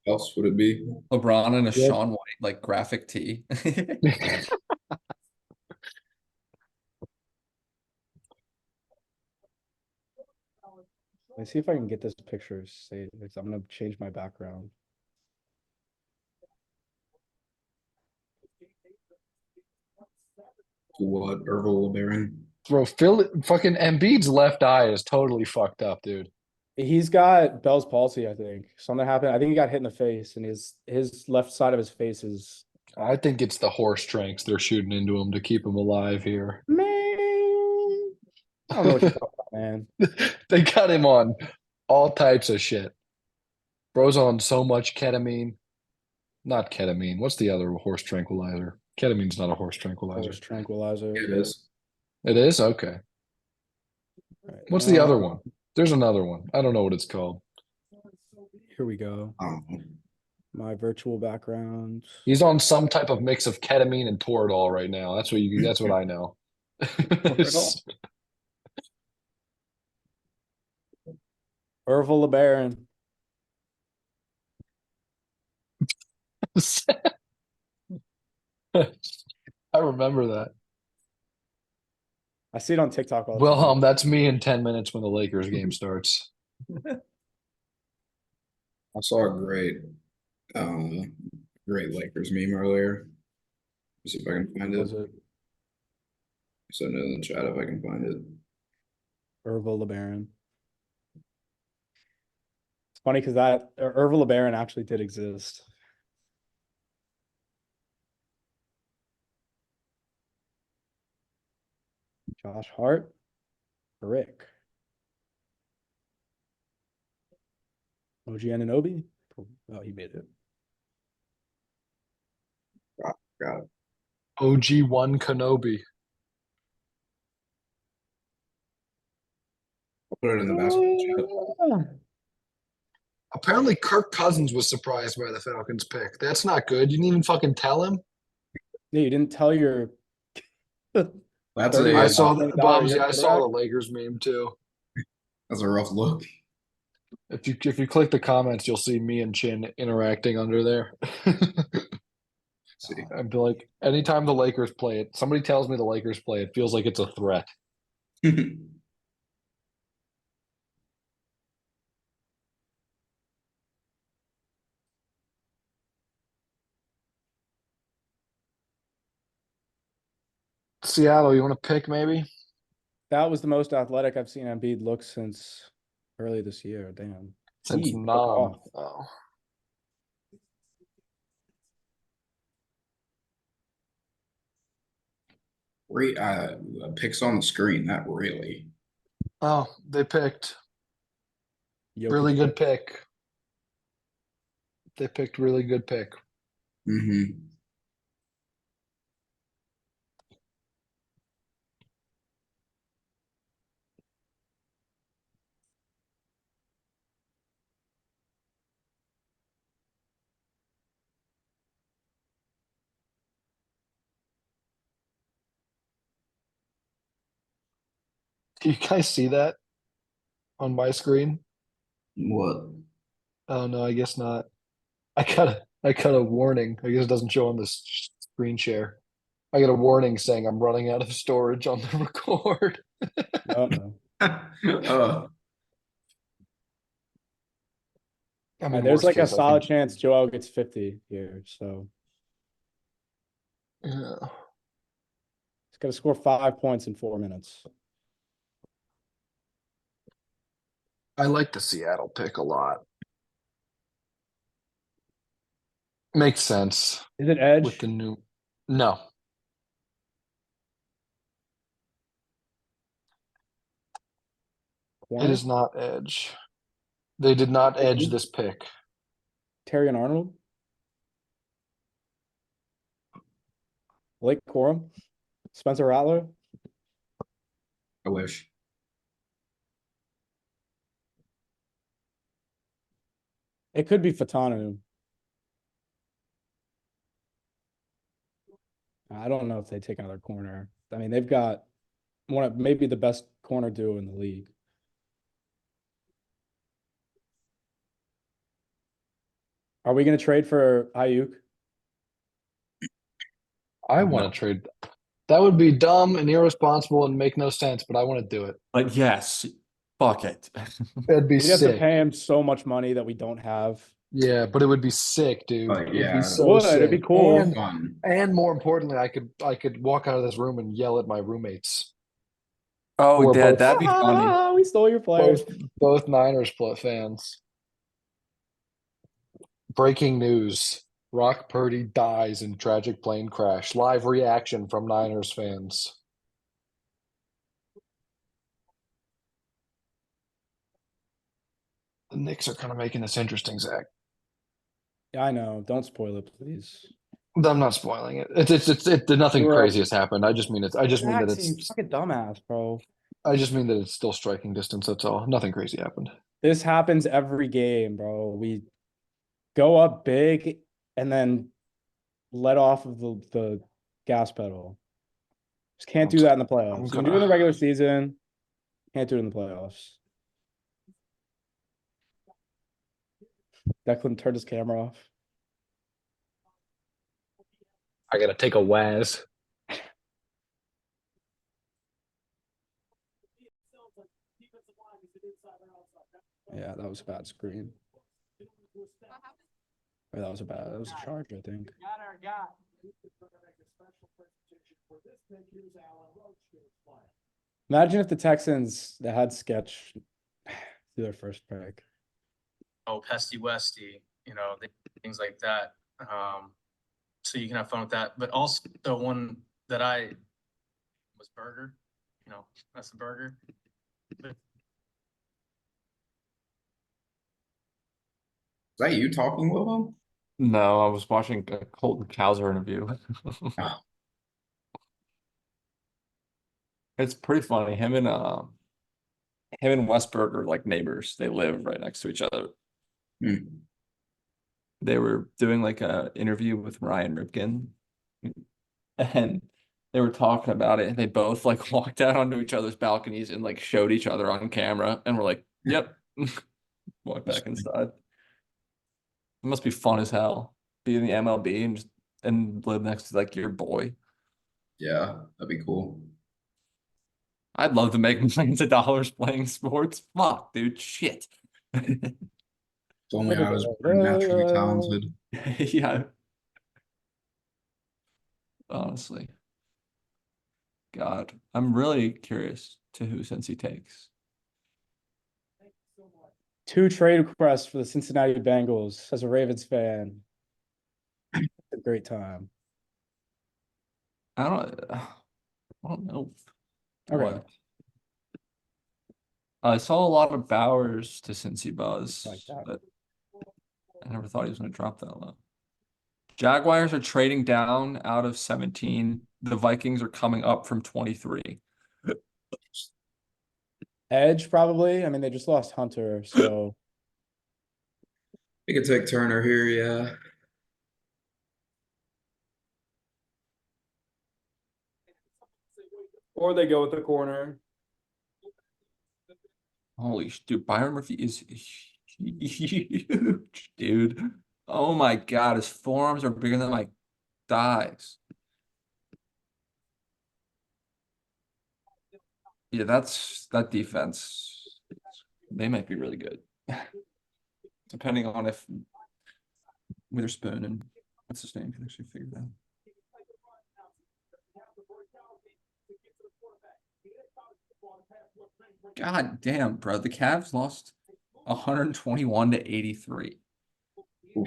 Else would it be? LeBron and a Yeah. Shaun White like graphic tee. Let me see if I can get this picture saved. I'm going to change my background. What? Ervil LeBaron. Bro, fucking Embiid's left eye is totally fucked up, dude. He's got Bell's palsy, I think. Something happened. I think he got hit in the face, and his left side of his face is. I think it's the horse tranks they're shooting into him to keep him alive here. Man, I don't know what you're talking about, man. They got him on all types of shit. Bro's on so much ketamine. Not ketamine. What's the other horse tranquilizer? Ketamine's not a horse tranquilizer. Horse tranquilizer. It is. It is? Okay. Right, What's the other one? There's another one. I don't know what it's called. Here we go. I don't know. My virtual background. He's on some type of mix of ketamine and Toradol right now. That's what I know. Ervil LeBaron. I remember that. I see it on TikTok all the time. Wilhelm, that's me in 10 minutes when the Lakers game starts. I saw a great Lakers meme earlier. Let's see if I can find it. Was it Send it in the chat if I can find it. Ervil LeBaron? It's funny because that Ervil LeBaron actually did exist. Josh Hart, Rick, OG Anunoby. Oh, he made it. Got it. OG1 Kenobi. I'll put it in the basketball chat. Apparently, Kirk Cousins was surprised by the Falcons pick. That's not good. You didn't even fucking tell him. Yeah, you didn't tell your. That's $30 I saw the million I saw the Lakers meme too. that's a rough look. If you click the comments, you'll see me and Chin interacting under there. See. I'd be like, anytime the Lakers play it, somebody tells me the Lakers play it, feels like it's a threat. Seattle, you want to pick maybe? That was the most athletic I've seen Embiid look since early this year. Damn. Since He took Nam. off. Oh. Picks on the screen, not really. Oh, they picked. Jokic Really good pick. They picked really good pick. Mm-hmm. Do you guys see that on my screen? What? Oh no, I guess not. I got a warning. I guess it doesn't show on this screen share. I got a warning saying I'm running out of storage on the record. Uh-oh. I mean, There's worst like a case, I solid could. chance Joel gets 50 here, so Yeah. he's got to score 5 points in 4 minutes. I like the Seattle pick a lot. Makes sense Is it with edge? the new. No, it Corner? is not edge. They did not edge this pick. Terrion Arnold? Blake Corum? Spencer Rattler? I wish. It could be Fautanu. I don't know if they take another corner. I mean, they've got one of maybe the best corner duo in the league. Are we going to trade for Ayuk? I No. want to trade. That would be dumb and irresponsible and make no sense, but I want to do it. Like, yes, fuck it. That'd be We'd have to sick. pay him so much money that we don't have. Yeah, but it would be sick, dude. Oh, It would be yeah. so Would, sick. it'd be cool. And, Fun. and more importantly, I could walk out of this room and yell at my roommates. Oh, We're Dad, both- that'd be funny. We stole your player. Both Niners fans. Breaking news. Brock Purdy dies in tragic plane crash. Live reaction from Niners fans. The Knicks are kind of making this interesting, Zach. Yeah, I know. Don't spoil it, please. I'm not spoiling it. It's nothing You were- crazy has happened. I just mean it's. I just mean that Jackson, you it's. fucking dumbass, bro. I just mean that it's still striking distance. That's all. Nothing crazy happened. This happens every game, bro. We go up big and then let off of the gas pedal. Just can't do that in the playoffs. You can do it in the regular season. Can't do it in the playoffs. Declan turned his camera off. I gotta take a Waz. Yeah, that was a bad screen. Or that was a charge, I think. Imagine if the Texans that had sketch do their first pick. Oh, pesty westy, things like that. So you can have fun with that. But also the one that I was burger, that's the burger. Is that you talking, Wilhelm? No, I was watching a Colton Cowser interview. Oh. It's pretty funny. Him and Westberg are like neighbors. They live right next to each other. Hmm. They were doing like a interview with Ryan Ripken, and they were talking about it, and they both like walked out onto each other's balconies and like showed each other on camera, and we're like, "Yep." Walk back inside. It must be fun as hell. Be in the MLB and live next to like your boy. Yeah, that'd be cool. I'd love to make millions of dollars playing sports. Fuck, dude. Shit. If only I was naturally talented. Yeah. Honestly. God, I'm really curious to who Cincy takes. 2 trade requests for the Cincinnati Bengals as a Ravens fan. A great time. I don't know. Okay. What? I saw a lot of Bowers to Cincy buzz, Like that. but I never thought he was going to drop that low. Jaguars are trading down out of 17. The Vikings are coming up from 23. Edge probably. I mean, they just lost Hunter, so You could take Turner here, yeah. or they go with the corner. Holy dude, Byron Murphy is huge, dude. Oh my God, his forearms are bigger than my thighs. Yeah, that defense. They might be really good. Depending on if Witherspoon and what's his name can actually figure it out. God damn, bro. The Cavs lost 121 to 83. They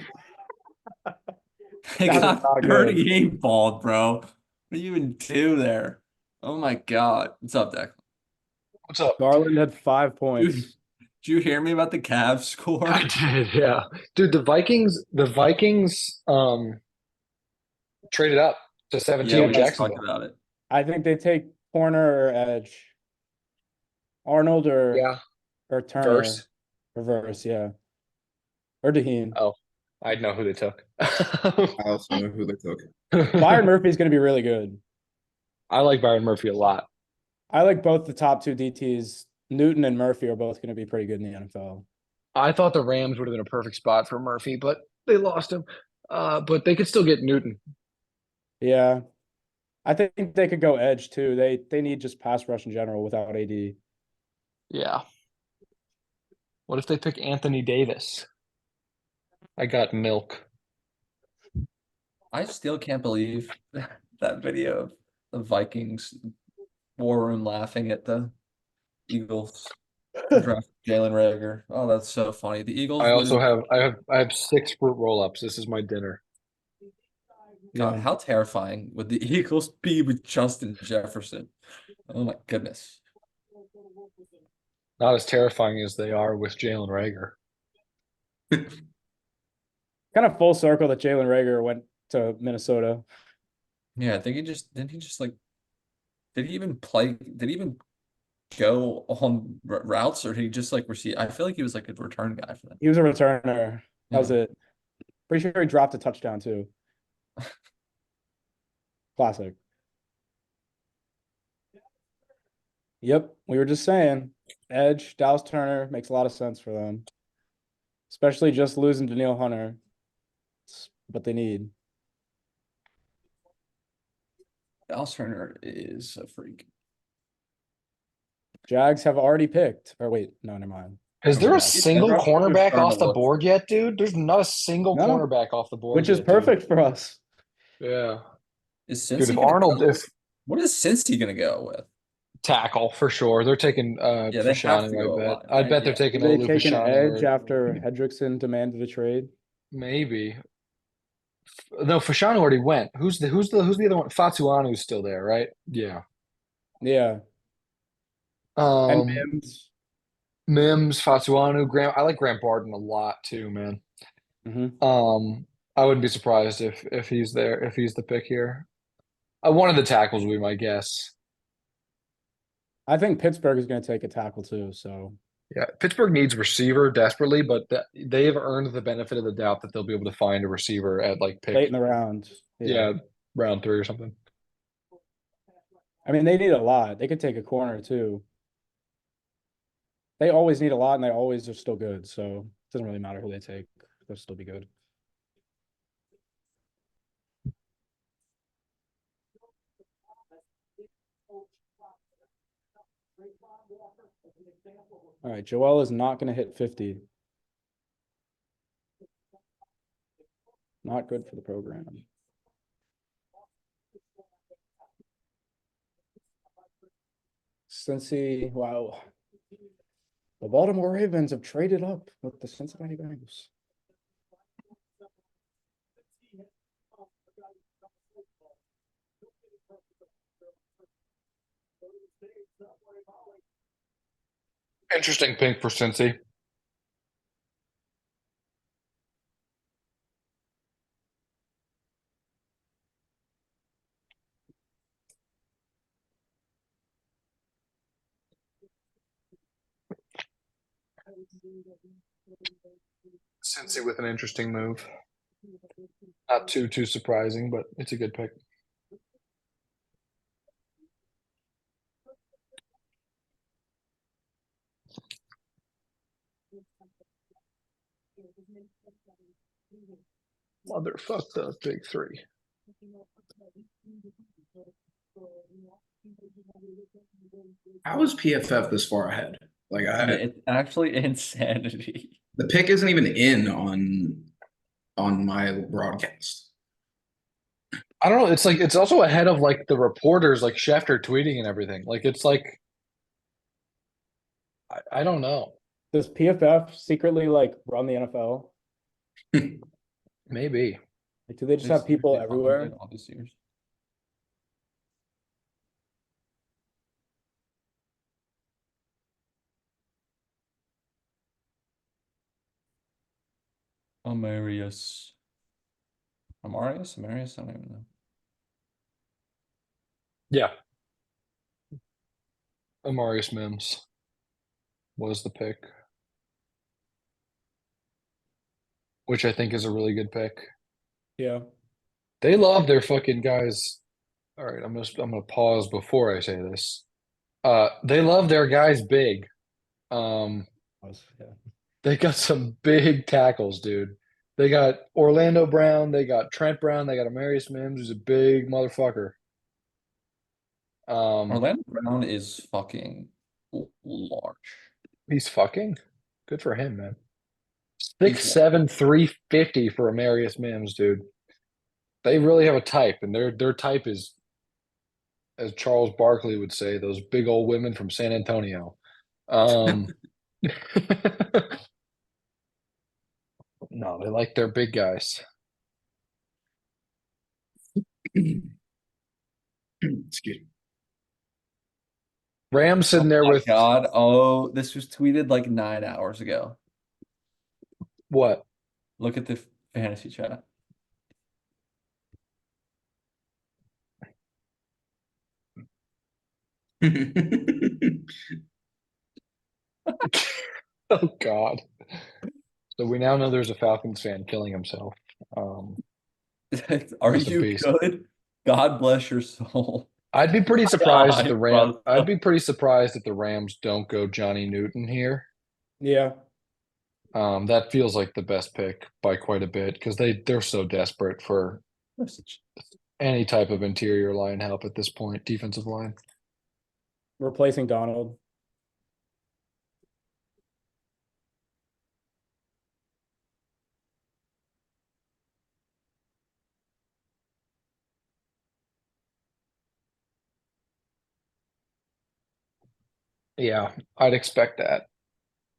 That is got not good. 38 balled, bro. What do you even do there? Oh my God. What's up, Declan? What's up? Garland had 5 points. Dude, did you hear me about the Cavs score? I did, yeah. Dude, the Vikings traded up to 17 Yeah, with we just talked Jacksonville. about it. I think they take corner or edge. Arnold or Yeah. Turner. Verse. Reverse, yeah. Or Daheen. Oh, I'd know who they took. I also know who they took. Byron Murphy's going to be really good. I like Byron Murphy a lot. I like both the top 2 DTs. Newton and Murphy are both going to be pretty good in the NFL. I thought the Rams would have been a perfect spot for Murphy, but they lost him. But they could still get Newton. Yeah. I think they could go edge too. They need just pass rush in general without AD. Yeah. What if they pick Anthony Davis? I got milk. I still can't believe that video of the Vikings war room laughing at the Eagles draft Jalen Reagor. Oh, that's so funny. The Eagles. I also have 6 fruit roll-ups. This is my dinner. God, Yeah. how terrifying would the Eagles be with Justin Jefferson? Oh my goodness. Not as terrifying as they are with Jalen Reagor. Kind of full circle that Jalen Reagor went to Minnesota. Yeah, I think didn't he just like did he even play? Did he even go on routes or did he just like receive? I feel like he was like a return guy for them. He was a returner. That was Yeah. it. Pretty sure he dropped a touchdown too. Classic. Yep, we were just saying, edge, Dallas Turner makes a lot of sense for them. Especially just losing Daniil Hunter. It's what they need. Dallas Turner is a freak. Jags have already picked. Or wait, no, never mind. Is there a Yeah. single Rush is cornerback starting off to the look- board yet, dude? There's not a single No. cornerback off the board Which is yet, dude. perfect for us. Yeah. Is Dude, Cincy if gonna Arnold, go- if what is Cincy gonna go with? tackle for sure, they're taking Yeah, they have to Fashanu, go I bet. line, I right? bet they're Yeah. taking They Olu take an Fashanu edge or after Hendrickson demanded the trade. maybe. No, Fashanu already went. Who's the other one? Fatuanu's still there, right? Yeah. Yeah. And Um, Mims. Mims, Fatuanu, Grant. I like Grant Barton a lot too, man. Mhm. I wouldn't be surprised if he's there, if he's the pick here. One of the tackles would be my guess. I think Pittsburgh is going to take a tackle too. So Yeah, Pittsburgh needs receiver desperately, but they have earned the benefit of the doubt that they'll be able to find a receiver at like late in pick, the round. yeah, round 3 or something. I mean, they need a lot. They could take a corner too. They always need a lot, and they always are still good. So it doesn't really matter who they take; they'll still be good. All right, Joel is not going to hit 50. Not good for the program. Cincy, wow. The Baltimore Ravens have traded up with the Cincinnati Bengals. Interesting pick for Cincy. Cincy with an interesting move. Not too surprising, but it's a good pick. Motherfuck the big three. How is PFF this far ahead? Like It's actually insanity. the pick isn't even in on my broadcast. I don't know. It's like it's also ahead of like the reporters, like Schefter tweeting and everything. Like it's like I don't know. Does PFF secretly like run the NFL? Maybe. Like, do they just have people everywhere? All these years. Amarius. Amarius? Amarius? I don't even know. Yeah. Amarius Mims was the pick, which I think is a really good pick. Yeah. They love their fucking guys. All right, I'm gonna pause before I say this. They love their guys big. Yeah. They got some big tackles, dude. They got Orlando Brown, they got Trent Brown, they got Amarius Mims, who's a big motherfucker. Orlando Brown is fucking large. He's fucking good for him, man. He's 6'7", 350 for Amarius Mims, dude. They really have a type, and their type is, as Charles Barkley would say, those big old women from San Antonio. No, they like their big guys. Excuse me. Rams sitting there my with God. Oh, this was tweeted like 9 hours ago. what? Look at the fantasy chat. Oh God. So we now know there's a Falcons fan killing himself. Are He's a you beast. good? God bless your soul. I'd be pretty surprised if the Rams. brother. I'd be pretty surprised if the Rams don't go Johnny Newton here. Yeah. That feels like the best pick by quite a bit because they're so desperate for any type of interior line help at this point, defensive line. Replacing Donald. Yeah, I'd expect that.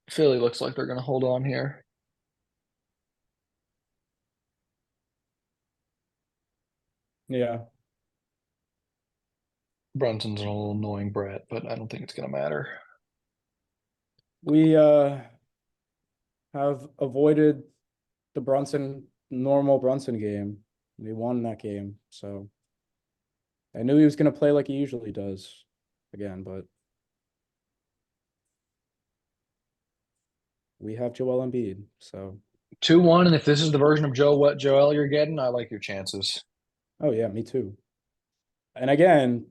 Philly looks like they're going to hold on here. Yeah. Brunson's a little annoying Brett, but I don't think it's going to matter. We have avoided the normal Brunson game. We won that game, so I knew he was gonna play like he usually does again, but we have Joel Embiid, so 2-1, and if this is the version of Joel you're getting, I like your chances. oh yeah, me too. And again,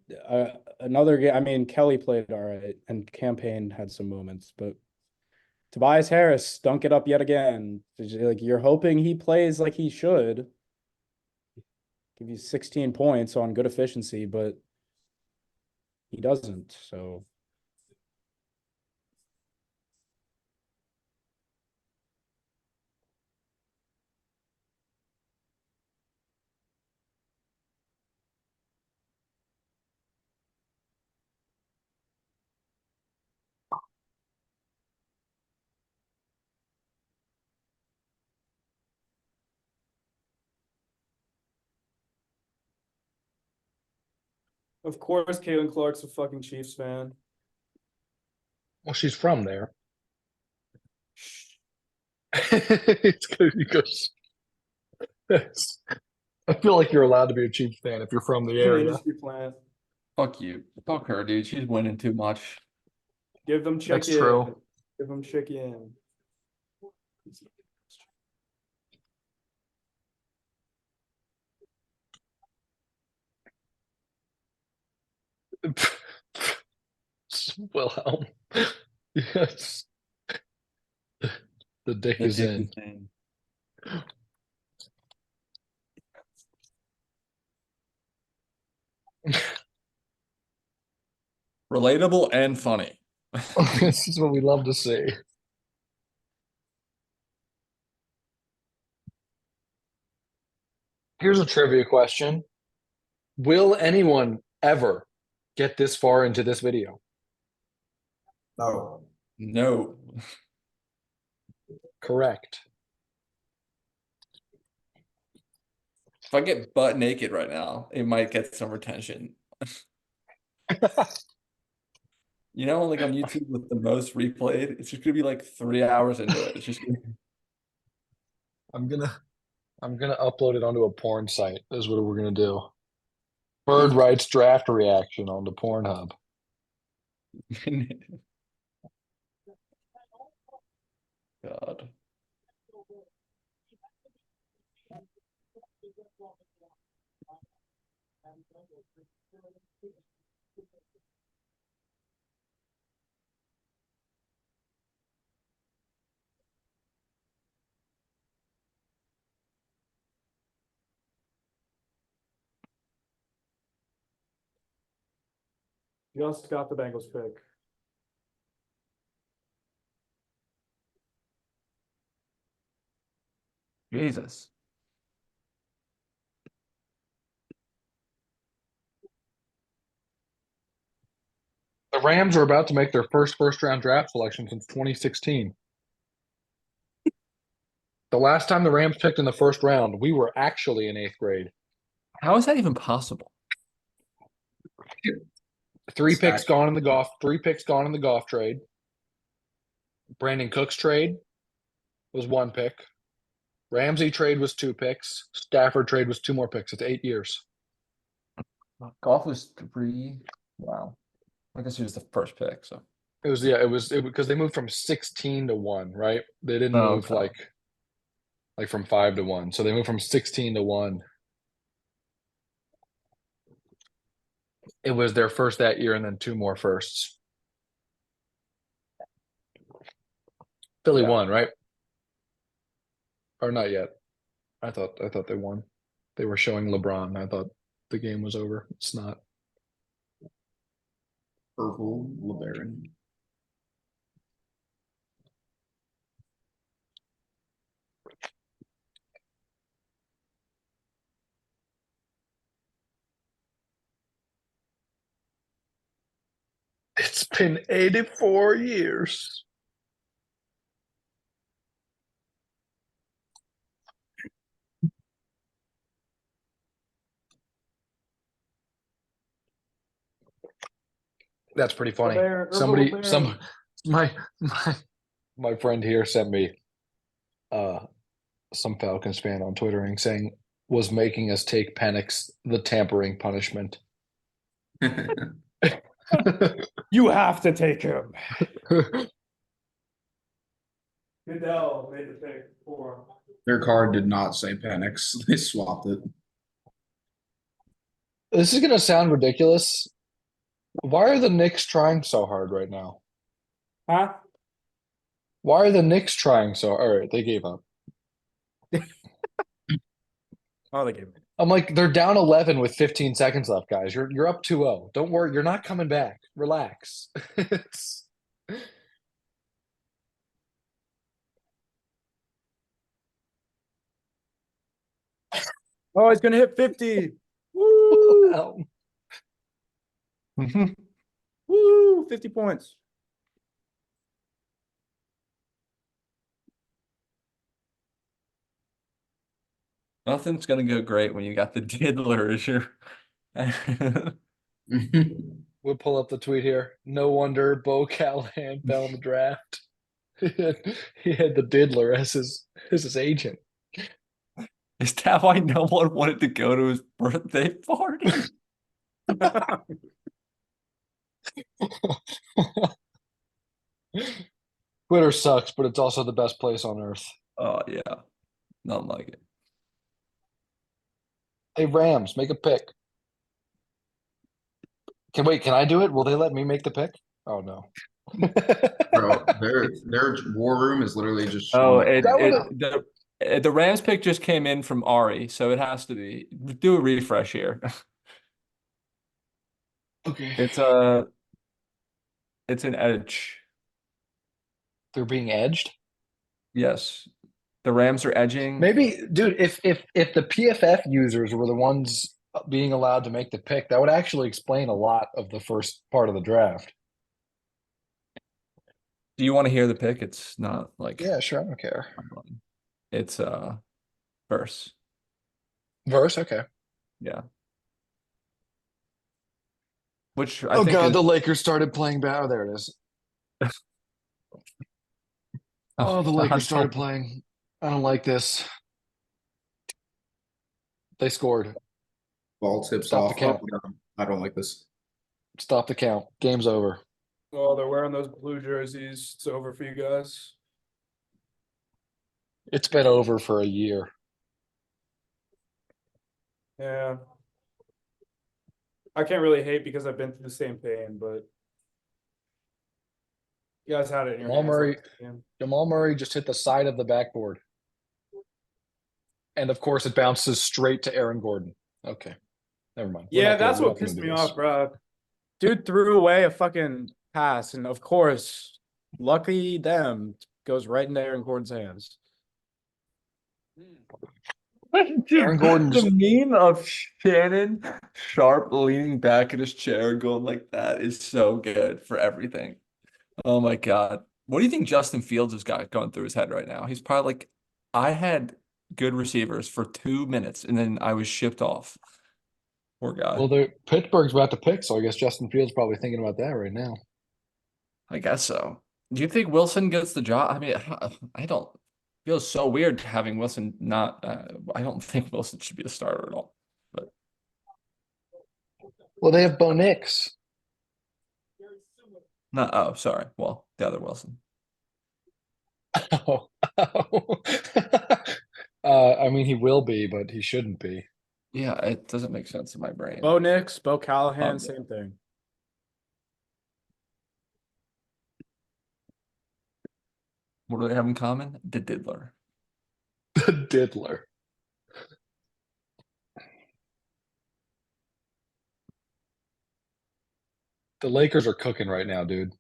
another game. I mean, Kelly played all right, and Campaign had some moments, but Tobias Harris stunk it up yet again. Like you're hoping he plays like he should. Give you 16 points on good efficiency, but he doesn't. So of course, Caitlin Clark's a fucking Chiefs fan. Well, she's from there. It's good because I feel like you're allowed to be a Chiefs fan if you're from the area. Industry plan. Fuck you. Fuck her, dude. She's winning too much. Give them That's chicken. true. Give them chicken. Wilhelm. Yes. The dick The is dick in. is in. Relatable and funny. This is what we love to see. Here's a trivia question. Will anyone ever get this far into this video? No. No. Correct. If I get butt naked right now, it might get some attention. You know, like on YouTube with the most replayed, it's just gonna be like 3 hours into it. It's just gonna I'm gonna upload it onto a porn site. Is what we're gonna do. Bird writes draft reaction onto Pornhub. God. Just got the Bengals pick. Jesus. The Rams are about to make their first round draft selection since 2016. The last time the Rams picked in the first round, we were actually in 8th grade. How is that even possible? Three picks gone in the golf trade. Brandon Cooks trade was 1 pick. Ramsey trade was 2 picks. Stafford trade was 2 more picks. It's 8 years. Golf was 3. Wow. I guess he was the first pick, so. It was because they moved from 16 to 1, right? They didn't Oh, move okay. like from 5 to 1. So they moved from 16 to 1. It was their first that year and then 2 more firsts. Philly won, right? Or not yet. I thought they won. They were showing LeBron. I thought the game was over. It's not. Purple LeBaron. It's been 84 years. That's pretty funny. My friend here sent me some Falcons fan on Twittering saying was making us take Penix the tampering punishment. You have to take him. Goodell made the pick for him. Their card did not say Penix. They swapped it. This is gonna sound ridiculous. Why are the Knicks trying so hard right now? Huh? Why are the Knicks trying so hard? All right, they gave up. Oh, they gave him. I'm like, they're down 11 with 15 seconds left, guys. You're up 2-0. Don't worry, you're not coming back. Relax. Oh, he's gonna hit 50. Woo! Wow. Woo! 50 points. Nothing's gonna go great when you got the diddler as your We'll pull up the tweet here. No wonder Bo Callahan fell in the draft. He had the diddler as his agent. Is that why no one wanted to go to his birthday party? Twitter sucks, but it's also the best place on earth. Oh yeah, nothing like it. Hey Rams, make a pick. Can I do it? Will they let me make the pick? Oh no. Bro, their war room is literally just Oh, showing. the Rams pick just came in from Ari, so it has to be. Do a refresh here. Okay. It's an edge. They're being edged. Yes, the Rams are edging. Maybe, dude, if the PFF users were the ones being allowed to make the pick, that would actually explain a lot of the first part of the draft. Do you want to hear the pick? It's not like Yeah, sure, I don't care. It's verse. Verse, okay. Yeah. Which I Oh think god, is, the Lakers started playing bad. Oh, there it is. Oh, the Lakers started playing. I don't like this. They scored. Ball tips Stop off. the count. Oh, I don't like this. Stop the count. Game's over. Oh, they're wearing those blue jerseys. It's over for you guys. It's been over for a year. Yeah. I can't really hate because I've been through the same pain, but you guys had it in your Jamal hands. Murray, last game. Jamal Murray just hit the side of the backboard. And of course, it bounces straight to Aaron Gordon. Okay. Never mind. Yeah, that's what pissed me off, bro. Dude threw away a fucking pass, and of course, lucky them, goes right into Aaron Gordon's hands. Aaron Gordon just, the meme of Shannon Sharp leaning back in his chair going like that is so good for everything. Oh my God. What do you think Justin Fields has got going through his head right now? He's probably like, I had good receivers for 2 minutes and then I was shipped off. Poor guy. well, Pittsburgh's about to pick, so I guess Justin Fields probably thinking about that right now. I guess so. Do you think Wilson gets the job? I mean, I don't. Feels so weird having Wilson not. I don't think Wilson should be the starter at all. But Well, they have Bo Nix. not. Oh, sorry. Well, the other Wilson. Oh. I mean, he will be, but he shouldn't be. Yeah, it doesn't make sense in my brain. Bo Nix, Bo Callahan, Oh, same thing. What do they have in common? The diddler. The diddler. The Lakers are cooking right now, dude.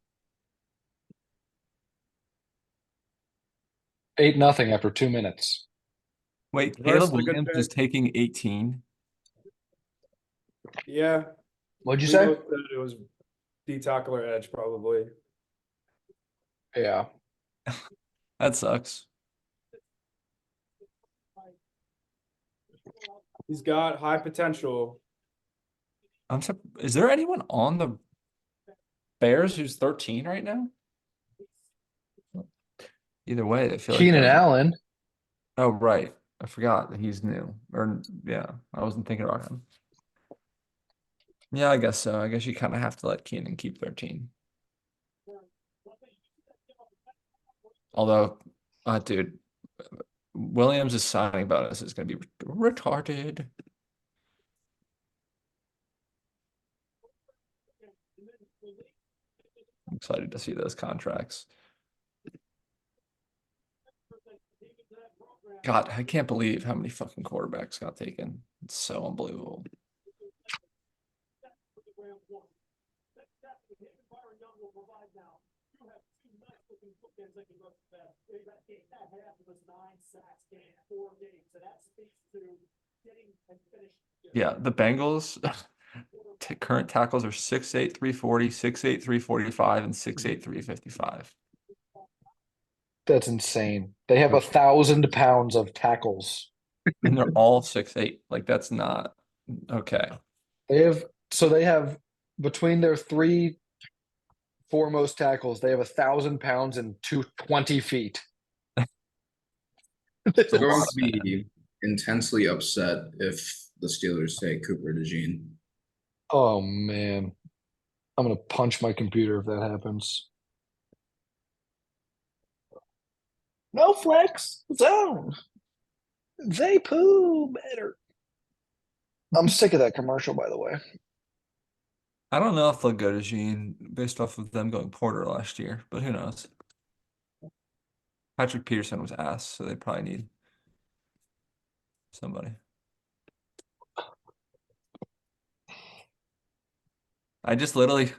8-0 after 2 minutes. Wait, Versus Caleb a good Williams pick. is taking 18. Yeah. What'd you we say? both said it was D tackle or edge, probably. Yeah. That sucks. He's got high potential. Is there anyone on the Bears who's 13 right now? Either way, I feel like Keenan they're- Allen. Oh, right. I forgot that he's new. Or yeah, I wasn't thinking about him. Yeah, I guess so. I guess you kind of have to let Keenan keep 13. Although, dude, Williams' signing bonus is going to be retarded. I'm excited to see those contracts. God, I can't believe how many fucking quarterbacks got taken. It's so unbelievable. Yeah, the Bengals current tackles are 6'8", 340, 6'8", 345, and 6'8", 355. That's insane. They have 1,000 pounds of tackles. And they're all 6'8". Like that's not okay. They have between their three foremost tackles, they have 1,000 pounds and 220 feet. I'm going to be intensely upset if the Steelers take Cooper DeJean. Oh man, I'm gonna punch my computer if that happens. No flex zone. They poo better. I'm sick of that commercial, by the way. I don't know if they'll go to Jean based off of them going Porter last year, but who knows? Patrick Peterson was ass, so they probably need somebody. I just literally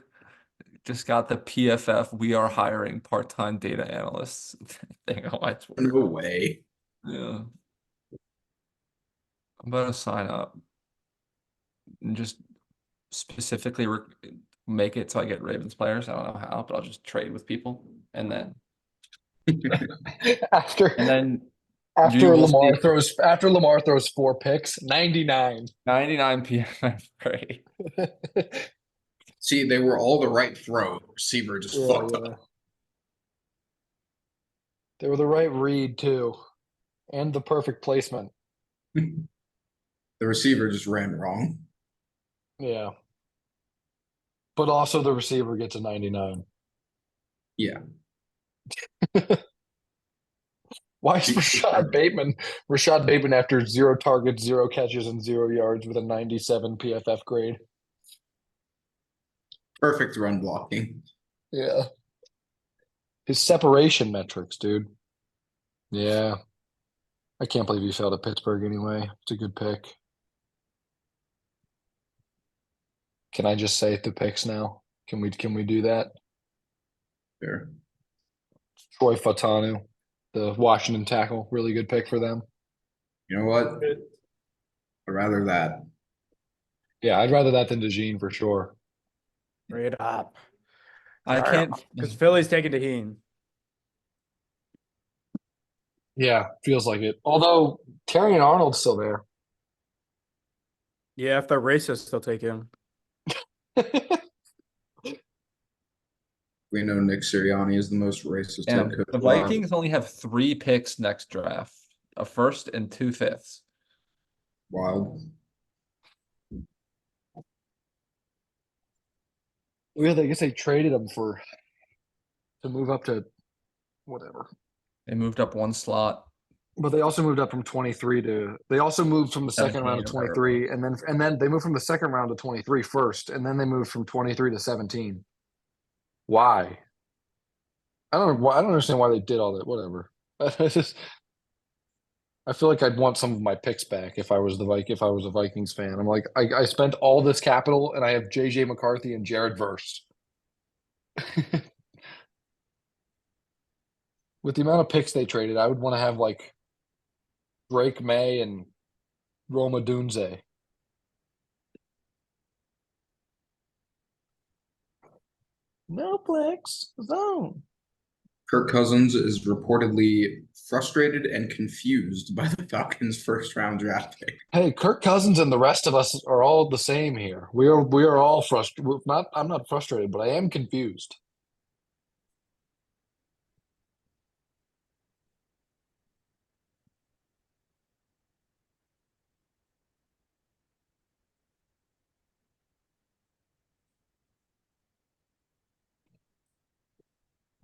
just got the PFF "We are hiring part-time data analysts" thing on my Twitter. No way. Yeah. I'm about to sign up and just specifically make it so I get Ravens players. I don't know how, but I'll just trade with people and then After you will see after Lamar throws 4 picks, 99. 99 PFF grade. See, they were all the right throw. Receiver just fucked up. They were the right read too, and the perfect placement. The receiver just ran wrong. Yeah, but also the receiver gets a 99. Yeah. Why is Rashad Bateman after 0 targets, 0 catches, and 0 yards with a 97 PFF grade? Perfect run blocking. Yeah. His separation metrics, dude. Yeah. I can't believe you fell to Pittsburgh anyway. It's a good pick. Can I just say the picks now? Can we do that? Fair. Troy Fautanu, the Washington tackle, really good pick for them. You know what? I'd rather that. Yeah, I'd rather that than DeJean for sure. Straight up. I can't. Because Philly's taking Taheen. Yeah, feels like it. Although Terrion Arnold's still there. Yeah, if they're racist, they'll take him. We know Nick Sirianni is the most racist And head coach. the Vikings only have 3 picks next draft, a first and 2 fifths. Wild. Yeah, I guess they traded him to move up to whatever. They moved up 1 slot. But they also moved up from 23 to they also moved from the second round to 17 or 23 and then they moved from the second round to 23 first and then they moved from 23 to 17. Why? I don't understand why they did all that. Whatever. I feel like I'd want some of my picks back if I was a Vikings fan. I'm like, I spent all this capital and I have JJ McCarthy and Jared Verse. With the amount of picks they traded, I would want to have like Drake May and Roma Odunze. No flex zone. Kirk Cousins is reportedly frustrated and confused by the Falcons' first round draft pick. Hey, Kirk Cousins and the rest of us are all the same here. We are all frustrated. I'm not frustrated, but I am confused.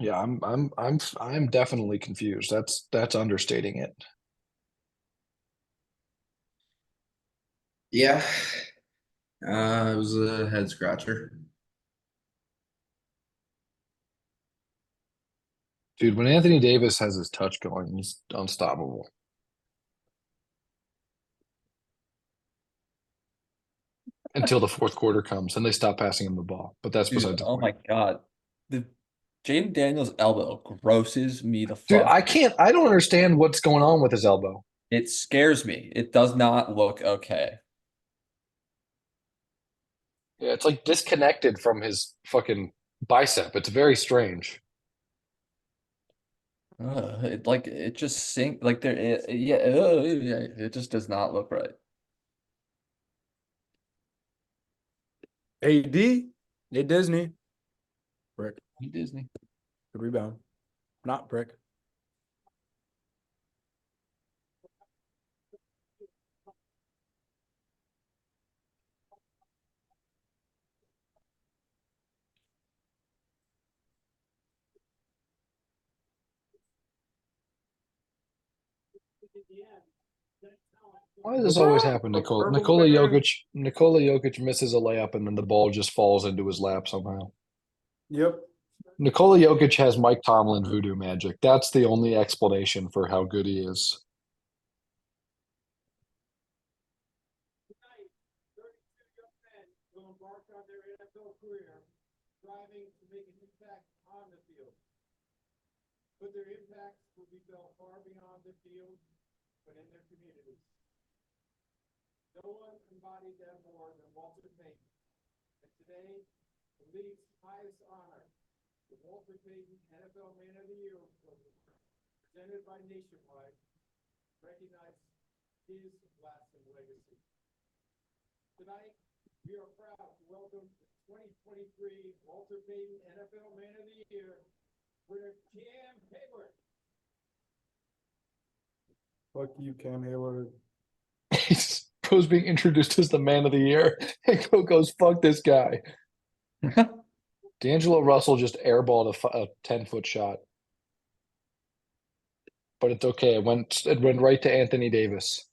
Yeah, I'm definitely confused. That's understating it. Yeah. It was a head scratcher. Dude, when Anthony Davis has his touch going, he's unstoppable. Until the fourth quarter comes and they stop passing him the ball. But that's Dude, besides the oh point. my God. The Jayden Daniels elbow grosses me the Dude, fuck. I don't understand what's going on with his elbow. It scares me. It does not look okay. Yeah, it's like disconnected from his fucking bicep. It's very strange. It just sink like there. Yeah, it just does not look right. AD? Hey, Disney. Brick. Disney. Good rebound. Not Brick. Why does this always happen, Nikola? Nikola Jokic misses a layup and then the ball just falls into his lap somehow. Yep. Nikola Jokic has Mike Tomlin voodoo magic. That's the only explanation for how good he is. But their impacts will be felt far beyond the field, but in their communities. No one embodied that more than Walter Payton. And today, the league's highest honor, the Walter Payton NFL Man of the Year Award, presented by Nationwide, recognizes his lasting legacy. Tonight, we are proud to welcome the 2023 Walter Payton NFL Man of the Year winner Cam Hayward. Fuck you, Cam Hayward. Bro's being introduced as the man of the year. And Go goes, fuck this guy. D'Angelo Russell just airballed a 10-foot shot. But it's okay. It went right to Anthony Davis.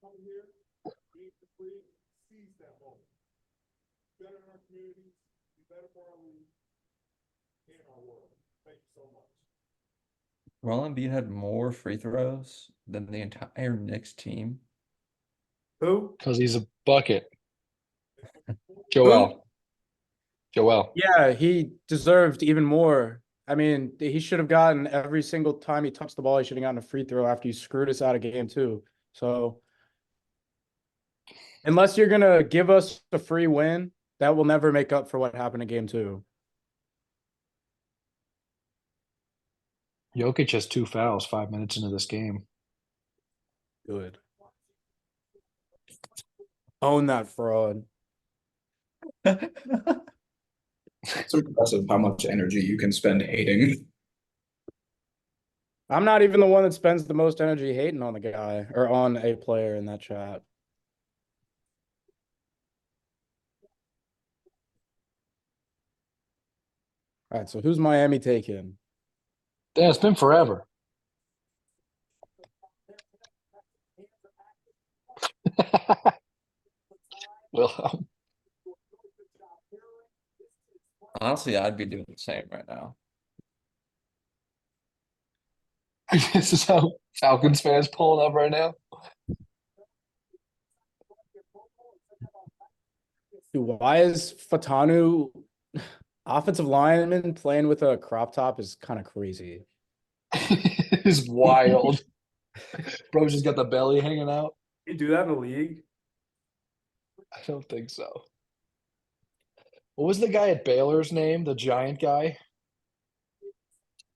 Come here, be free, seize that moment. Better in our communities, be better for our league, and our world. Thank you so much. Roland Embiid had more free throws than the entire Knicks team. Who? Because he's a bucket. Joel. Yeah, he deserved even more. I mean, he should have gotten every single time he touched the ball, he should have gotten a free throw after you screwed us out of game 2. So unless you're gonna give us a free win, that will never make up for what happened in game 2. Jokic has 2 fouls 5 minutes into this game. Good. Own that fraud. It's impressive how much energy you can spend hating. I'm not even the one that spends the most energy hating on the guy or on a player in that chat. All right, so who's Miami taking? Yeah, it's been forever. Wilhelm. Honestly, I'd be doing the same right now. This is how Falcons fans pulling up right now. Dude, why is Fautanu offensive lineman playing with a crop top is kind of crazy. It's wild. Bro's just got the belly hanging out. You do that in the league? I don't think so. What was the guy at Baylor's name? The giant guy?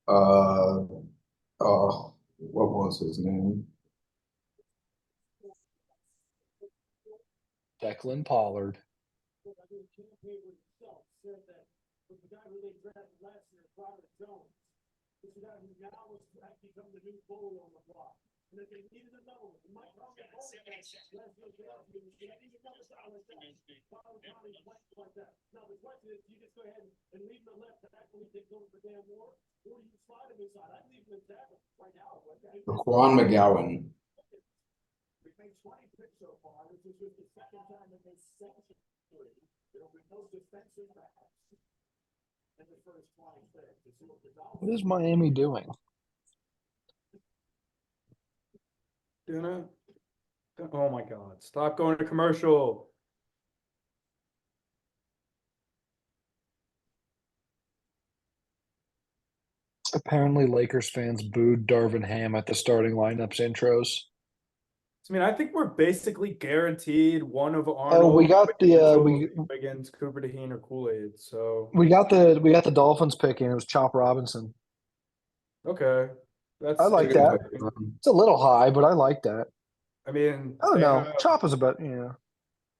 What was his name? Declan Pollard. And if they needed another one, it might come like that. Now the question is, you just go ahead and leave him left to actually take over for Dan Moore, or you slide him inside. I'd leave him in tackle right now. Juan McGowan. We've made 20 picks so far, which is just the second time in this century. There'll be no defensive backs in the first 20 picks. What is Miami doing? Oh my God. Stop going to commercial. Apparently, Lakers fans booed Darvin Ham at the starting lineups intros. I mean, I think we're basically guaranteed one of Arnold. we got the, Wiggins, Cooper DeHeen, or Kool-Aid. So we got the Dolphins picking. It was Chop Robinson. okay, that's I like that. It's a little high, but I like that. I mean, I don't they know. have- Chop is about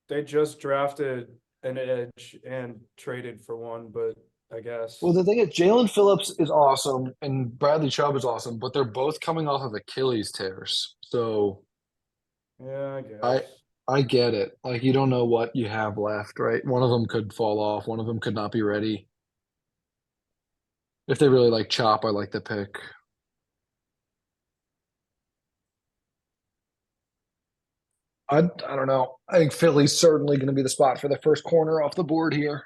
they just drafted an edge and traded for one, but I guess. Well, the thing is, Jalen Phillips is awesome and Bradley Chubb is awesome, but they're both coming off of Achilles tears. So Yeah, I guess. I get it. Like, you don't know what you have left, right? One of them could fall off. One of them could not be ready. If they really like Chop, I like the pick. I don't know. I think Philly's certainly going to be the spot for the first corner off the board here.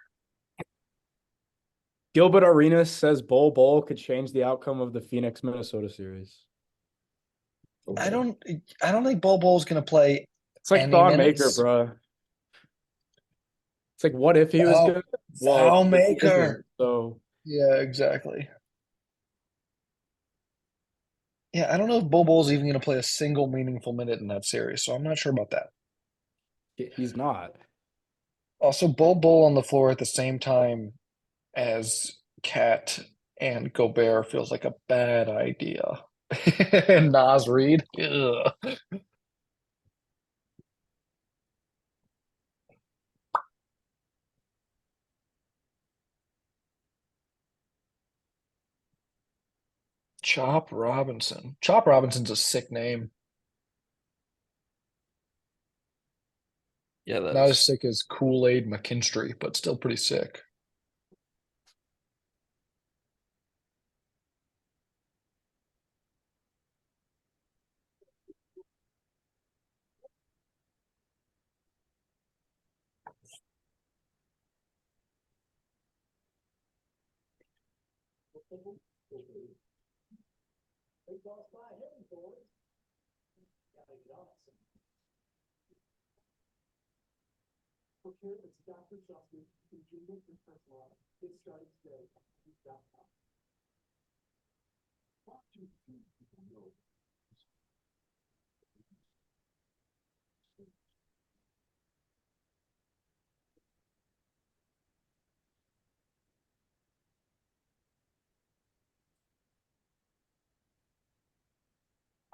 Gilbert Arenas says Bol could change the outcome of the Phoenix Minnesota series. I don't think Bol's going to play. It's like any Thon minutes. Maker, bro. It's like, what if he was Oh, good? Thon he Maker. isn't, so Yeah, exactly. Yeah, I don't know if Bol's even going to play a single meaningful minute in that series, so I'm not sure about that. he's not. Also, Bol on the floor at the same time as Cat and Gobert feels like a bad idea. And Nas Reed. Ugh. Chop Robinson. Chop Robinson's a sick name. Yeah, Not that's as sick as Kool-Aid McKinstry, but still pretty sick.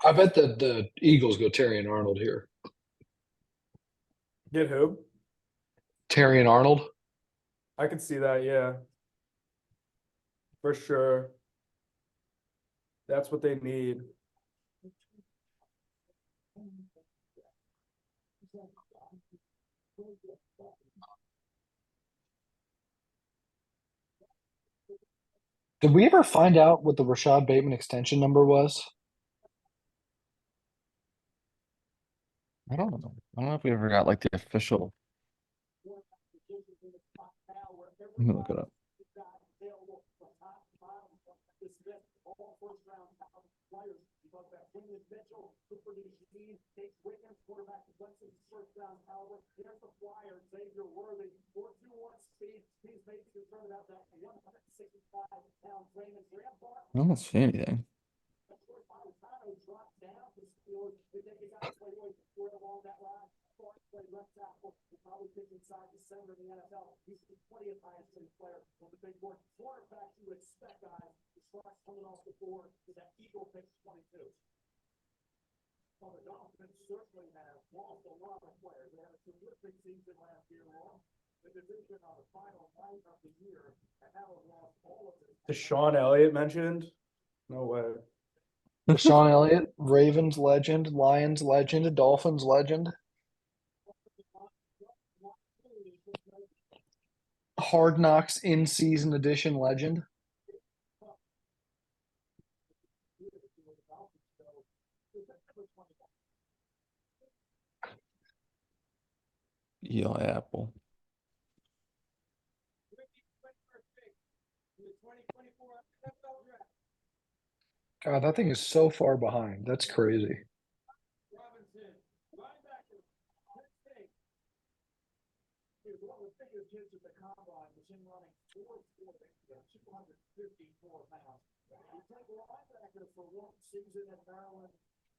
I bet the Eagles go Terrion Arnold here. Get who? Terrion Arnold. I could see that, yeah. For sure. That's what they need. Did we ever find out what the Rashad Bateman extension number was? I don't know. I don't know if we ever got like the official. Let me look it up. I don't see anything. Deshaun Elliott mentioned? No way. Sean Elliott, Ravens legend, Lions legend, Dolphins legend. Hard Knocks in-season edition legend. Eli Apple. God, that thing is so far behind. That's crazy.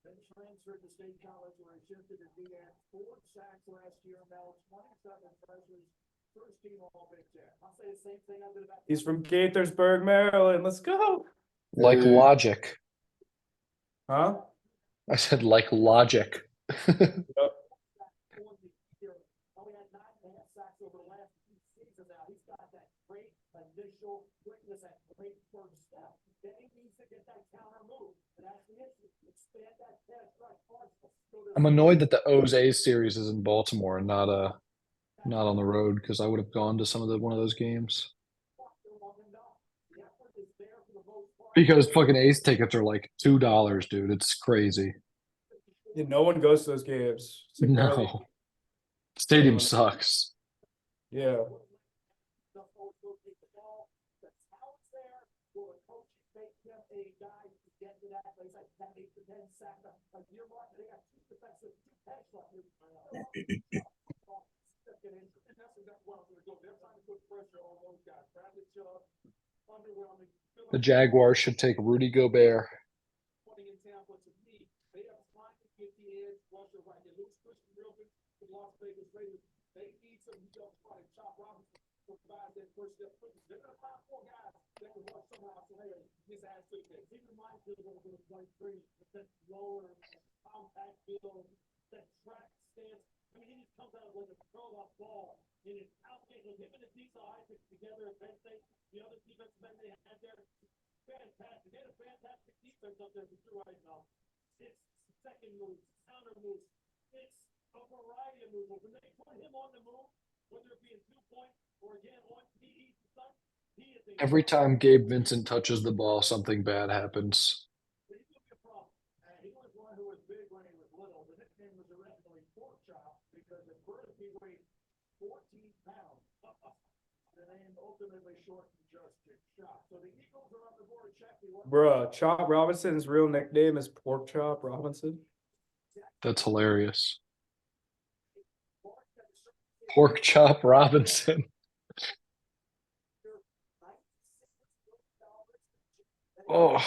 Then transferred to State College where he shifted to DN, 4 sacks last year, now 27 pressures, first team all Big Ten. I'll say the same thing under that. He's from Gaithersburg, Maryland. Let's go. Like logic. Huh? I said like logic. Yep. Only had 9.5 sacks over the last 2 seasons now. He's got that great initial quickness, that great first step. Then he needs to get that counter move. And that's the issue. Expand that pass rush partial. I'm annoyed that the O's A's series is in Baltimore and not on the road because I would have gone to one of those games. Because fucking A's tickets are like $2, dude. It's crazy. Yeah, no one goes to those games. It's like barely- No. Stadium sucks. Yeah. The Jaguars should take Rudy Gobert. Every time Gabe Vincent touches the ball, something bad happens. Bruh, Chop Robinson's real nickname is Pork Chop Robinson. That's hilarious. Pork Chop Robinson. Oh.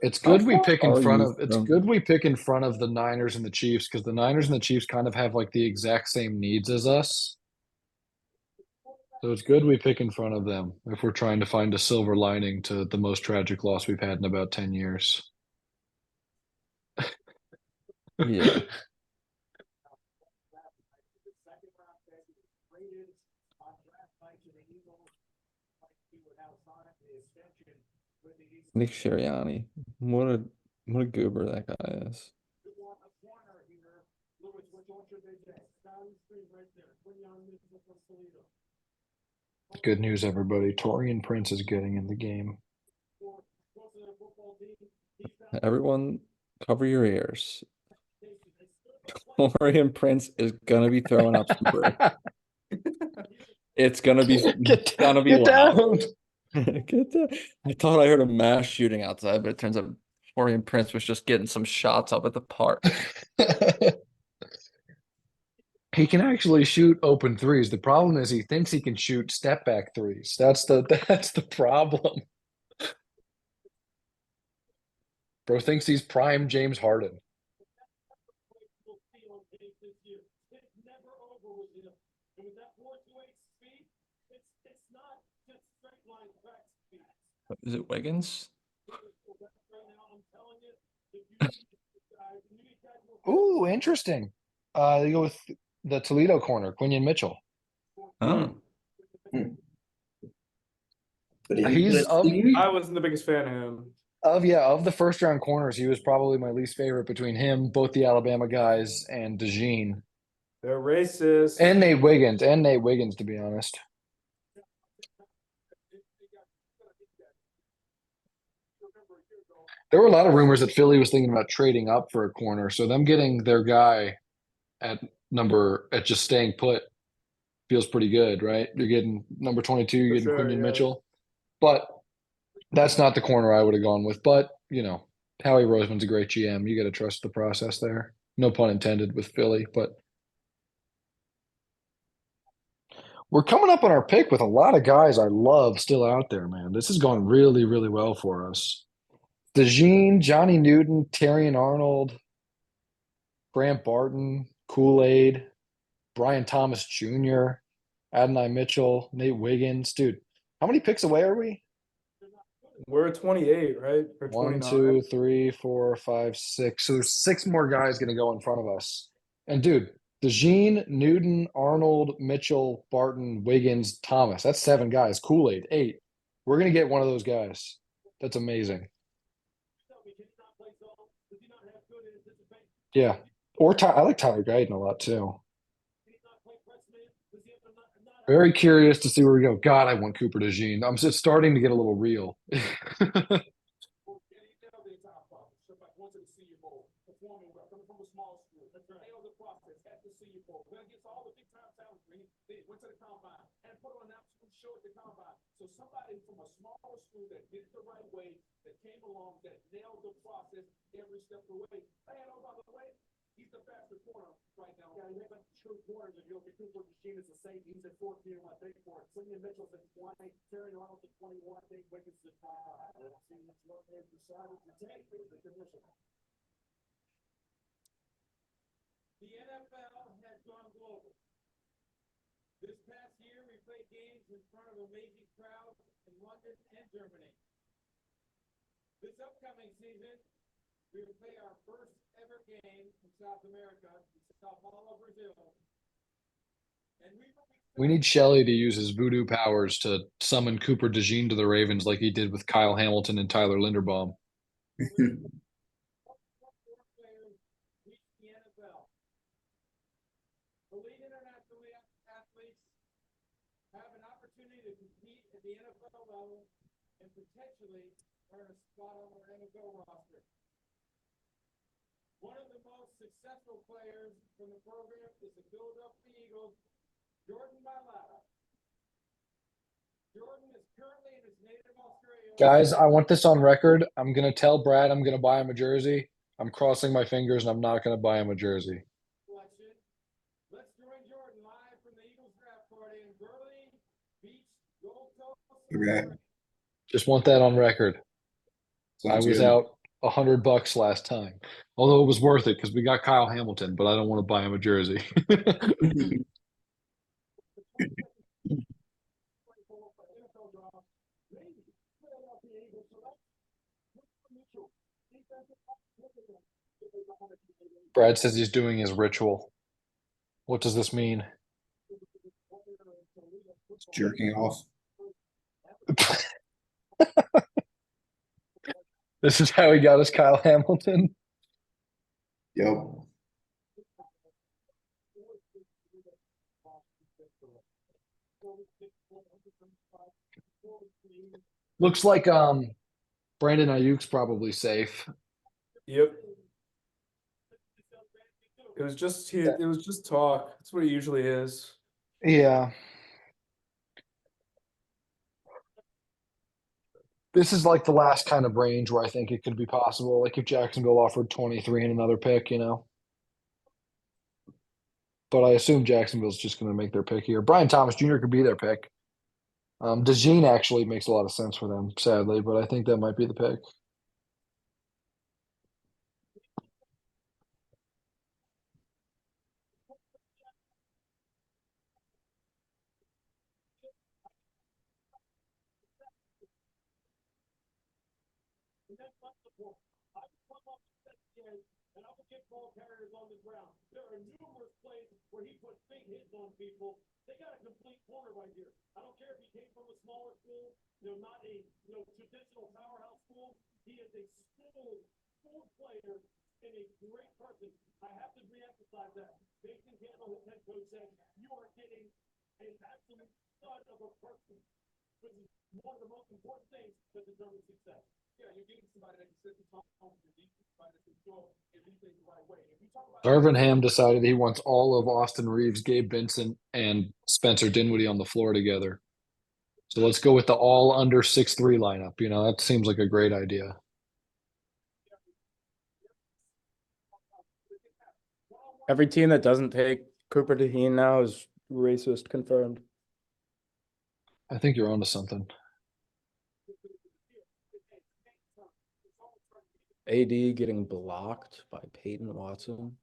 It's good we pick in front of the Niners and the Chiefs because the Niners and the Chiefs kind of have like the exact same needs as us. So it's good we pick in front of them if we're trying to find a silver lining to the most tragic loss we've had in about 10 years. Yeah. Nick Sirianni. What a goober that guy is. Good news, everybody. Torian Prince is getting in the game. Everyone, cover your ears. Torian Prince is gonna be throwing up some brick. It's gonna be Get loud. down. Get down. I thought I heard a mass shooting outside, but it turns out Torian Prince was just getting some shots up at the park. He can actually shoot open threes. The problem is he thinks he can shoot step back threes. That's the problem. Bro thinks he's prime James Harden. Is it Wiggins? Ooh, interesting. They go with the Toledo corner, Quinyon Mitchell. Oh. He's I wasn't the biggest fan of him. of the first round corners, he was probably my least favorite between him, both the Alabama guys, and DeJean. They're racist. And Nate Wiggins, to be honest. There were a lot of rumors that Philly was thinking about trading up for a corner, so them getting their guy at just staying put feels pretty good, right? You're getting number 22, you're getting Quinyon Mitchell. But that's not the corner I would have gone with. But, Howie Roseman's a great GM. You got to trust the process there. No pun intended with Philly, but We're coming up on our pick with a lot of guys I love still out there, man. This is going really, really well for us. DeJean, Johnny Newton, Terrion Arnold, Grant Barton, Kool-Aid, Brian Thomas Jr., Adonai Mitchell, Nate Wiggins. Dude, how many picks away are we? We're at 28, right? Or 1, 29. 2, 3, 4, 5, 6. So there's 6 more guys going to go in front of us. And dude, DeJean, Newton, Arnold, Mitchell, Barton, Wiggins, Thomas. That's 7 guys. Kool-Aid, 8. We're going to get one of those guys. That's amazing. Yeah. Or I like Tyler Guyton a lot too. Very curious to see where we go. God, I want Cooper DeJean. I'm just starting to get a little real. So somebody from a smaller school that did it the right way, that came along, that nailed the process every step of the way. And oh, by the way, he's the fastest corner right now. Yeah, he's like true corners. If you look at Cooper DeJean, it's the same. He's at 14 on my big for it. Quinyon Mitchell's at 20. Terrion Arnold's at 21. I think Wiggins is at 25. I don't see much more they decided to take the commission. The NFL has gone global. This past year, we played games in front of amazing crowds in London and Germany. This upcoming season, we will play our first ever game in South America, in Sao Paulo, Brazil. And We need Shelley to use his voodoo powers to summon Cooper DeJean to the Ravens like he did with Kyle Hamilton and Tyler Linderbaum. elite international athletes have an opportunity to compete at the NFL level and potentially earn a spot on their NFL roster. One of the most successful players from the program is the Philadelphia Eagles, Jordan Mailata. Jordan is currently in his native Australia. Guys, I want this on record. I'm going to tell Brad I'm going to buy him a jersey. I'm crossing my fingers and I'm not going to buy him a jersey. Let's join Jordan live from the Eagles draft party in Burley Beach, Gold Coast. Okay. Just want that on record. Sounds I was good. out $100 last time. Although it was worth it because we got Kyle Hamilton, but I don't want to buy him a jersey. Brad says he's doing his ritual. What does this mean? Jerking off. This is how he got us Kyle Hamilton. Yep. Looks like Brandon Ayuk's probably safe. Yep. It was just talk. That's what it usually is. Yeah. This is like the last kind of range where I think it could be possible. Like if Jacksonville offered 23 and another pick, you know. But I assume Jacksonville's just going to make their pick here. Brian Thomas Jr. could be their pick. DeJean actually makes a lot of sense for them, sadly, but I think that might be the pick. And I will get ball carriers on the ground. There are numerous plays where he puts big hits on people. They got a complete corner right here. I don't care if he came from a smaller school, not a traditional powerhouse school. He is a full player and a great person. I have to reemphasize that. Jason Campbell, his head coach, said, you are getting an absolute stud of a person, which is one of the most important things that determines success. Yeah, you're getting somebody that can sit and talk home, you're getting somebody that can go and do things the right way. If you talk about Irvin Ham decided he wants all of Austin Reeves, Gabe Vincent, and Spencer Dinwiddie on the floor together. So let's go with the all under 6'3" lineup. That seems like a great idea. Every team that doesn't take Cooper DeJean now is racist confirmed. I think you're onto something. AD getting blocked by Peyton Watson.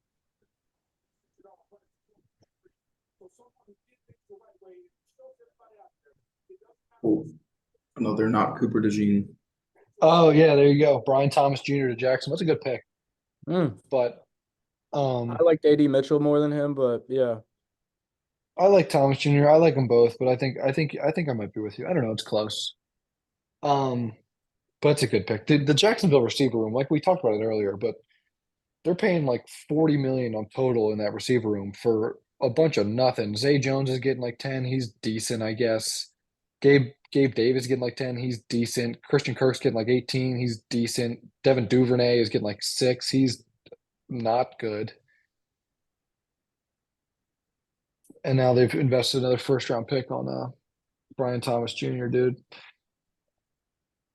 Oh, no, they're not Cooper DeJean. Oh yeah, there you go. Brian Thomas Jr. to Jackson. That's a good pick. But I liked AD Mitchell more than him, but yeah. I like Thomas Jr. I like them both, but I think I might be with you. I don't know. It's close. But it's a good pick. The Jacksonville receiver room, like we talked about it earlier, but they're paying like 40 million on total in that receiver room for a bunch of nothing. Zay Jones is getting like 10. He's decent, I guess. Gabe Davis getting like 10. He's decent. Christian Kirk's getting like 18. He's decent. Devin Duvernay is getting like 6. He's not good. And now they've invested another first round pick on Brian Thomas Jr., dude.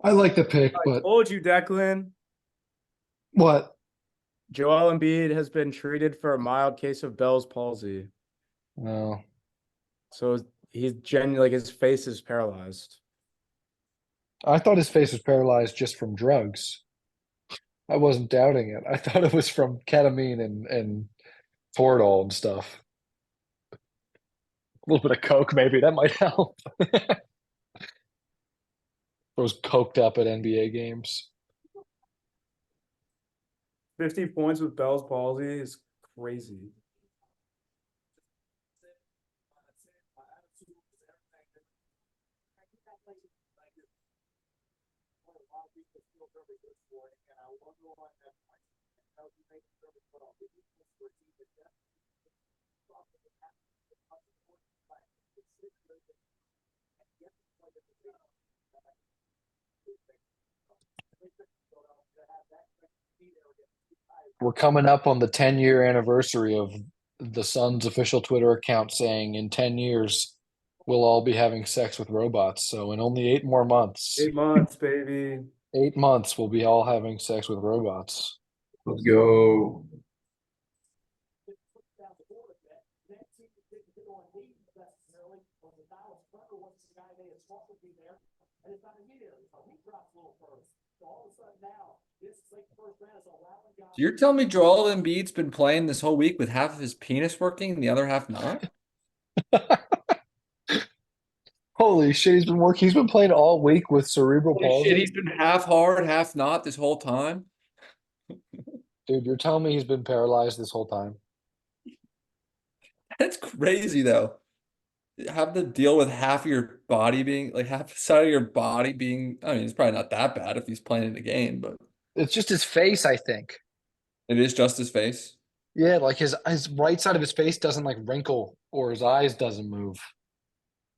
I like the pick, I but told you, Declan. what? Joel Embiid has been treated for a mild case of Bell's palsy. No. So he's genuinely, like, his face is paralyzed. I thought his face was paralyzed just from drugs. I wasn't doubting it. I thought it was from ketamine and Toradol and stuff. A little bit of coke, maybe that might help. Was coked up at NBA games. 50 points with Bell's palsy is crazy. We're coming up on the 10-year anniversary of the Suns' official Twitter account saying in 10 years we'll all be having sex with robots. So in only 8 more months, 8 months, baby. 8 months, we'll be all having sex with robots. Let's go. So you're telling me Joel Embiid's been playing this whole week with half of his penis working and the other half not? Holy shit, he's been working. He's been playing all week with cerebral Holy palsy. shit, he's been half hard, half not this whole time. Dude, you're telling me he's been paralyzed this whole time? That's crazy though. Have to deal with half of your body being like half the side of your body being. I mean, it's probably not that bad if he's playing in the game, but It's just his face, I think. it is just his face. Yeah, like his right side of his face doesn't like wrinkle or his eyes doesn't move.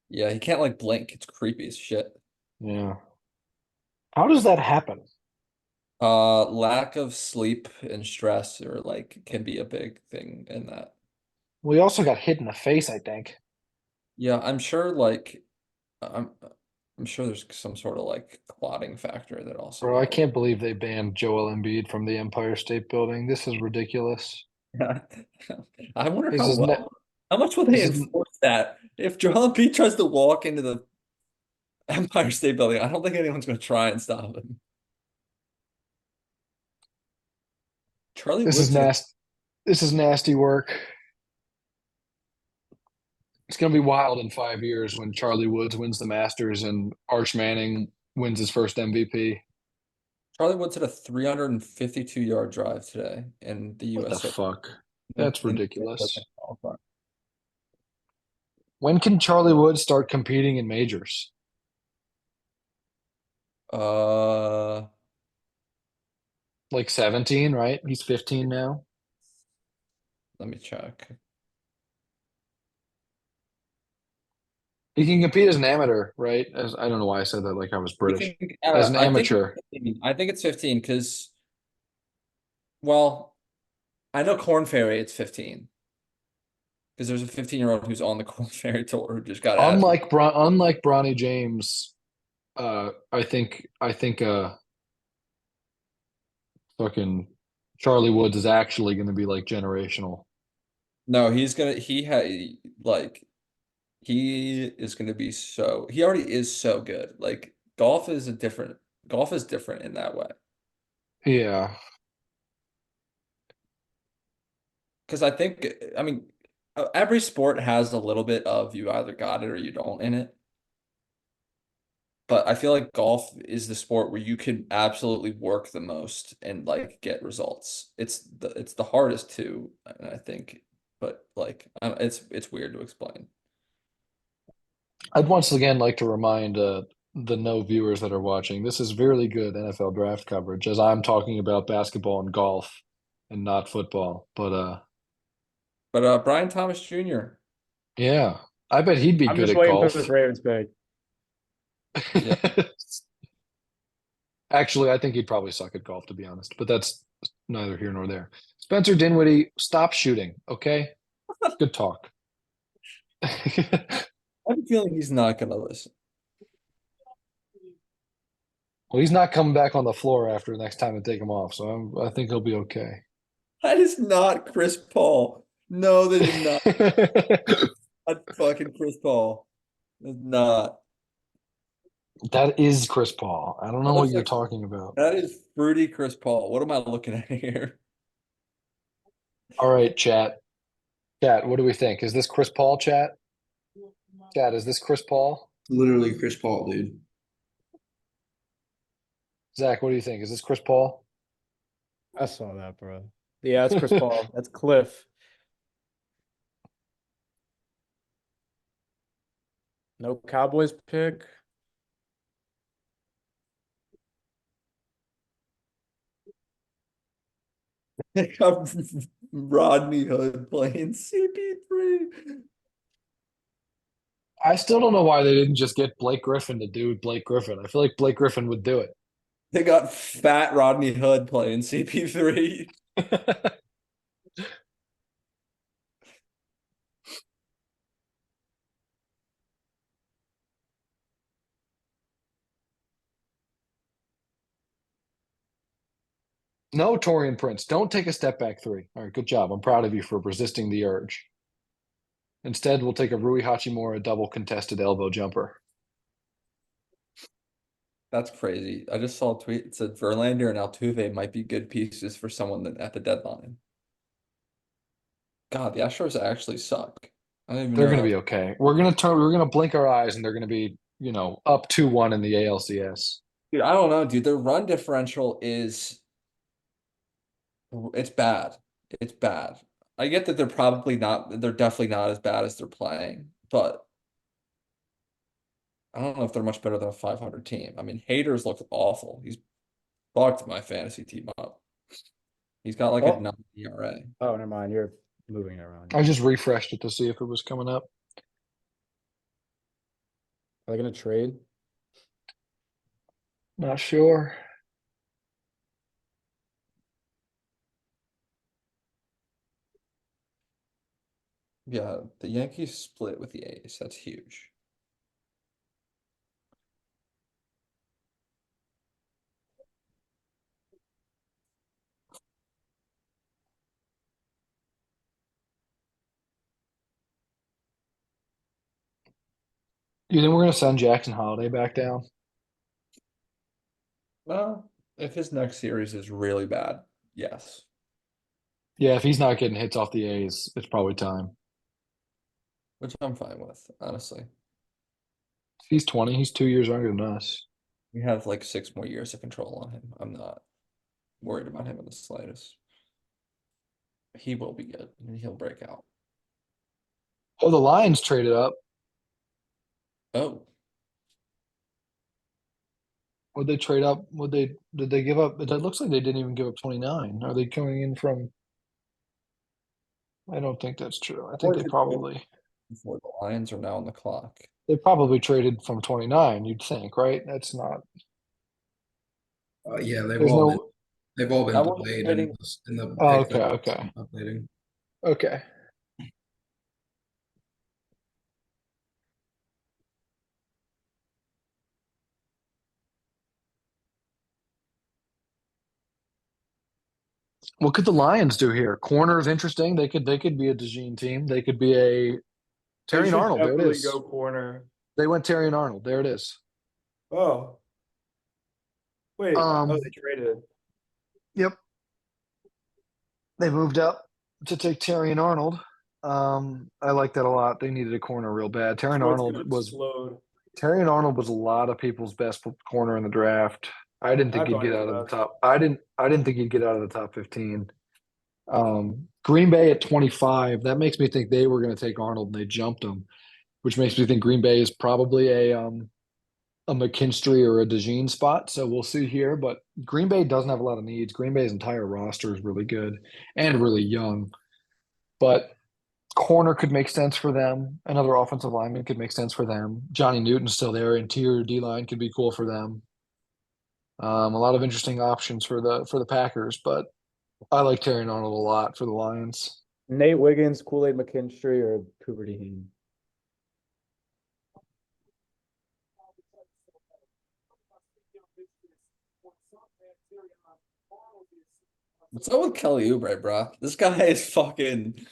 Yeah, he can't like blink. It's creepy as shit. Yeah. How does that happen? Lack of sleep and stress or like can be a big thing in that. Well, he also got hit in the face, I think. Yeah, I'm sure like I'm sure there's some sort of like clotting factor that also. Bro, I can't believe they banned Joel Embiid from the Empire State Building. This is ridiculous. I wonder This how is ne- how much will they this is- enforce that? If Joel Embiid tries to walk into the Empire State Building, I don't think anyone's going to try and stop him. Charlie This Woods is nasty. This is nasty work. It's gonna be wild in 5 years when Charlie Woods wins the Masters and Arch Manning wins his first MVP. Charlie Woods hit a 352-yard drive today in the What the US Open. fuck? That's In the ridiculous. US Open. When can Charlie Woods start competing in majors? Like 17, right? He's 15 now. Let me check. He can compete as an amateur, right? As I don't know why I said that like I was British. As an amateur. I think it's 15 because, well, I know Corn Ferry, it's 15. Because there's a 15-year-old who's on the Corn Ferry tour who just got added. Unlike Bronny James, I think fucking Charlie Woods is actually gonna be like generational. No, he had like He is going to be so. He already is so good. Like golf is different in that way. Yeah. Because I think, I mean, every sport has a little bit of you either got it or you don't in it. But I feel like golf is the sport where you can absolutely work the most and like get results. It's the hardest too, I think. But like, it's weird to explain. I'd once again like to remind the no viewers that are watching, this is really good NFL draft coverage as I'm talking about basketball and golf and not football. But Brian Thomas Jr. Yeah, I bet he'd be I'm good just at waiting golf. for this Ravens pick. Yeah. Actually, I think he'd probably suck at golf, to be honest, but that's neither here nor there. Spencer Dinwiddie, stop shooting, okay? Good talk. I have a feeling he's not gonna listen. Well, he's not coming back on the floor after the next time they take him off, so I think he'll be okay. That is not Chris Paul. No, that is not. Not fucking Chris Paul. It's not. That is Chris Paul. I don't know That what looks you're like- talking about. That is fruity Chris Paul. What am I looking at here? All right, chat. Chat, what do we think? Is this Chris Paul, chat? Chat, is this Chris Paul? Literally Chris Paul, dude. Zach, what do you think? Is this Chris Paul? I saw that, bro. Yeah, that's Chris Paul. That's Cliff. No Cowboys pick. They got Rodney Hood playing CP3. I still don't know why they didn't just get Blake Griffin to do Blake Griffin. I feel like Blake Griffin would do it. They got fat Rodney Hood playing CP3. No, Torian Prince, don't take a step back three. All right, good job. I'm proud of you for resisting the urge. Instead, we'll take a Rui Hachimura double contested elbow jumper. That's crazy. I just saw a tweet. It said Verlander and Altuve might be good pieces for someone at the deadline. God, the Astros actually suck. I don't even They're know. going to be okay. We're going to blink our eyes and they're going to be, up 2-1 in the ALCS. Dude, I don't know, dude. Their run differential it's bad. It's bad. I get that they're definitely not as bad as they're playing, but I don't know if they're much better than a 500 team. I mean, Haters looked awful. He's fucked my fantasy team up. He's got like a 9 ERA. Oh, never mind. You're moving around. I just refreshed it to see if it was coming up. Are they gonna trade? Not sure. Yeah, the Yankees split with the A's. That's huge. You think we're going to send Jackson Holiday back down? Well, if his next series is really bad, yes. Yeah, if he's not getting hits off the A's, it's probably time. Which I'm fine with, honestly. He's 20. He's 2 years younger than us. We have like 6 more years of control on him. I'm not worried about him in the slightest. He will be good. He'll break out. Oh, the Lions traded up. Oh, Would they trade up? Did they give up? It looks like they didn't even give up 29. Are they coming in from? I don't think that's true. I think before the Lions are now on the clock. they probably traded from 29, you'd think, right? That's not. Yeah, they've There's all no. been they've all been That one's delayed trading- in the Oh, pick that okay. was updating. Okay. What could the Lions do here? Corner is interesting. They could be a Dejean team. They could be a Terrion should Arnold, there it definitely is. Go corner. They went Terrion Arnold. There it is. Oh. Wait. They traded. Yep. They moved up to take Terrion Arnold. I like that a lot. They needed a corner real bad. Terrion Arnold was a lot of people's best corner in the draft. I didn't think he'd get out of the top. I didn't think he'd get out of the top 15. Green Bay at 25. That makes me think they were going to take Arnold and they jumped him, which makes me think Green Bay is probably a McKinstry or a DeJean spot. So we'll see here. But Green Bay doesn't have a lot of needs. Green Bay's entire roster is really good and really young. But corner could make sense for them. Another offensive lineman could make sense for them. Johnny Newton's still there. Interior D line could be cool for them. A lot of interesting options for the Packers, but I like Terrion Arnold a lot for the Lions. Nate Wiggins, Kool-Aid McKinstry, or Cooper DeJean? What's up with Kelly Oubre, bro? This guy is fucking.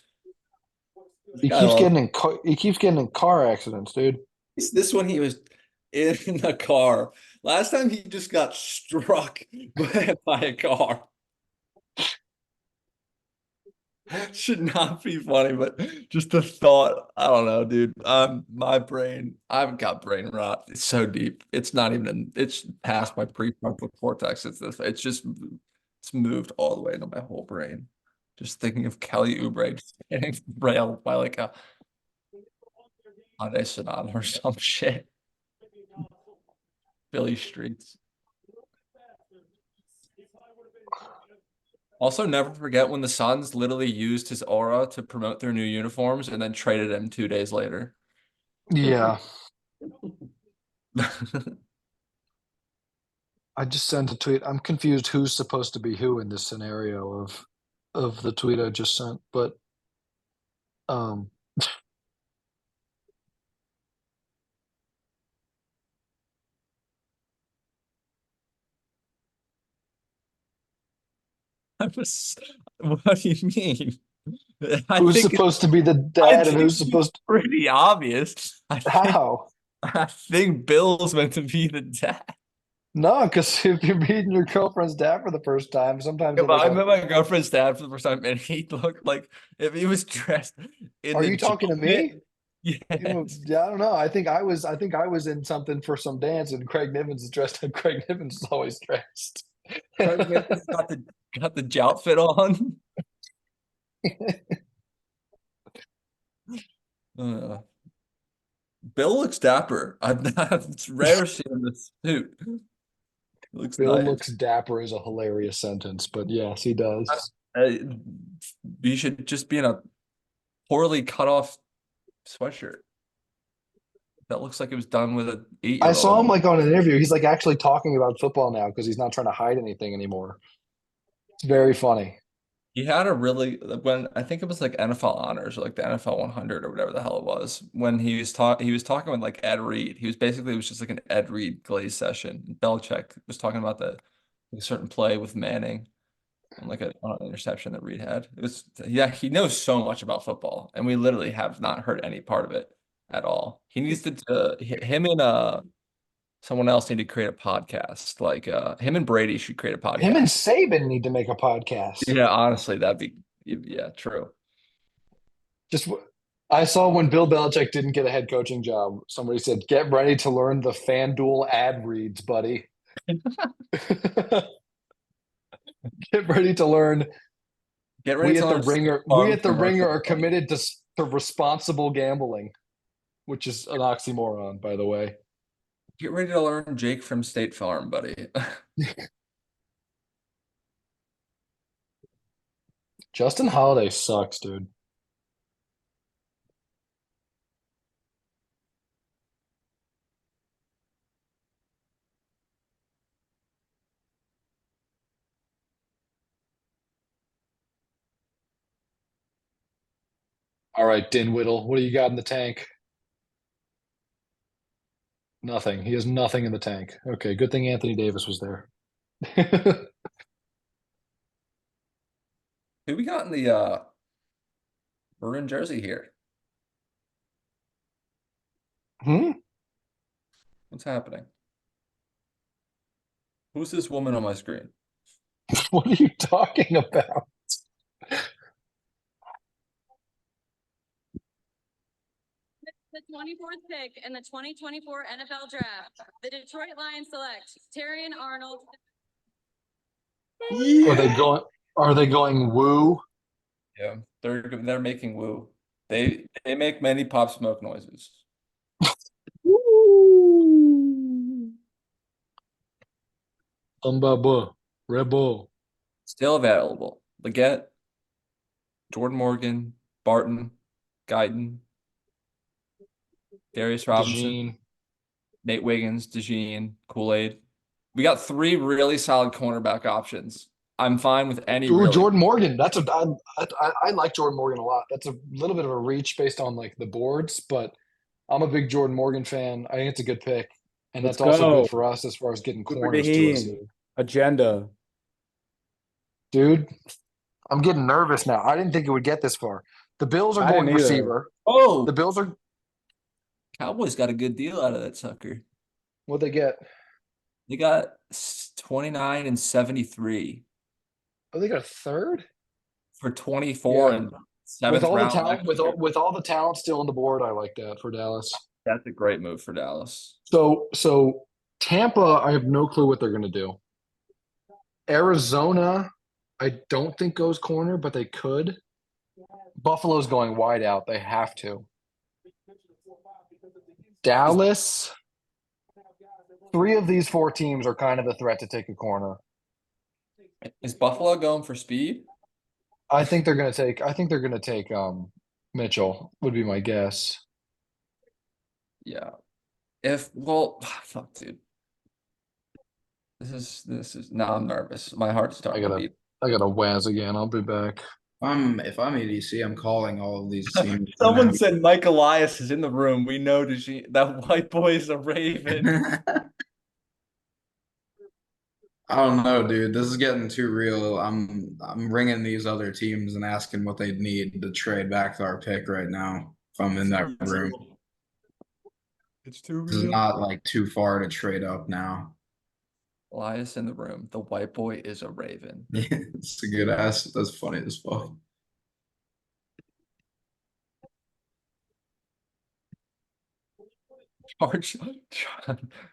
He keeps getting in car accidents, dude. This one he was in a car. Last time he just got struck by a car. Should not be funny, but just the thought. I don't know, dude. My brain. I've got brain rot. It's so deep. It's not even. It's past my prefrontal cortex. It's moved all the way into my whole brain. Just thinking of Kelly Oubre just getting railed by like a Hyundai Sonata or some shit. Philly streets. Also, never forget when the Suns literally used his aura to promote their new uniforms and then traded him 2 days later. Yeah. I just sent a tweet. I'm confused who's supposed to be who in this scenario of the tweet I just sent, but What do you mean? who's supposed to be the dad and who's supposed to pretty obvious. how? I think Bill's meant to be the dad. No, because if you're meeting your girlfriend's dad for the first time, sometimes Yeah, but I met my girlfriend's dad for the first time, and he looked like if he was dressed in Are the you talking to me? Yeah. Yeah, I don't know. I think I was in something for some dance, and Craig Nivens is dressed how Craig Nivens is always dressed. got the jout fit on. Bill looks dapper. It's rare seeing this suit. Bill looks dapper is a hilarious sentence, but yes, he does. You should just be in a poorly cut off sweatshirt. That looks like it was done with an 8-year-old. I saw him like on an interview. He's like actually talking about football now because he's not trying to hide anything anymore. It's very funny. He had a really when I think it was like NFL Honors or like the NFL 100 or whatever the hell it was when he was talking with like Ed Reed. He was basically it was just like an Ed Reed glaze session. Belichick was talking about a certain play with Manning and like an interception that Reed had. It was he knows so much about football and we literally have not heard any part of it at all. He needs to him and someone else need to create a podcast. Like him and Brady should create a podcast. Him and Saban need to make a podcast. Yeah, honestly, that'd be true. I saw when Bill Belichick didn't get a head coaching job, somebody said, "Get ready to learn the FanDuel ad reads, buddy." Get ready to learn. Get ready we to at learn. We at the Ringer are committed to responsible gambling, which is an oxymoron, by the way. Get ready to learn Jake from State Farm, buddy. Justin Holiday sucks, dude. All right, Dinwiddle, what do you got in the tank? Nothing. He has nothing in the tank. Okay, good thing Anthony Davis was there. Who we got in the maroon jersey here? Hmm? What's happening? Who's this woman on my screen? What are you talking about? The 24th pick in the 2024 NFL Draft, the Detroit Lions select Terrion Arnold. Are they going woo? Yeah, they're making woo. They make many pop smoke noises. Umbaba. Rebel. Still available. Leggett, Jordan Morgan, Barton, Guyton, Darius Robinson, Jean. Nate Wiggins, DeJean, Kool-Aid. We got 3 really solid cornerback options. I'm fine with any Ooh, really. Jordan Morgan. That's I like Jordan Morgan a lot. That's a little bit of a reach based on like the boards, but I'm a big Jordan Morgan fan. I think it's a good pick, and Let's that's also go. good for us as far as getting Cooper corners to us. Deheen. Agenda. Dude, I'm getting nervous now. I didn't think it would get this far. The Bills are I going didn't either. receiver. Oh, The Bills are Cowboys got a good deal out of that sucker. what they get. They got 29 and 73 Oh, they got a third for 24 Yeah. and with 7th all the round. talent. next With year. all the talent still on the board, I like that for Dallas. That's a great move for Dallas. So Tampa, I have no clue what they're going to do. Arizona, I don't think goes corner, but they could. Buffalo's going wide out. They have to. Dallas, 3 of these 4 teams are kind of a threat to take a corner. Is Buffalo going for speed? I think they're going to take Mitchell would be my guess. Yeah. Fuck, dude. This is now I'm nervous. My heart's starting to beat. I got to Waz again. I'll be back. If I'm EDC, I'm calling all of these teams. Someone said Mike Elias is in the room. We know that white boy is a Raven. I don't know, dude. This is getting too real. I'm ringing these other teams and asking what they need to trade back to our pick right now. If I'm in that room, It's too this is real. not like too far to trade up now. Elias in the room. The white boy is a Raven. It's a good ass. That's funny as fuck.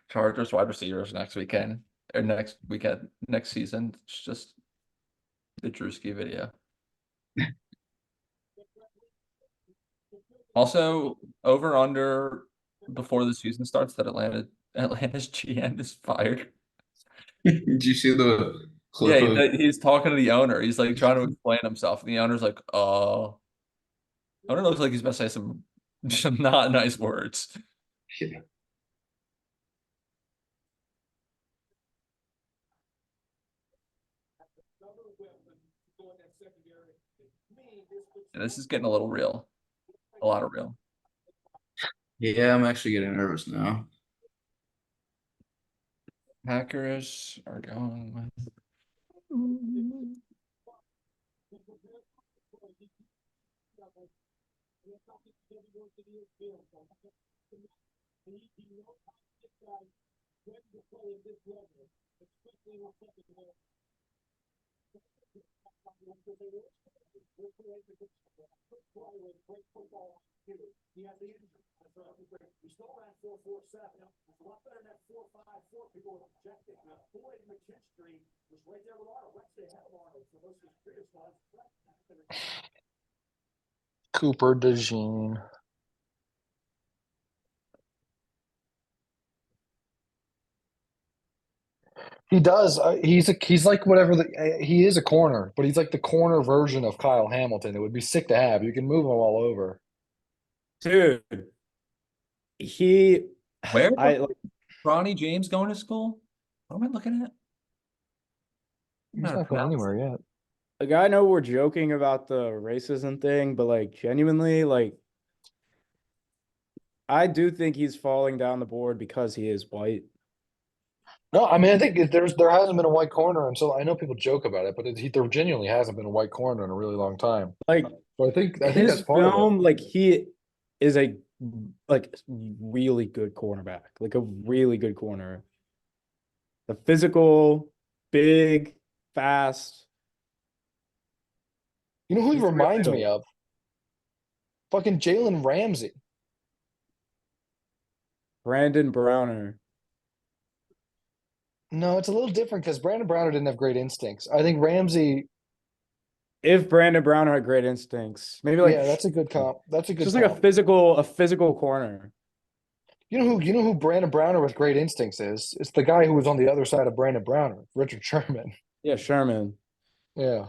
Chargers wide receivers next weekend or next weekend, next season. It's just the Drewski video. Also, over under before the season starts that Atlanta's GM is fired. Did you see the clip? Yeah, he's talking to the owner. He's like trying to explain himself, and the owner's like, "Oh, owner looks like he's about to say some not nice words." And this is getting a little real, a lot of real. Yeah, I'm actually getting nervous now. Packers are going with. Cooper DeJean. He does. He's like whatever he is a corner, but he's like the corner version of Kyle Hamilton. It would be sick to have. You can move him all over. Dude. Where? Ronnie James going to school? What am I looking at? He's not going anywhere yet. Like, I know we're joking about the racism thing, but like genuinely, like I do think he's falling down the board because he is white. No, I mean I think there hasn't been a white corner until I know people joke about it, but there genuinely hasn't been a white corner in a really long time. Like So I think his that's part of it. film, like he is a like really good cornerback, like a really good corner. The physical, big, fast. You know who he He's the real reminds me deal. of? Fucking Jalen Ramsey. Brandon Browner. No, it's a little different because Brandon Browner didn't have great instincts. I think Ramsey, If Brandon Browner had great instincts, maybe like yeah, that's a good comp. That's a good just like comp. a physical corner. You know who Brandon Browner with great instincts is? It's the guy who was on the other side of Brandon Browner, Richard Sherman. Yeah, Sherman. Yeah.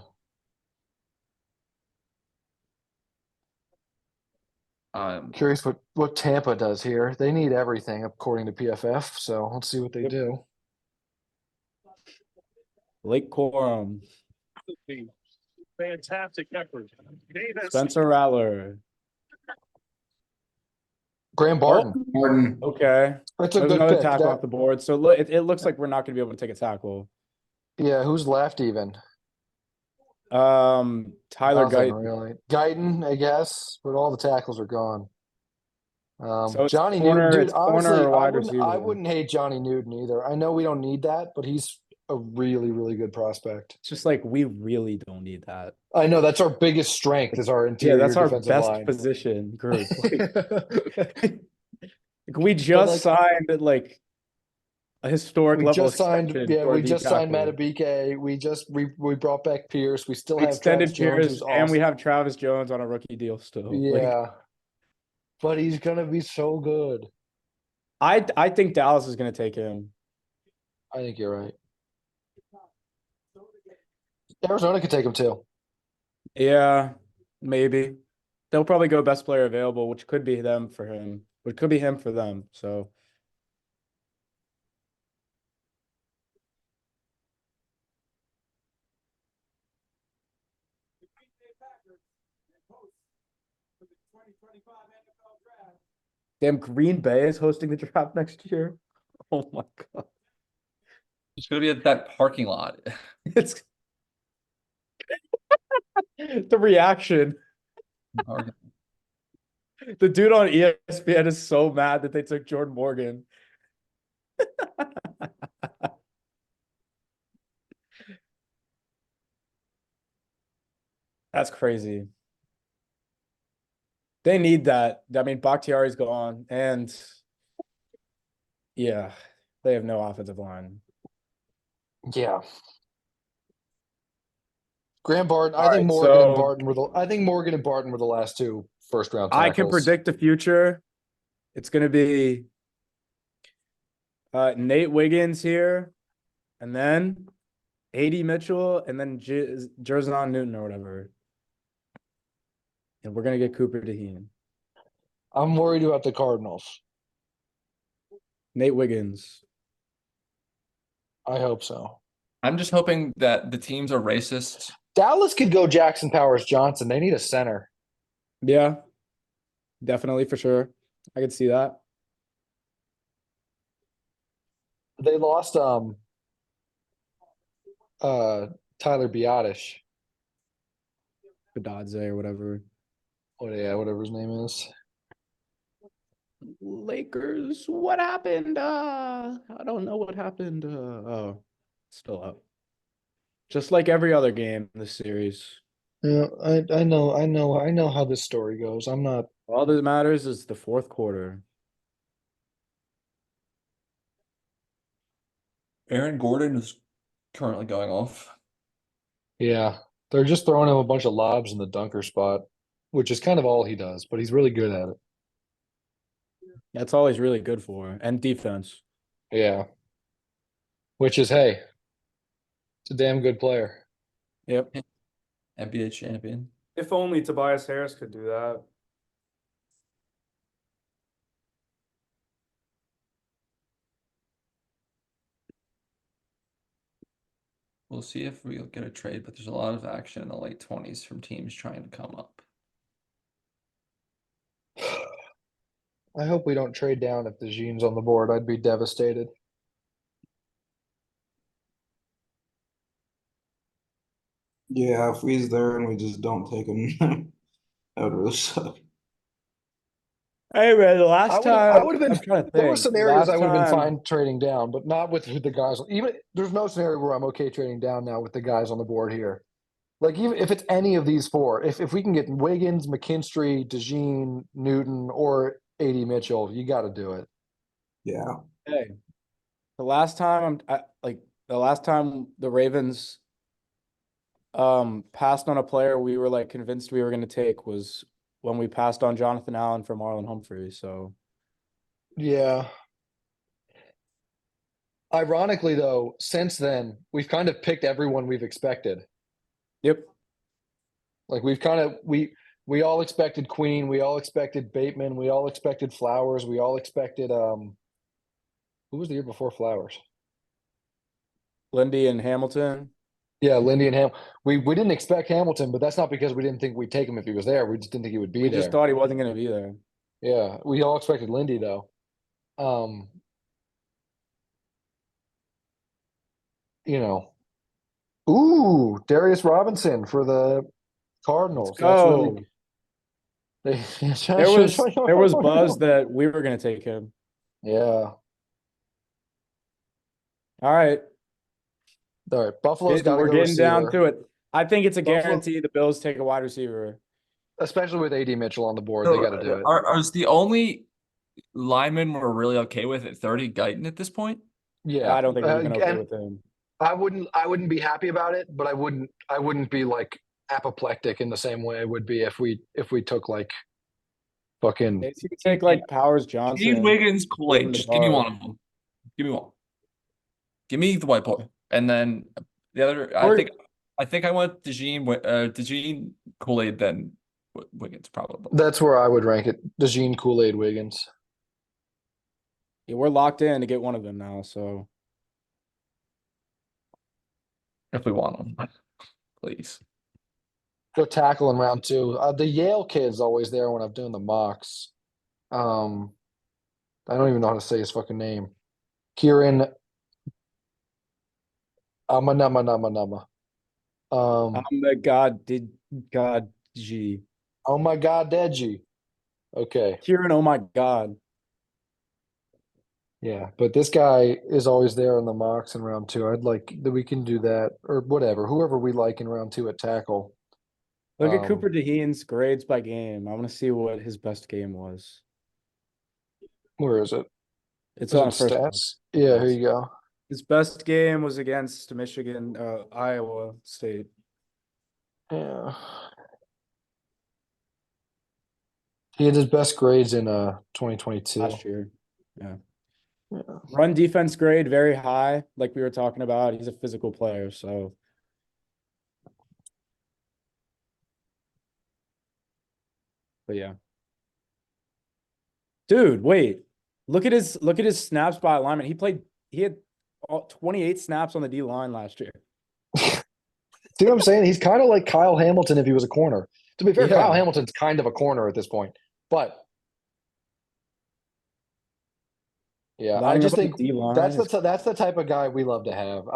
Curious what Tampa does here. They need everything according to PFF, so let's see what they Yep. do. Lake Corum. Fantastic effort. Davis. Spencer Rattler. Graham Barton. Martin. Okay. That's a There's good another pick. tackle That- off the board. So look, it looks like we're not going to be able to take a tackle. yeah, who's left even? Tyler Nothing Guyton. really. Guyton, I guess, but all the tackles are gone. So it's Johnny corner, Newton, it's dude, corner honestly, or wide I receiver. wouldn't hate Johnny Newton either. I know we don't need that, but he's a really, really good prospect. It's just like we really don't need that. I know that's our biggest strength is our interior Yeah, that's our defensive best line. position group. Like, we just signed like a historic we level just signed, extension for we the just signed tackle. Matabike. We brought back Pierce. We still We have extended Travis Jones, Pierce, who's and we awesome. have Travis Jones on a rookie deal still. Like, Yeah, but he's gonna be so good. I think Dallas is going to take him. I think you're right. Arizona could take him too. Yeah, maybe. They'll probably go best player available, which could be them for him. Which could be him for them. So damn, Green Bay is hosting the draft next year. Oh my god. It's gonna be at that parking lot. It's the reaction. The dude on ESPN is so mad that they took Jordan Morgan. That's crazy. They need that. I mean, Bakhtiari's gone, and yeah, they have no offensive line. Yeah. Graham Barton. I All think right, Morgan and so- Barton were the. I think Morgan and Barton were the last two first round tackles. I can predict the future. It's going to be Nate Wiggins here, and then A.D. Mitchell, and then Jerzon Newton or whatever. And we're going to get Cooper Deheen. I'm worried about the Cardinals. Nate Wiggins. I hope so. I'm just hoping that the teams are racist. Dallas could go Jackson Powers Johnson. They need a center. Yeah, definitely for sure. I could see that. They lost Tyler Biotish. Odunze or whatever. Oh yeah, whatever his name is. Lakers, what happened? I don't know what happened. Oh, still up. Just like every other game in this series. Yeah, I know how this story goes. I'm not. All that matters is the fourth quarter. Aaron Gordon is currently going off. Yeah, they're just throwing him a bunch of lobs in the dunker spot, which is kind of all he does. But he's really good at it. That's all he's really good for. And defense. Yeah. Which is, hey, it's a damn good player. Yep. NBA champion. If only Tobias Harris could do that. We'll see if we'll get a trade, but there's a lot of action in the late 20s from teams trying to come up. I hope we don't trade down if the Jean's on the board. I'd be devastated. Yeah, if he's there and we just don't take him, that would really suck. Hey man, the I last would have. time I would have been. I'm trying to There were think. scenarios Last I would have been time- fine trading down, but not with the guys. Even there's no scenario where I'm okay trading down now with the guys on the board here. Like even if it's any of these four, if we can get Wiggins, McKinstry, DeJean, Newton, or AD Mitchell, you got to do it. Yeah. Hey, the last time the last time the Ravens passed on a player we were like convinced we were going to take was when we passed on Jonathan Allen for Marlon Humphrey. So Yeah. Ironically, though, since then we've kind of picked everyone we've expected. yep. Like we've kind of we all expected Queen, we all expected Bateman, we all expected Flowers, we all expected who was the year before Flowers? Lindy and Hamilton. Yeah, Lindy and Ham. We didn't expect Hamilton, but that's not because we didn't think we'd take him if he was there. We just didn't think he would be We there. just thought he wasn't going to be there. Yeah, we all expected Lindy though. You know, ooh, Darius Robinson for the Cardinals. Let's go. They, There was buzz that we were going to take him. Yeah. All right. All right. Buffalo's got to We're go getting down receiver, to it. I think it's a Buffalo- guarantee the Bills take a wide receiver. especially with AD Mitchell on the board. They got to do it. Are the only linemen we're really okay with at 30 Guyton at this point? Yeah, I don't think we're going to okay and with him. I wouldn't be happy about it, but I wouldn't be like apoplectic in the same way I would be if we took like fucking You could take like Powers Johnson. Gene Wiggins, Kool-Aid. Open the Just give me bar. one of them. Give me one. Give me the white boy. And then the other, I think I want DeJean, Kool-Aid, then Wiggins probably. That's where I would rank it. DeJean, Kool-Aid, Wiggins. Yeah, we're locked in to get one of them now. So If we want them, please. Go tackle in round 2. The Yale kid's always there when I'm doing the mocks. I don't even know how to say his fucking name. Kieran Amanama. oh my God, G. Oh my God, Deji. Okay. Kieran, oh my God. Yeah, but this guy is always there in the mocks in round 2. I'd like that we can do that or whatever, whoever we like in round 2 at tackle. Look at Cooper DeHeen's grades by game. I want to see what his best game was. Where is it? It's Is on it first. stats? Yeah, here you go. His best game was against Michigan, Iowa State. Yeah. He had his best grades in 2022. Last year. Yeah. Run defense grade very high, like we were talking about. He's a physical player, so but yeah. Dude, wait. Look at his snaps by alignment. He had 28 snaps on the D line last year. See what I'm saying? He's kind of like Kyle Hamilton if he was a corner. To be fair, Yeah. Kyle Hamilton's kind of a corner at this point. But yeah, I Lining just up on think the D-line that's is- that's the type of guy we love to have.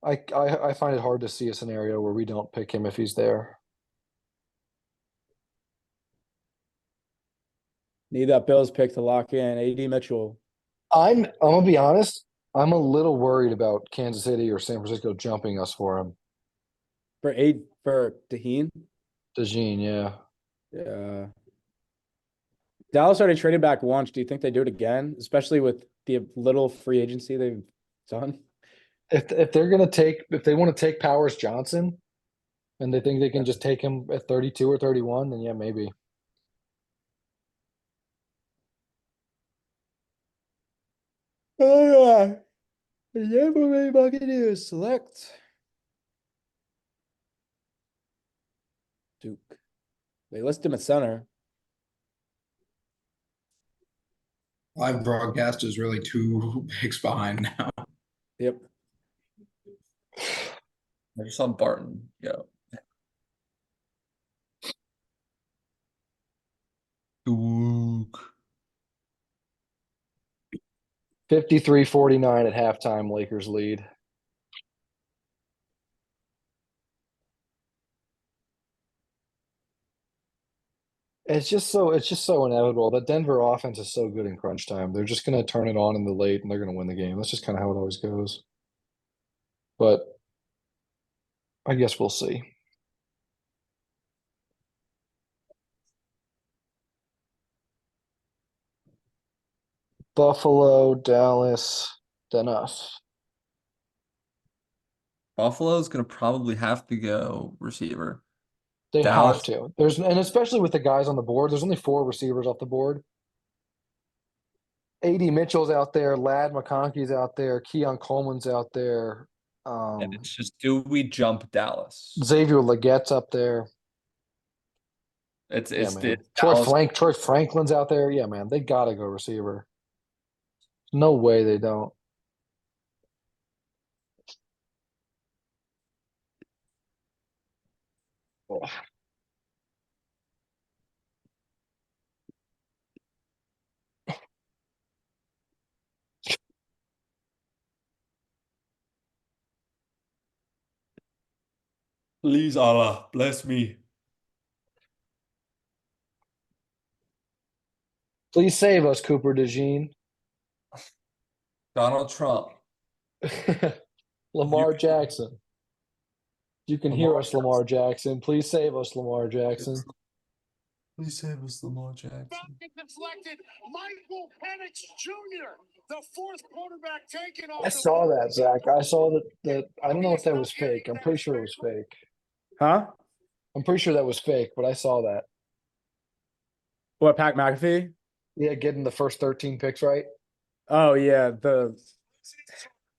I find it hard to see a scenario where we don't pick him if he's there. Need that Bills pick to lock in. AD Mitchell. I'm gonna be honest. I'm a little worried about Kansas City or San Francisco jumping us for him. For Daheen. DeJean, yeah. Yeah. Dallas already traded back once. Do you think they do it again? Especially with the little free agency they've done? If they want to take Powers Johnson and they think they can just take him at 32 or 31, then yeah, maybe. Oh yeah. The Tampa Bay Buccaneers select Duke. They list him at center. Live broadcast is really 2 picks behind now. Yep. I just saw Barton go. Duke. 53-49 at halftime, Lakers lead. It's just so inevitable. The Denver offense is so good in crunch time. They're just gonna turn it on in the late and they're gonna win the game. That's just kind of how it always goes. But I guess we'll see. Buffalo, Dallas, enough. Buffalo's gonna probably have to go receiver. They Dallas- have to. And especially with the guys on the board, there's only 4 receivers off the board. AD Mitchell's out there, Lad McConkey's out there, Keon Coleman's out there. And it's just, do we jump Dallas? Xavier Leggette's up there. It's Yeah, it's man. Dallas. Troy Franklin's out there. Yeah, man. They gotta go receiver. No way they don't. Oh. Please, Allah, bless me. Please save us, Cooper DeJean. Donald Trump. Lamar Jackson. You can hear Lamar us, Lamar Jackson. Please save us, Lamar Jackson. Please save us, Lamar Jackson. Falcons have selected Michael Penix Jr., the 4th quarterback taken off. I saw that, Zach. I saw that. I don't know if that was fake. I'm pretty sure it was fake. Huh? I'm pretty sure that was fake, but I saw that. What, Pat McAfee? Yeah, getting the first 13 picks right. Oh yeah,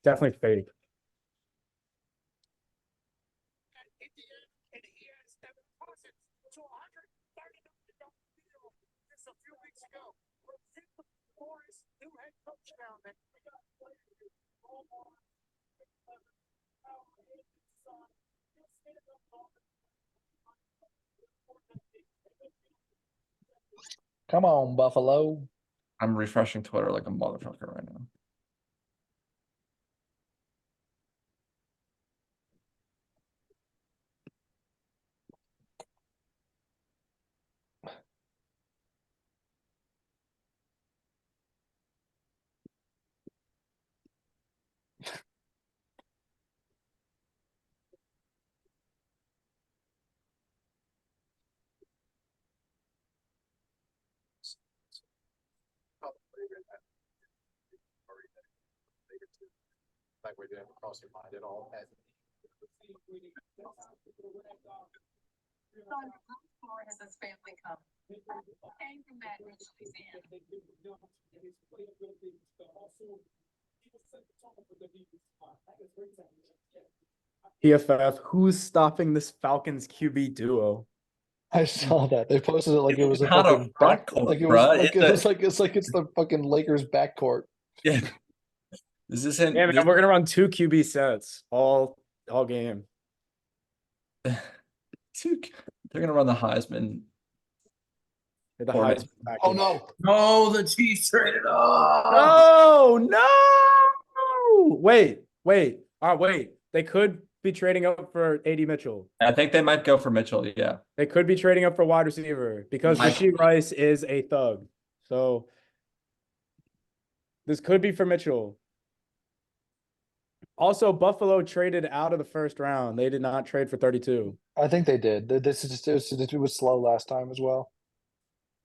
definitely fake. Come on, Buffalo. I'm refreshing Twitter like a motherfucker right now. Like we didn't cross your mind at all. Has his family come? Came from Baton Rouge, Louisiana. PFF, who's stopping this Falcons QB duo? I saw that. They posted it like it was a Not a fucking front back, court, like it was bruh. like It's it was like it's the fucking Lakers backcourt. Yeah. This isn't. Yeah, man, we're gonna run 2 QB sets all game. They're gonna run the Heisman. The Or- highest package. Oh no. No, the Chiefs traded up. No, no. Wait. They could be trading up for AD Mitchell. I think they might go for Mitchell. Yeah. They could be trading up for wide receiver because I- Rashid Rice is a thug. So this could be for Mitchell. Also, Buffalo traded out of the first round. They did not trade for 32. I think they did. This is just it was slow last time as well.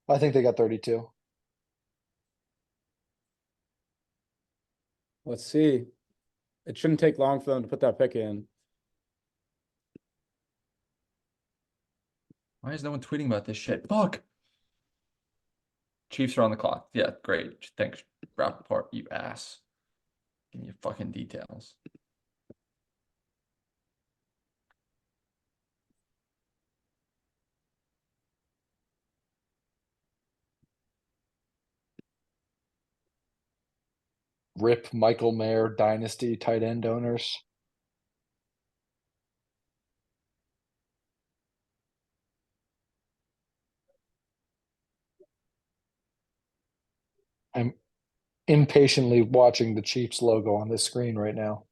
I think they got 32. Let's see. It shouldn't take long for them to put that pick in. Why is no one tweeting about this shit? Fuck. Chiefs are on the clock. Yeah, great. Thanks, Rappaport, you ass. Give me your fucking details. Rip Michael Mayer dynasty tight end owners. I'm impatiently watching the Chiefs logo on this screen right now.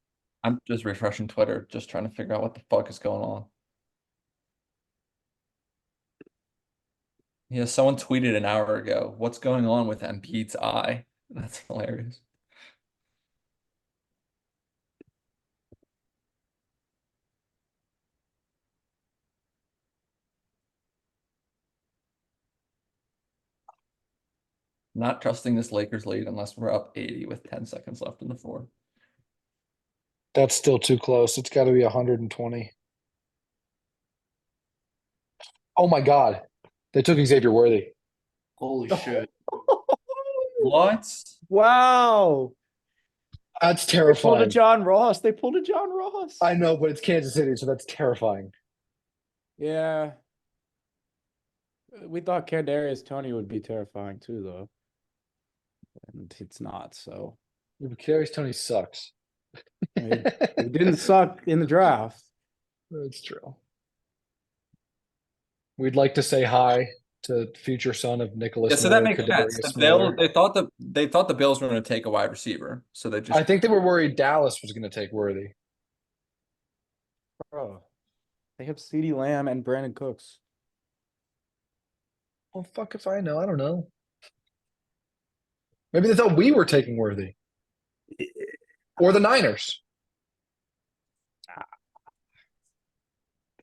I'm just refreshing Twitter, just trying to figure out what the fuck is going on. Yeah, someone tweeted an hour ago, "What's going on with Embiid's eye?" That's hilarious. Not trusting this Lakers lead unless we're up 80 with 10 seconds left in the fourth. That's still too close. It's got to be 120. Oh my God. They took Xavier Worthy. Holy shit. What? Wow. That's They pulled a terrifying. John Ross. They pulled a John Ross. I know, but it's Kansas City, so that's terrifying. Yeah. We thought Kadarius Toney would be terrifying too, though. And it's not, so. Yeah, but Kadarius Toney sucks. It didn't suck in the draft. That's true. We'd like to say hi to future son of Nicholas. Yeah, so that Miller, makes sense. Kadarius The Miller. they thought the Bills were going to take a wide receiver, so they just. I think they were worried Dallas was going to take Worthy. Bro, they have CeeDee Lamb and Brandon Cooks. Well, fuck if I know. I don't know. Maybe they thought we were taking Worthy. Or the Niners.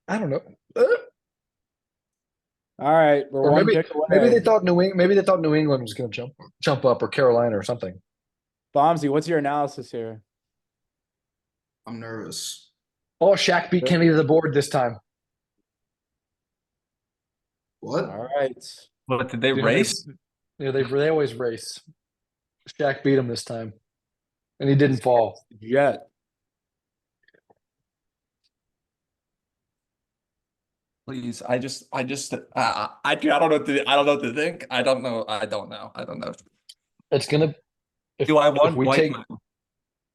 I don't know. All right, we're Or one maybe pick away. maybe they thought Maybe they thought New England was going to jump up, or Carolina or something. Bombsy, what's your analysis here? I'm nervous. Oh, Shaq beat Kenny to the board this time. What? All right. What did they You know, race? Yeah, they always race. Shaq beat him this time, and he didn't fall. Jet. Please, I don't know what to think. I don't know. It's gonna. Do I want if we white? take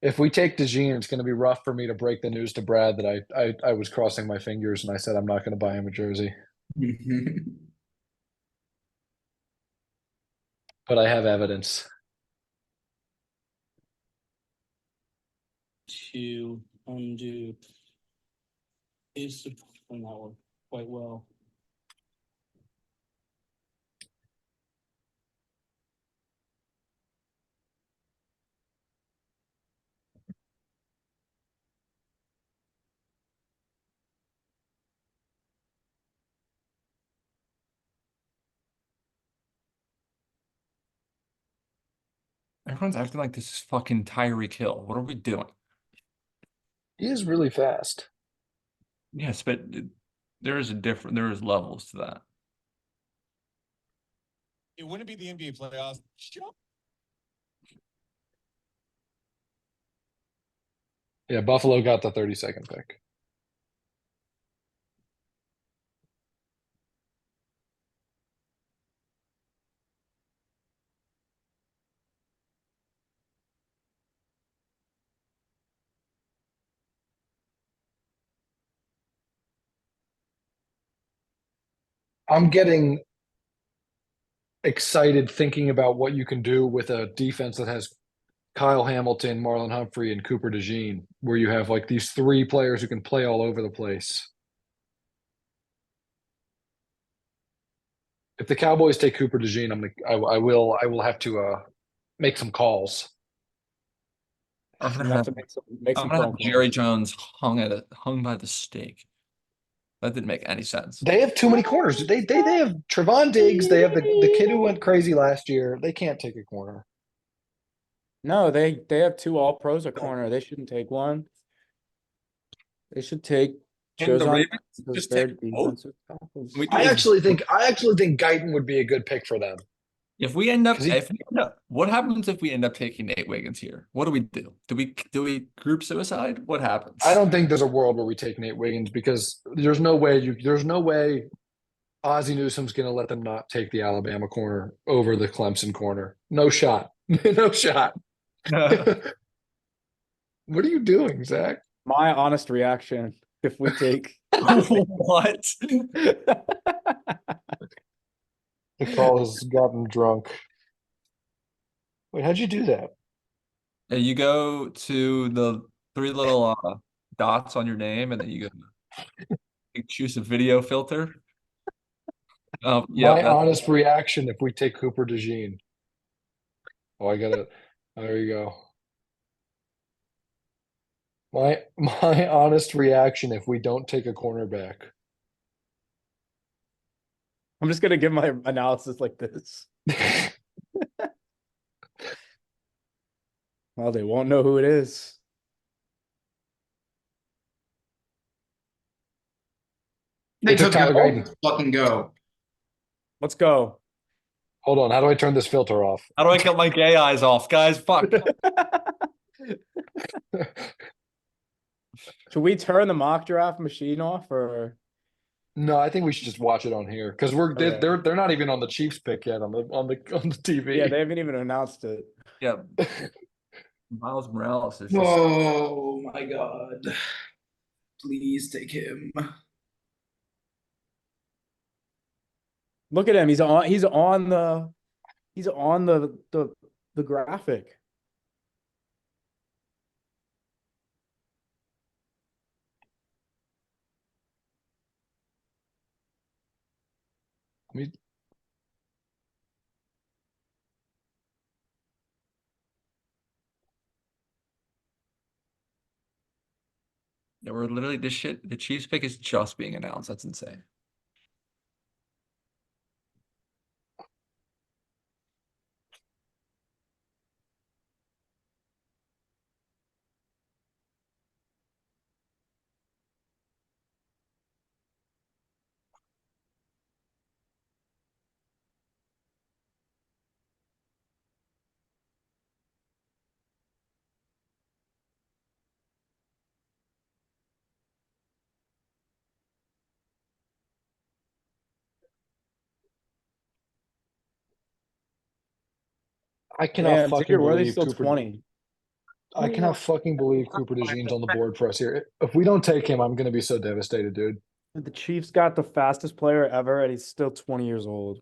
if we take DeJean, it's gonna be rough for me to break the news to Brad that I was crossing my fingers and I said I'm not gonna buy him a jersey, but I have evidence. To undo is to perform that one quite well. Everyone's acting like this is fucking Tyreek Hill. What are we doing? He is really fast. Yes, but there is levels to that. It wouldn't be the NBA playoffs. Yeah, Buffalo got the 32nd pick. I'm getting excited thinking about what you can do with a defense that has Kyle Hamilton, Marlon Humphrey, and Cooper DeJean, where you have like these three players who can play all over the place. If the Cowboys take Cooper DeJean, I will have to make some calls. I'm You gonna have have, to make I'm some gonna phone have Jerry calls. Jones hung by the stake. That didn't make any sense. They have too many corners. They have Trevon Diggs. They have the kid who went crazy last year. They can't take a corner. No, they have two all pros at corner. They shouldn't take one. They should take And the Jozon Ravens because just they're take both. defensive tackles. I actually think Guyton would be a good pick for them. If we end up, 'Cause he- what happens if we end up taking Nate Wiggins here? What do we do? Do we group suicide? What happens? I don't think there's a world where we take Nate Wiggins because there's no way Ozzie Newsome's going to let them not take the Alabama corner over the Clemson corner. No shot. No shot. What are you doing, Zach? My honest reaction if we take What? The call has gotten drunk. Wait, how'd you do that? You go to the three little dots on your name, and then you choose a video filter. Yeah, My honest reaction if we take Cooper DeJean. Oh, I gotta. There you go. My honest reaction if we don't take a cornerback. I'm just gonna give my analysis like this. Well, they won't know who it is. They took took it Tyler all. Guyton. Let's fucking go. Let's go. Hold on, how do I turn this filter off? how do I get my gay eyes off, guys? Fuck. Should we turn the mock draft machine off or? No, I think we should just watch it on here because Okay. they're not even on the Chiefs pick yet on the TV. Yeah, they haven't even announced it. Yeah. Miles Morales is just Oh my god. Please take him. Look at him. He's on the graphic. I mean, we're literally this shit. The Chiefs pick is just being announced. That's insane. I cannot Damn, fucking Xavier Worthy's believe still Cooper. 20. I cannot fucking believe Cooper DeJean's on the board for us here. If we don't take him, I'm gonna be so devastated, dude. The Chiefs got the fastest player ever, and he's still 20 years old.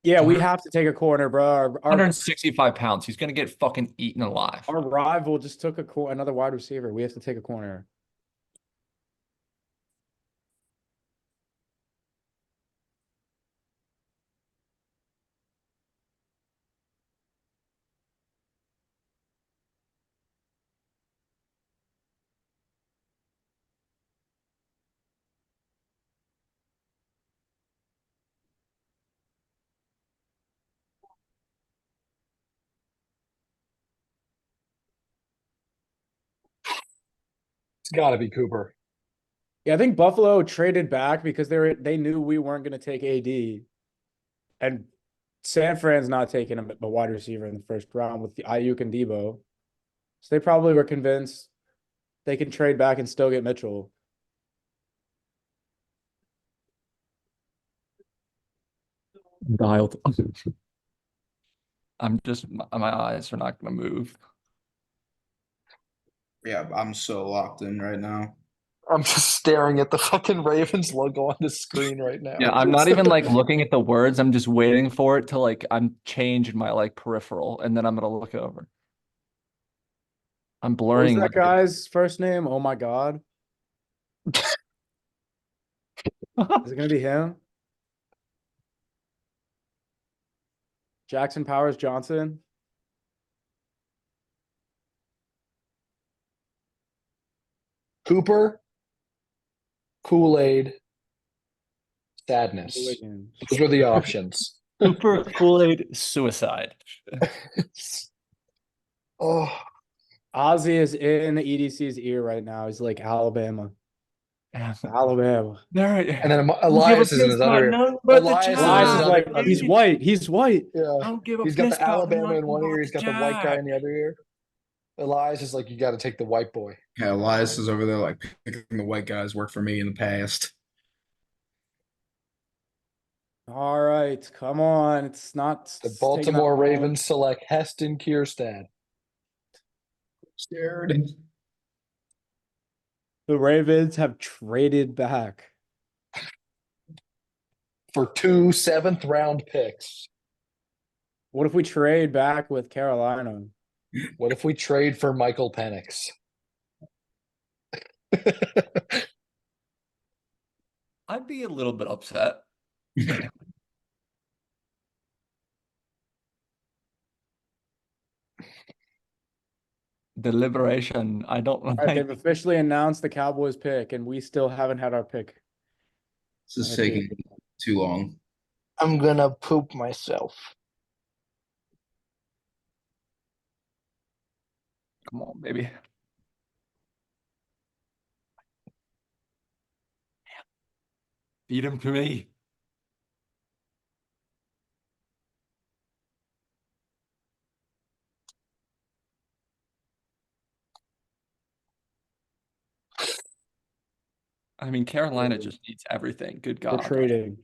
Yeah, we have to take a corner, bro. Our 165 pounds. He's gonna get fucking eaten alive. our rival just took another wide receiver. We have to take a corner. It's got to be Cooper. Yeah, I think Buffalo traded back because they knew we weren't going to take AD, and San Fran's not taking a wide receiver in the first round with the Ayuk and Debo, so they probably were convinced they can trade back and still get Mitchell. Dialed. I'm just my eyes are not gonna move. Yeah, I'm so locked in right now. I'm just staring at the fucking Ravens logo on the screen right now. Yeah, I'm not even like looking at the words. I'm just waiting for it to like I'm changing my like peripheral, and then I'm gonna look over. I'm What was blurring. that guy's first name? Oh my God. Is it going to be him? Jackson Powers Johnson? Cooper, Kool-Aid, sadness. Those were the options. Super Kool-Aid suicide. Oh, Ozzy is in the EDC's ear right now. He's like, Alabama. Alabama. There, and then Elias is in his other ear. Elias is like, he's white. He's white. Yeah. I don't give a He's got piss the about Alabama nothing in one about ear. He's got the white guy in the other ear. Elias is like, you got to take the white boy. Yeah, Elias is over there like picking the white guys worked for me in the past. All right, come on. It's not The taking Baltimore that long. Ravens select Heston Kierstad. Scared. The Ravens have traded back. For 2 7th-round picks. What if we trade back with Carolina? What if we trade for Michael Penix? I'd be a little bit upset. Deliberation. I don't All right, they've like. officially announced the Cowboys pick, and we still haven't had our pick. This is taking too long. I'm gonna poop myself. Come on, baby. Feed him to me. I mean, Carolina just needs everything. Good We're God. trading.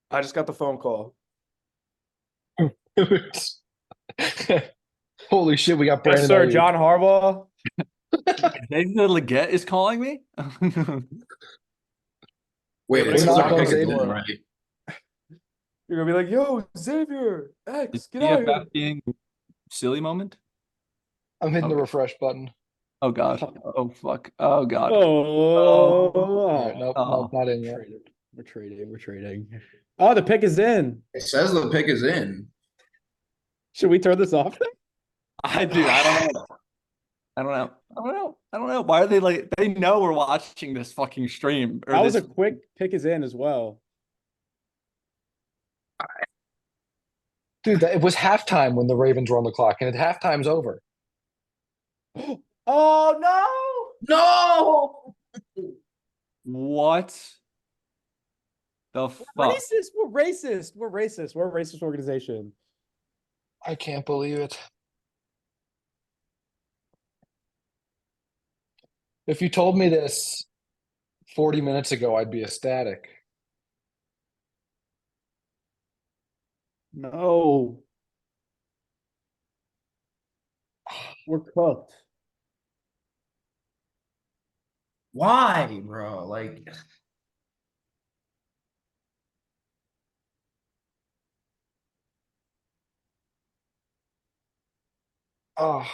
I just got the phone call. Holy shit, we got Yes, Brandon. sir. Ayuk. John Harbaugh. David Leggett is calling me? Wait, We're it's not not calling picking Xavier. in, right? You're gonna be like, "Yo, Xavier, X, Is get he out here." about being silly moment? I'm hitting the Okay. refresh button. Oh God. Oh fuck. Oh God. Oh, All right, nope, Oh. not in yet. We're trading. We're trading. Oh, the pick is in. It says the pick is in. Should we turn this off? I don't know. I don't know. Why are they like? They know we're watching this fucking stream. Or That was this. a quick pick is in as well. Dude, it was halftime when the Ravens were on the clock, and halftime's over. Oh No! What the fuck? no! Racist. We're racist. We're racist. We're a racist organization. I can't believe it. If you told me this 40 minutes ago, I'd be ecstatic. No. We're cooked. Why, bro? Like, Oh,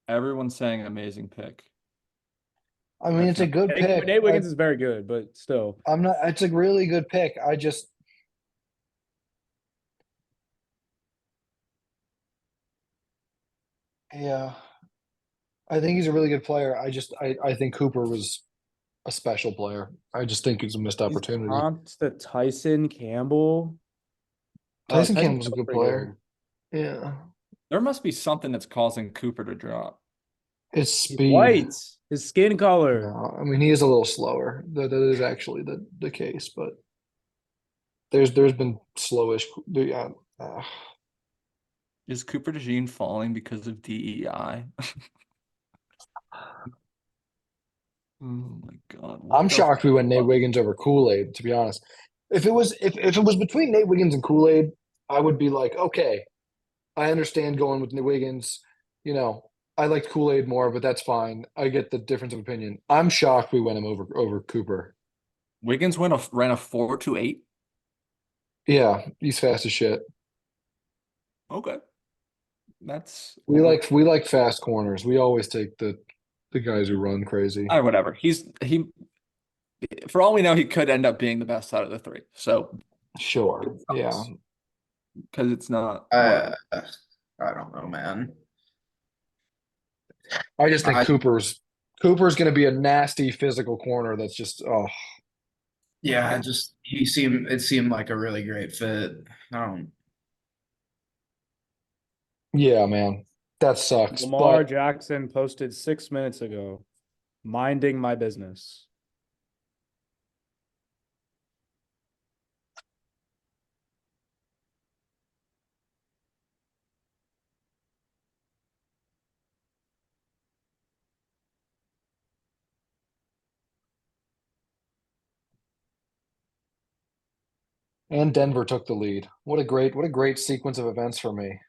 Everyone's saying amazing pick. I mean, it's a good pick. Nate Wiggins is very good, but still. I'm not. It's a really good pick. Yeah, I think he's a really good player. I think Cooper was a special player. I just think it's a missed opportunity. Comped to Tyson Campbell. Tyson Campbell's a good pretty player. Yeah, There must be something that's causing Cooper to drop. it's He's speed. white. His skin color. No, I mean, he is a little slower. That is actually the case, but there's been slowish. Yeah, Is Cooper DeJean falling because of DEI? Oh my God. What I'm the shocked we went Nate fuck? Wiggins over Kool-Aid, to be honest. If it was between Nate Wiggins and Kool-Aid, I would be like, okay, I understand going with Nate Wiggins. You know, I liked Kool-Aid more, but that's fine. I get the difference of opinion. I'm shocked we went him over Cooper. Wiggins ran a 4.28. Yeah, he's fast as shit. Okay. That's We like fast corners. We always take the guys who run crazy. all right, whatever. He for all we know, he could end up being the best out of the three. So Sure. Yeah. because it's not I don't know, man. I just think I- Cooper's going to be a nasty physical corner that's just Yeah, it seemed like a really great fit. yeah, man. That sucks. Lamar But Jackson posted 6 minutes ago. Minding my business. and Denver took the lead. What a great sequence of events for me.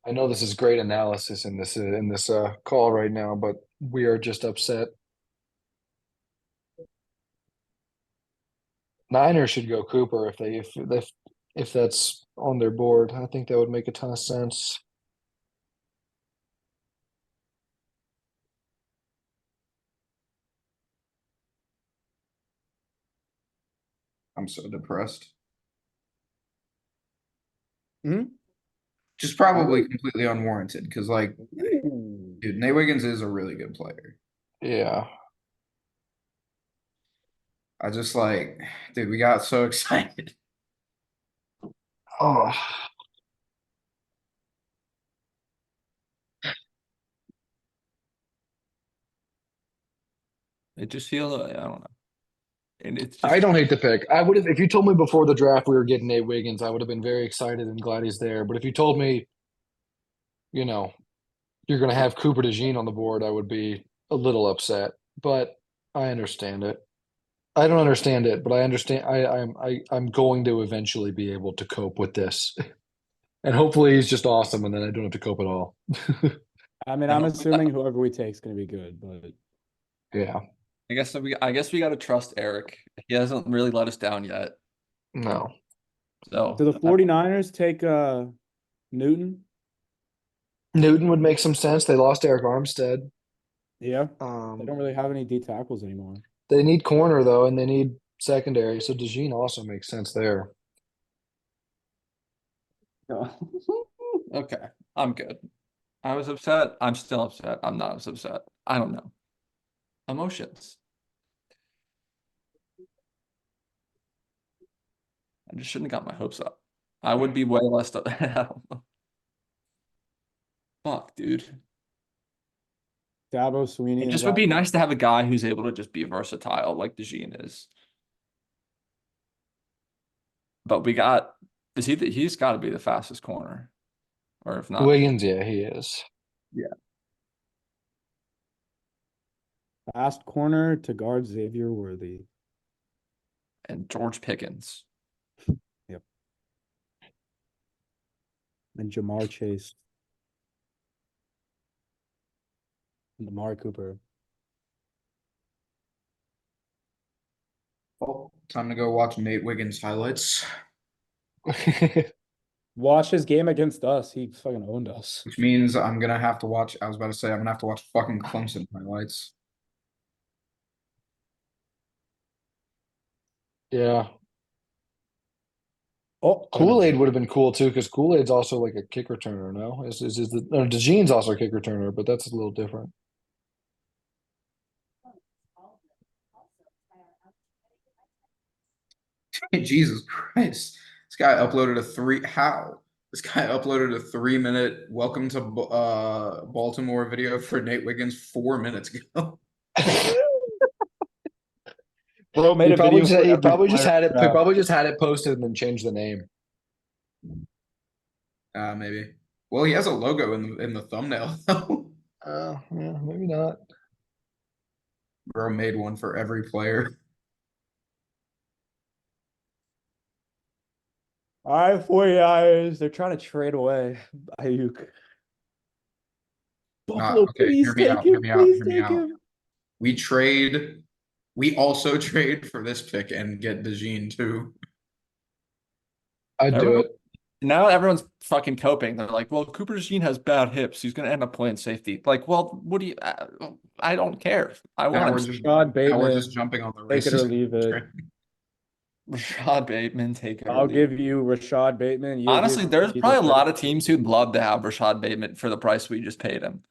I know this is great analysis in this call right now, but we are just upset. Niners should go Cooper if if that's on their board. I think that would make a ton of sense. I'm so depressed. Hmm? Just probably completely unwarranted because, like, dude, Nate Wiggins is a really good player. Yeah. I just like, dude, we got so excited. Oh, It just feels, I don't know. And it's just, I don't hate the pick. I would have, if you told me before the draft we were getting Nate Wiggins, I would have been very excited and glad he's there. But if you told me, you know, you're going to have Cooper DeJean on the board, I would be a little upset. But I understand it. I don't understand it, but I understand. I'm going to eventually be able to cope with this, and hopefully he's just awesome, and then I don't have to cope at all. I mean, I'm assuming whoever we take is going to be good, but Yeah, I guess we got to trust Eric. He hasn't really let us down yet. no. So do the 49ers take Newton? Newton would make some sense. They lost Eric Armstead. Yeah. They don't Um, really have any D tackles anymore. they need corner though, and they need secondary. So DeJean also makes sense there. okay, I'm good. I was upset. I'm still upset. I'm not as upset. I don't know. Emotions. I just shouldn't have got my hopes up. I would be way less. I don't know. Fuck, dude. Dabo Sweeney. It and just would be Latham. nice to have a guy who's able to just be versatile like DeJean is. But we got he's got to be the fastest corner, or if not, Wiggins, yeah, he is. yeah. Fast corner to guard Xavier Worthy. And George Pickens. Yep. And Jamar Chase. And Amari Cooper. Well, time to go watch Nate Wiggins highlights, Watch his game against us. He fucking owned us. which means I'm gonna have to watch. I was about to say I'm gonna have to watch fucking Clemson highlights. Yeah, Oh, Kool-Aid would have been cool too, because Kool-Aid's also like a kick returner. No, no, DeJean's also a kick returner, but that's a little different. Jesus Christ, this guy uploaded a three. How? This guy uploaded a 3-minute welcome to Baltimore video for Nate Wiggins 4 minutes ago. Bro made He a probably video. just, for he every probably just player had it. He draft. probably just had it posted and then changed the name. Maybe. Well, he has a logo in the thumbnail though. Yeah, maybe not. Bro made one for every player. All right, 49ers. They're trying to trade away Ayuk. Buffalo, Okay, please hear me take out, him. hear me out, Please hear me take out. him. We also trade for this pick and get DeJean too. I'd do Everyone- it. Now everyone's fucking coping. They're like, well, Cooper DeJean has bad hips. He's gonna end up playing safety. Like, well, what do you? I don't care. I Now want we're him. just Rashad now we're Bateman. just jumping on the Take it or races. leave it. Rashad Bateman, take it. or I'll leave give it. you Rashad Bateman. You Honestly, give there's me probably a the- lot of teams who'd love to have Rashad Bateman for the price we just paid him.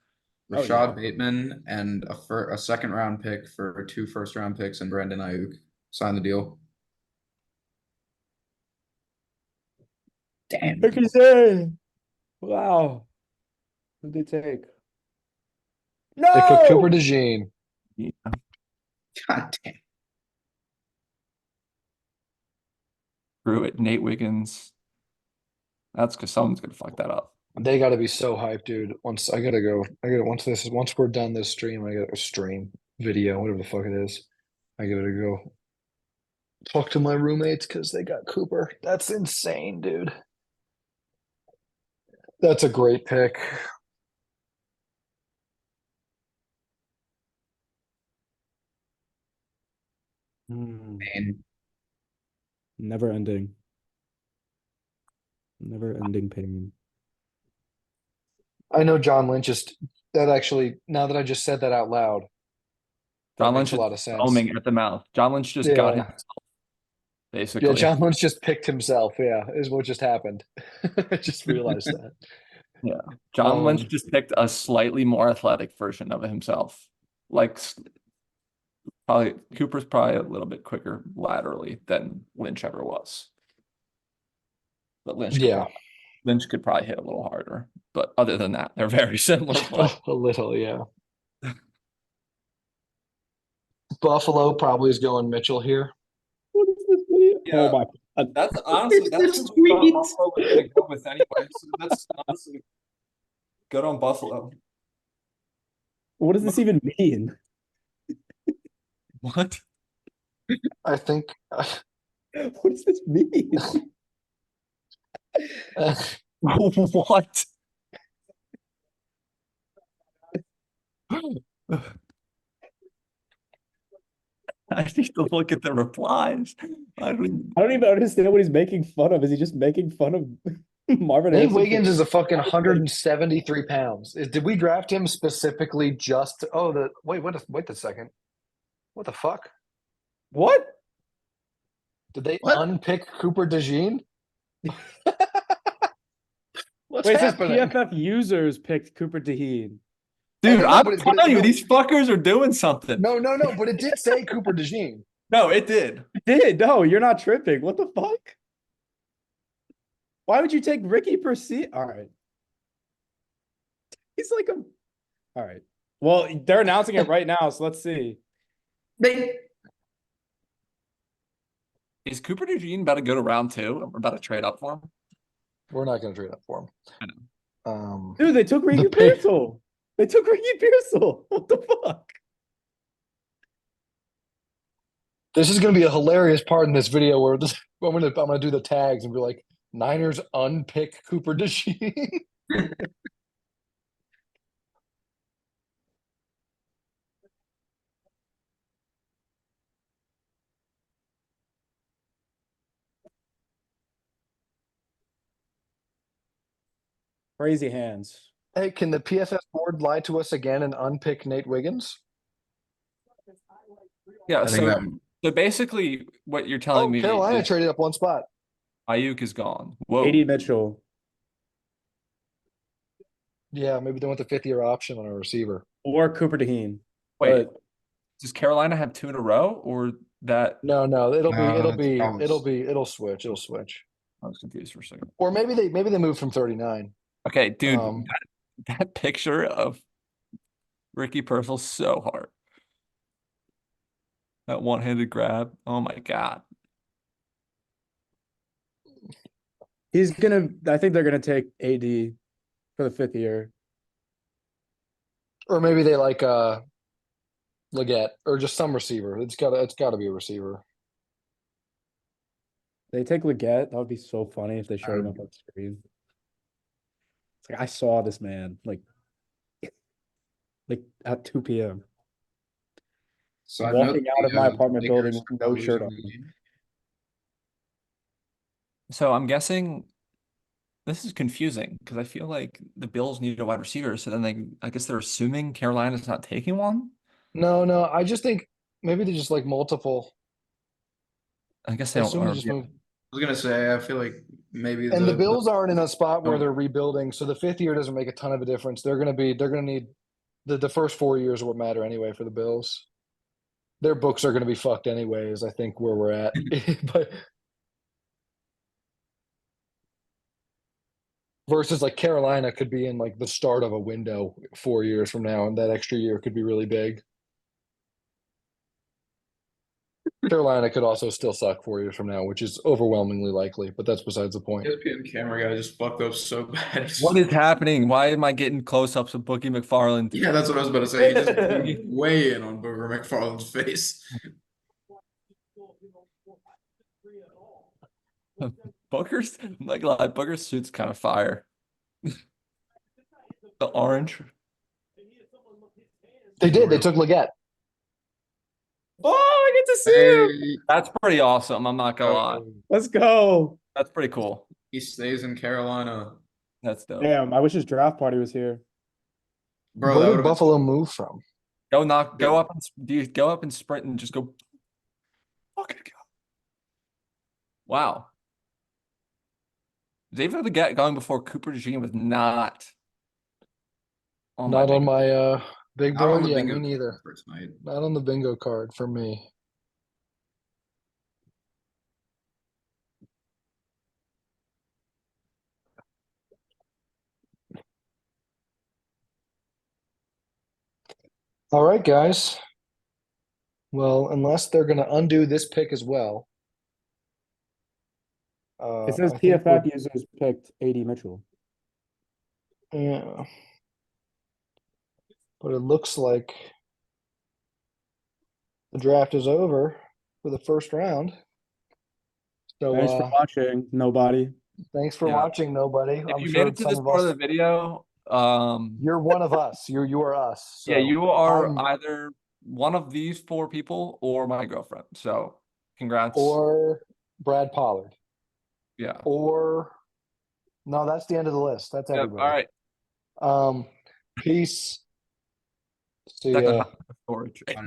Oh, Rashad yeah. Bateman and a second round pick for 2 first-round picks and Brandon Ayuk. Sign the deal. Damn. Look at that. Wow. Who'd they take? No. They took Cooper DeJean. Yeah. God damn. Screw it, Nate Wiggins. That's because someone's gonna fuck that up. They got to be so hyped, dude. Once I gotta go. Once we're done this stream, I gotta stream video, whatever the fuck it is. I gotta go talk to my roommates because they got Cooper. That's insane, dude. That's a great pick. Hmm. Man. Never ending. Never ending pain. I know John Lynch just that actually. Now that I just said that out loud, that John makes Lynch a is lot of sense. foaming at the mouth. John Lynch just got Yeah. himself, basically. Yeah, John Lynch just picked himself. Yeah, is what just happened. I just realized that. Yeah. John Lynch Um, just picked a slightly more athletic version of himself. Like probably Cooper's probably a little bit quicker laterally than Lynch ever was. But Yeah, Lynch could probably hit a little harder. But other than that, they're very similar. players. a little. Yeah. Buffalo probably is going Mitchell here. What is this video? Yeah. Oh my God. That's honestly that's This what we thought tweet. Buffalo was gonna go with anyway. So that's honestly good on Buffalo. What does this even mean? What? I think. What does this mean? What? I need to look at the replies. I don't even understand what he's making fun of. Is he just making fun of Marvin Nate Harrison? Wiggins is a fucking 173 pounds. Did we draft him specifically just? Oh, wait a second. What the fuck? What? Did they What? unpick Cooper DeJean? What's Wait, it says happening? PFF users picked Cooper DeJean. Dude, no, I'm but it- telling you, no. these fuckers are doing something. No, but it did say Cooper DeJean. No, it did. It did. No, you're not tripping. What the fuck? Why would you take Ricky Percy? All right. He's like a. All right. Well, they're announcing it right now, so let's see. Is Cooper DeJean about to go to round 2 and we're about to trade up for him? We're not going to trade up for him. I know. Dude, they took Ricky the Pearsall. They took Ricky Pearsall. What the fuck? This is going to be a hilarious part in this video where I'm gonna do the tags and be like, Niners unpick Cooper DeJean. Crazy hands. Hey, can the PFF board lie to us again and unpick Nate Wiggins? Yeah, I think that so basically what you're telling me Carolina is traded up one spot. Ayuk is gone. Whoa. AD Mitchell. Yeah, maybe they want the 5th-year option on a receiver. Or Cooper DeJean. Wait, But does Carolina have 2 in a row or that? No, it'll No, it'll switch. I was confused for a second. Or maybe they moved from 39. Okay, dude, Um, that picture of Ricky Purcell's so hard. That one-handed grab. Oh my God. I think they're gonna take AD for the 5th year. Or maybe they like Leggett or just some receiver. It's gotta be a receiver. They take Leggett. That would be so funny if they showed him up on screen. It's like I saw this man like at 2 p.m. So I walking know out of my the apartment building Lakers with no losing shirt on. the game. So I'm guessing this is confusing because I feel like the Bills needed a wide receiver. So then I guess they're assuming Carolina's not taking one. No, I just think maybe they just like multiple. I guess they don't. Assume they or- just yeah. move. I was gonna say I feel like maybe And the Bills aren't in a spot where Oh. they're rebuilding, so the 5th year doesn't make a ton of a difference. They're gonna need the first 4 years are what matter anyway for the Bills. Their books are gonna be fucked anyways, I think, where we're at. But versus like Carolina could be in like the start of a window 4 years from now, and that extra year could be really big. Carolina could also still suck 4 years from now, which is overwhelmingly likely, but that's besides the point. ESPN camera guy just fucked up so bad. What is happening? Why am I getting close-ups of Bookie McFarland? Yeah, that's what I was about to say. He just zoomed way in on Booger McFarland's face. Booker's like Booker's suit's kind of fire. The orange. They did. They took Leggett. Oh, I get to see him. Hey, That's pretty awesome. I'm not gonna lie. Let's go. That's pretty cool. He stays in Carolina. That's dope. Damn, I wish his draft party was here. Bro, Where that did would've been Buffalo move from? Go up and sprint and just go. Fucking go. Wow. David the get going before Cooper DeJean was not on Not my on my big Not on board. the Yeah, bingo me neither. for tonight. Not on the bingo card for me. All right, guys. Well, unless they're going to undo this pick as well. It says I think PFF users picked AD Mitchell. yeah. But it looks like the draft is over for the first round. So Thanks for watching, nobody. thanks for Yeah. watching, nobody. If I'm you sure made it to some this of part of us. the video, You're one of us. You are us. yeah, So you are I'm- either one of these 4 people or my girlfriend. So congrats. or Brad Pollard. Yeah. Or no, that's the end of the list. That's Yep, everybody. all right. Peace. See Declan, ya. storage.